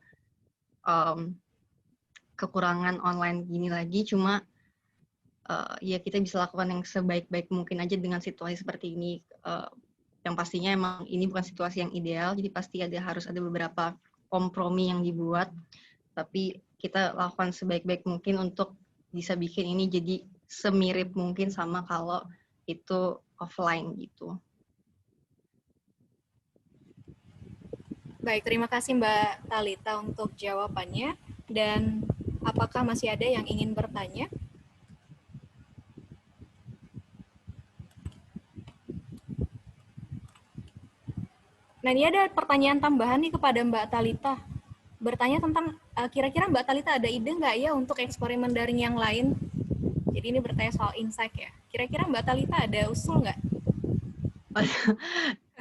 kekurangan online gini lagi. Cuma ya kita bisa lakukan yang sebaik-baik mungkin aja dengan situasi seperti ini. Yang pastinya emang ini bukan situasi yang ideal, jadi pasti harus ada beberapa kompromi yang dibuat. Tapi kita lakukan sebaik-baik mungkin untuk bisa bikin ini jadi semirip mungkin sama kalau itu offline gitu. Baik, terima kasih Mbak Thalita untuk jawabannya. Dan apakah masih ada yang ingin bertanya? Nah, ini ada pertanyaan tambahan nih kepada Mbak Thalita. Bertanya tentang, kira-kira Mbak Thalita ada ide nggak ya untuk eksperimen daring yang lain? Jadi ini bertanya soal insight ya. Kira-kira Mbak Thalita ada usul nggak?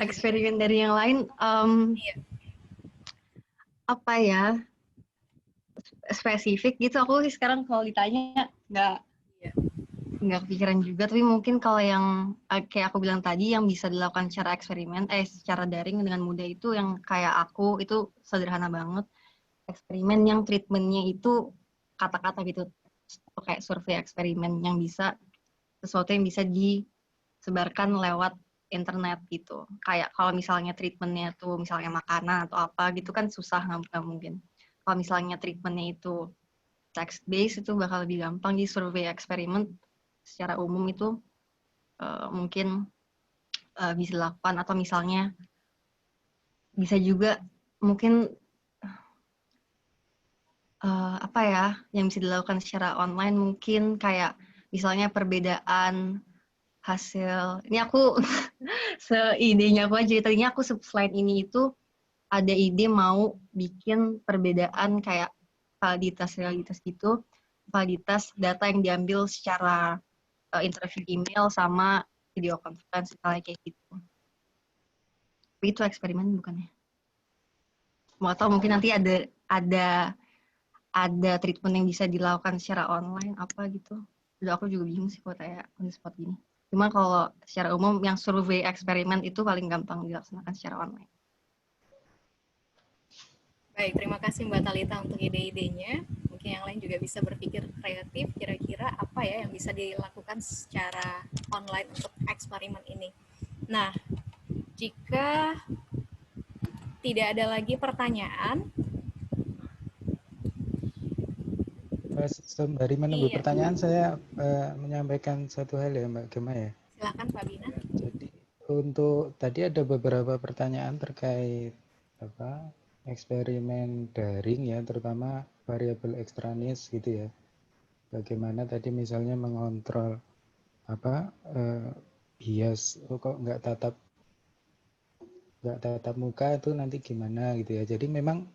Eksperimen dari yang lain, Iya. apa ya, spesifik gitu. Aku sih sekarang kalau ditanya nggak kepikiran juga. Tapi mungkin kalau yang kayak aku bilang tadi, yang bisa dilakukan secara secara daring dengan mudah itu yang kayak aku itu sederhana banget. Eksperimen yang treatmentnya itu kata-kata gitu, kayak survei eksperimen yang bisa sesuatu yang bisa disebarkan lewat internet gitu. Kayak kalau misalnya treatmentnya tuh misalnya makanan atau apa gitu kan susah, nggak mungkin. Kalau misalnya treatmentnya itu text based itu bakal lebih gampang. Di survei eksperimen secara umum itu mungkin bisa dilakukan. Atau misalnya bisa juga mungkin apa ya yang bisa dilakukan secara online, mungkin kayak misalnya perbedaan hasil. Ini aku seidenya aku aja. Tadinya aku selain ini itu ada ide mau bikin perbedaan kayak validitas gitu, validitas data yang diambil secara interview email sama video conference kayak gitu. Tapi itu eksperimen bukannya? Mau tahu mungkin nanti ada treatment yang bisa dilakukan secara online apa gitu. Udah aku juga bingung sih kalau kayak on the spot gini. Cuma kalau secara umum yang survei eksperimen itu paling gampang dilaksanakan secara online. Baik, terima kasih Mbak Thalita untuk ide-idenya. Mungkin yang lain juga bisa berpikir kreatif, kira-kira apa ya yang bisa dilakukan secara online untuk eksperimen ini. Nah, jika tidak ada lagi pertanyaan, Sembari menunggu Iya. pertanyaan, saya menyampaikan satu hal ya Mbak Gema ya. Silakan Pak Bina. Jadi untuk tadi ada beberapa pertanyaan terkait apa eksperimen daring ya, terutama variabel ekstraneous gitu ya. Bagaimana tadi misalnya mengontrol apa bias kok nggak tatap muka itu nanti gimana gitu ya. Jadi memang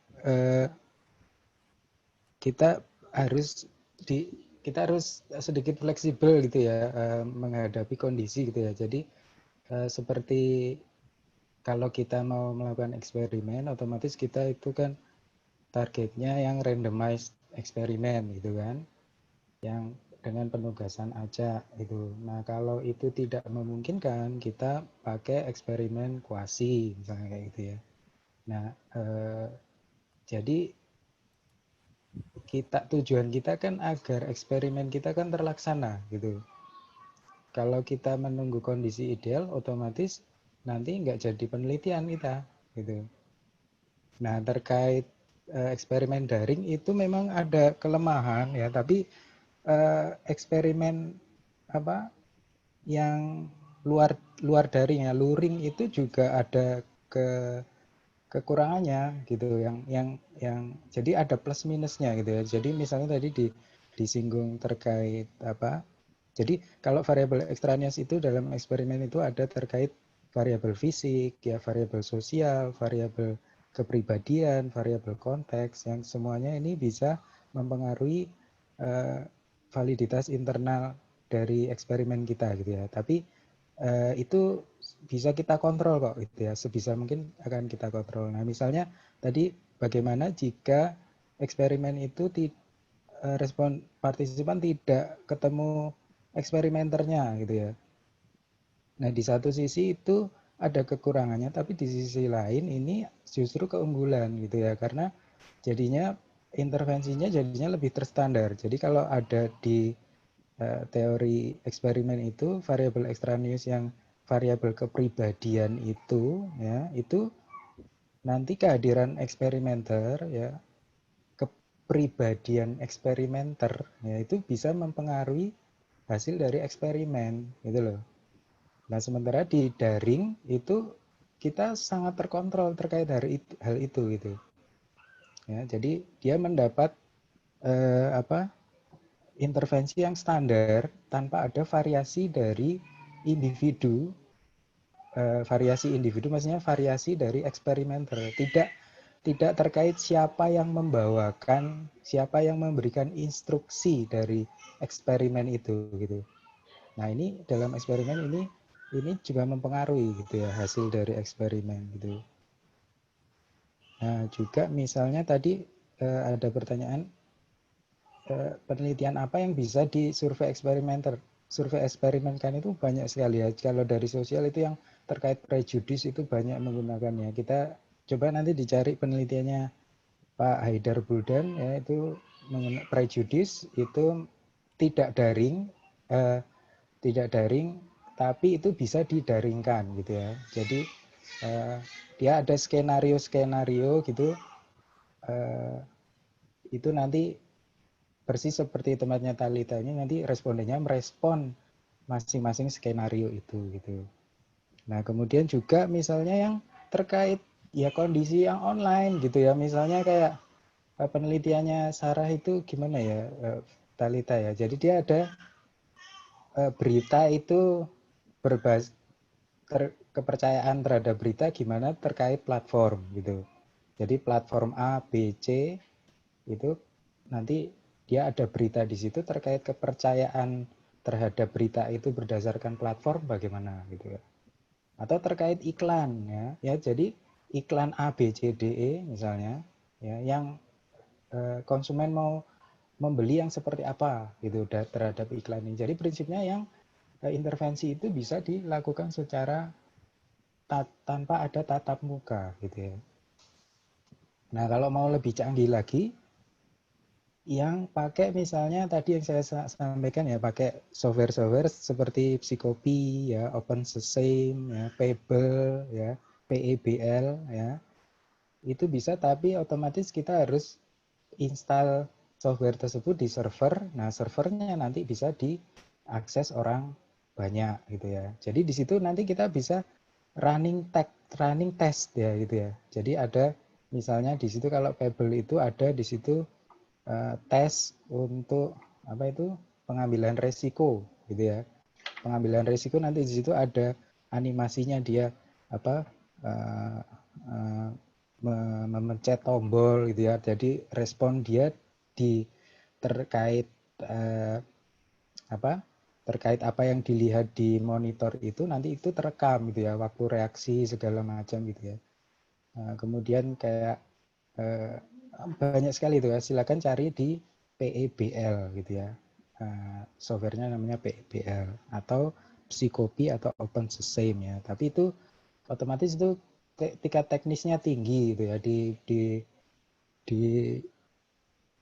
kita harus sedikit fleksibel gitu ya menghadapi kondisi gitu ya. Jadi seperti kalau kita mau melakukan eksperimen, otomatis kita itu kan targetnya yang randomized eksperimen gitu kan, yang dengan penugasan acak itu. Nah kalau itu tidak memungkinkan, kita pakai eksperimen kuasi misalnya kayak gitu ya. Nah jadi tujuan kita kan agar eksperimen kita kan terlaksana gitu. Kalau kita menunggu kondisi ideal, otomatis nanti nggak jadi penelitian kita gitu. Nah terkait eksperimen daring itu memang ada kelemahan ya, tapi eksperimen apa yang luar daring ya, luring itu juga ada kekurangannya gitu, yang jadi ada plus minusnya gitu ya. Jadi misalnya tadi disinggung terkait apa, jadi kalau variabel ekstraneous itu dalam eksperimen itu ada terkait variabel fisik ya, variabel sosial, variabel kepribadian, variabel konteks, yang semuanya ini bisa mempengaruhi validitas internal dari eksperimen kita gitu ya. Tapi itu bisa kita kontrol kok gitu ya, sebisa mungkin akan kita kontrol. Nah misalnya tadi bagaimana jika eksperimen itu respon partisipan tidak ketemu eksperimenternya gitu ya. Nah di satu sisi itu ada kekurangannya, tapi di sisi lain ini justru keunggulan gitu ya, karena jadinya intervensinya jadinya lebih terstandar. Jadi kalau ada di teori eksperimen itu variabel ekstraneous yang variabel kepribadian itu ya, itu nanti kehadiran eksperimenter ya, kepribadian eksperimenter ya, itu bisa mempengaruhi hasil dari eksperimen gitu loh. Nah sementara di daring itu kita sangat terkontrol terkait hal itu gitu ya. Jadi dia mendapat intervensi yang standar tanpa ada variasi dari individu, variasi individu maksudnya variasi dari eksperimenter, tidak terkait siapa yang membawakan, siapa yang memberikan instruksi dari eksperimen itu gitu. Nah ini dalam eksperimen ini juga mempengaruhi gitu ya hasil dari eksperimen gitu. Nah juga misalnya tadi ada pertanyaan, penelitian apa yang bisa disurvei eksperimenter. Survei eksperimen kan itu banyak sekali ya. Kalau dari sosial itu yang terkait prejudis itu banyak menggunakannya. Kita coba nanti dicari penelitiannya Pak Haidar Buldan ya, itu mengenai prejudis itu tidak daring, tapi itu bisa didaringkan gitu ya. Jadi dia ada skenario gitu, itu nanti persis seperti tempatnya Talita ini, nanti respondennya merespon masing-masing skenario itu gitu. Nah kemudian juga misalnya yang terkait ya kondisi yang online gitu ya, misalnya kayak penelitiannya Sarah itu gimana ya Talita ya, jadi dia ada berita itu berbasis kepercayaan terhadap berita gimana terkait platform gitu. Jadi platform A, B, C itu nanti dia ada berita di situ terkait kepercayaan terhadap berita itu berdasarkan platform bagaimana gitu ya. Atau terkait iklan ya. Jadi iklan A, B, C, D, E misalnya ya, yang konsumen mau membeli yang seperti apa gitu terhadap iklan ini. Jadi prinsipnya yang intervensi itu bisa dilakukan secara tanpa ada tatap muka gitu ya. Nah kalau mau lebih canggih lagi, yang pakai misalnya tadi yang saya sampaikan ya, pakai software seperti Psikopi ya, OpenSesame ya, Pebble ya, PEBL ya, itu bisa, tapi otomatis kita harus install software tersebut di server. Nah, servernya nanti bisa diakses orang banyak gitu ya. Jadi di situ nanti kita bisa running test ya gitu ya. Jadi ada misalnya di situ kalau Pebble itu ada di situ tes untuk apa itu pengambilan resiko gitu ya. Pengambilan resiko nanti di situ ada animasinya dia apa memencet tombol gitu ya. Jadi respon dia terkait terkait apa yang dilihat di monitor itu nanti itu terekam gitu ya, waktu reaksi segala macam gitu ya. Kemudian kayak banyak sekali itu ya, silakan cari di PEBL gitu ya. Softwarenya namanya PEBL atau Psycopy atau OpenSesame ya. Tapi itu otomatis itu tingkat teknisnya tinggi gitu ya. Di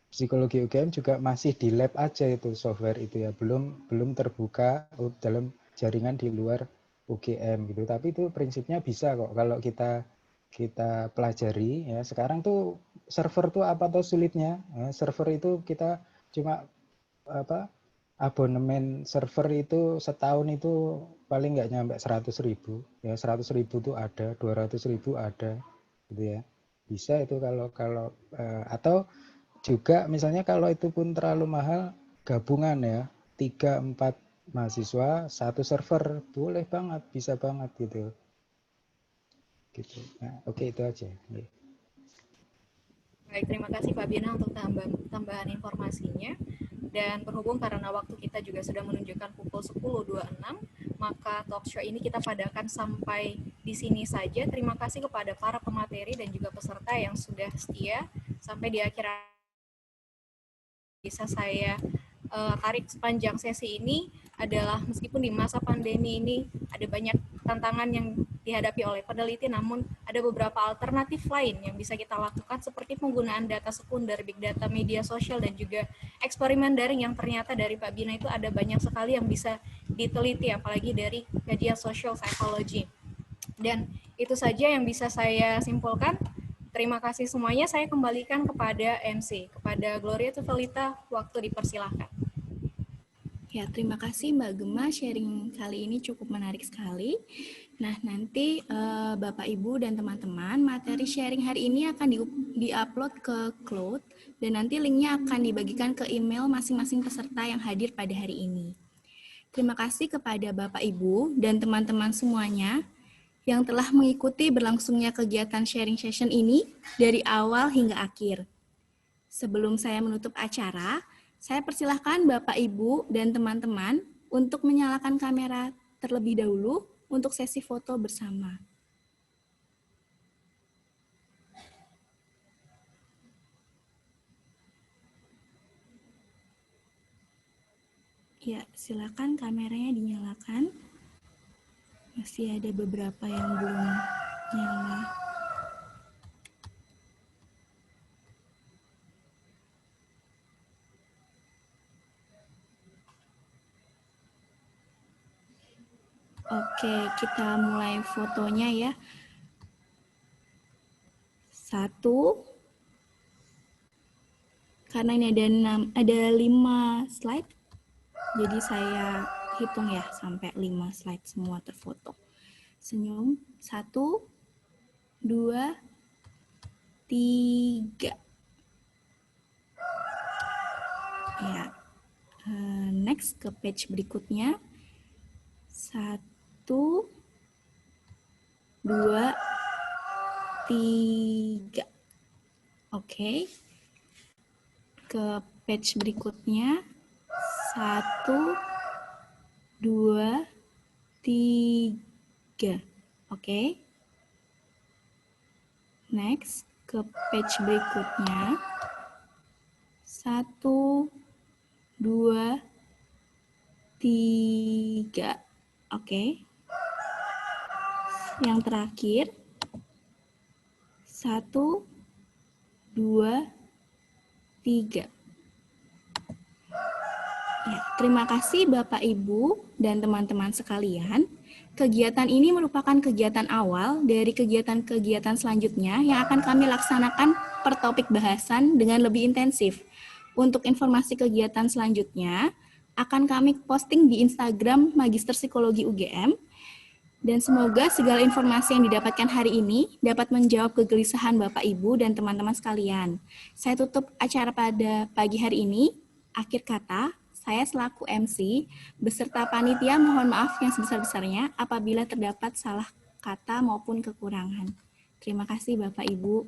psikologi UGM juga masih di lab aja itu software itu ya, belum terbuka dalam jaringan di luar UGM gitu. Tapi itu prinsipnya bisa kok kalau kita pelajari ya. Sekarang tuh server tuh apa tuh sulitnya? Ya, server itu kita cuma abonemen server itu setahun itu paling nggak nyampe 100.000 ya. 100.000 tuh ada, 200.000 ada gitu ya. Bisa itu kalau atau juga misalnya kalau itu pun terlalu mahal, gabungan ya, 3-4 mahasiswa, satu server, boleh banget, bisa banget gitu. Nah, oke, itu aja. Baik, terima kasih Pak Bina untuk tambahan informasinya. Dan berhubung karena waktu kita juga sudah menunjukkan pukul 10.26, maka talk show ini kita padakan sampai di sini saja. Terima kasih kepada para pemateri dan juga peserta yang sudah setia sampai di akhir. Bisa saya tarik sepanjang sesi ini adalah meskipun di masa pandemi ini ada banyak tantangan yang dihadapi oleh peneliti, namun ada beberapa alternatif lain yang bisa kita lakukan seperti penggunaan data sekunder, big data, media sosial, dan juga eksperimen daring yang ternyata dari Pak Bina itu ada banyak sekali yang bisa diteliti, apalagi dari kajian social psychology. Dan itu saja yang bisa saya simpulkan. Terima kasih semuanya. Saya kembalikan kepada MC, kepada Gloria Tuvelita. Waktu dipersilahkan. Ya, terima kasih Mbak Gema. Sharing kali ini cukup menarik sekali. Nah, nanti Bapak, Ibu, dan teman-teman, materi sharing hari ini akan di-upload ke Cloud, dan nanti linknya akan dibagikan ke email masing-masing peserta yang hadir pada hari ini. Terima kasih kepada Bapak, Ibu, dan teman-teman semuanya yang telah mengikuti berlangsungnya kegiatan sharing session ini dari awal hingga akhir. Sebelum saya menutup acara, saya persilahkan Bapak, Ibu, dan teman-teman untuk menyalakan kamera terlebih dahulu untuk sesi foto bersama. Ya, silakan kameranya dinyalakan. Masih ada beberapa yang belum nyala. Oke, kita mulai fotonya ya. 1. Karena ini ada 5 slide, jadi saya hitung ya sampai 5 slide semua terfoto. Senyum. 1, 2, 3. Ya. Next ke page berikutnya. 1, 2, 3. Oke. Ke page berikutnya. 1, 2, 3. Oke. Next, ke page berikutnya. 1, 2, 3. Oke. Yang terakhir. 1, 2, 3. Ya, terima kasih Bapak, Ibu, dan teman-teman sekalian. Kegiatan ini merupakan kegiatan awal dari kegiatan-kegiatan selanjutnya yang akan kami laksanakan per topik bahasan dengan lebih intensif. Untuk informasi kegiatan selanjutnya, akan kami posting di Instagram Magister Psikologi UGM. Dan semoga segala informasi yang didapatkan hari ini dapat menjawab kegelisahan Bapak, Ibu, dan teman-teman sekalian. Saya tutup acara pada pagi hari ini. Akhir kata, saya selaku MC, beserta panitia mohon maaf yang sebesar-besarnya apabila terdapat salah kata maupun kekurangan. Terima kasih Bapak, Ibu.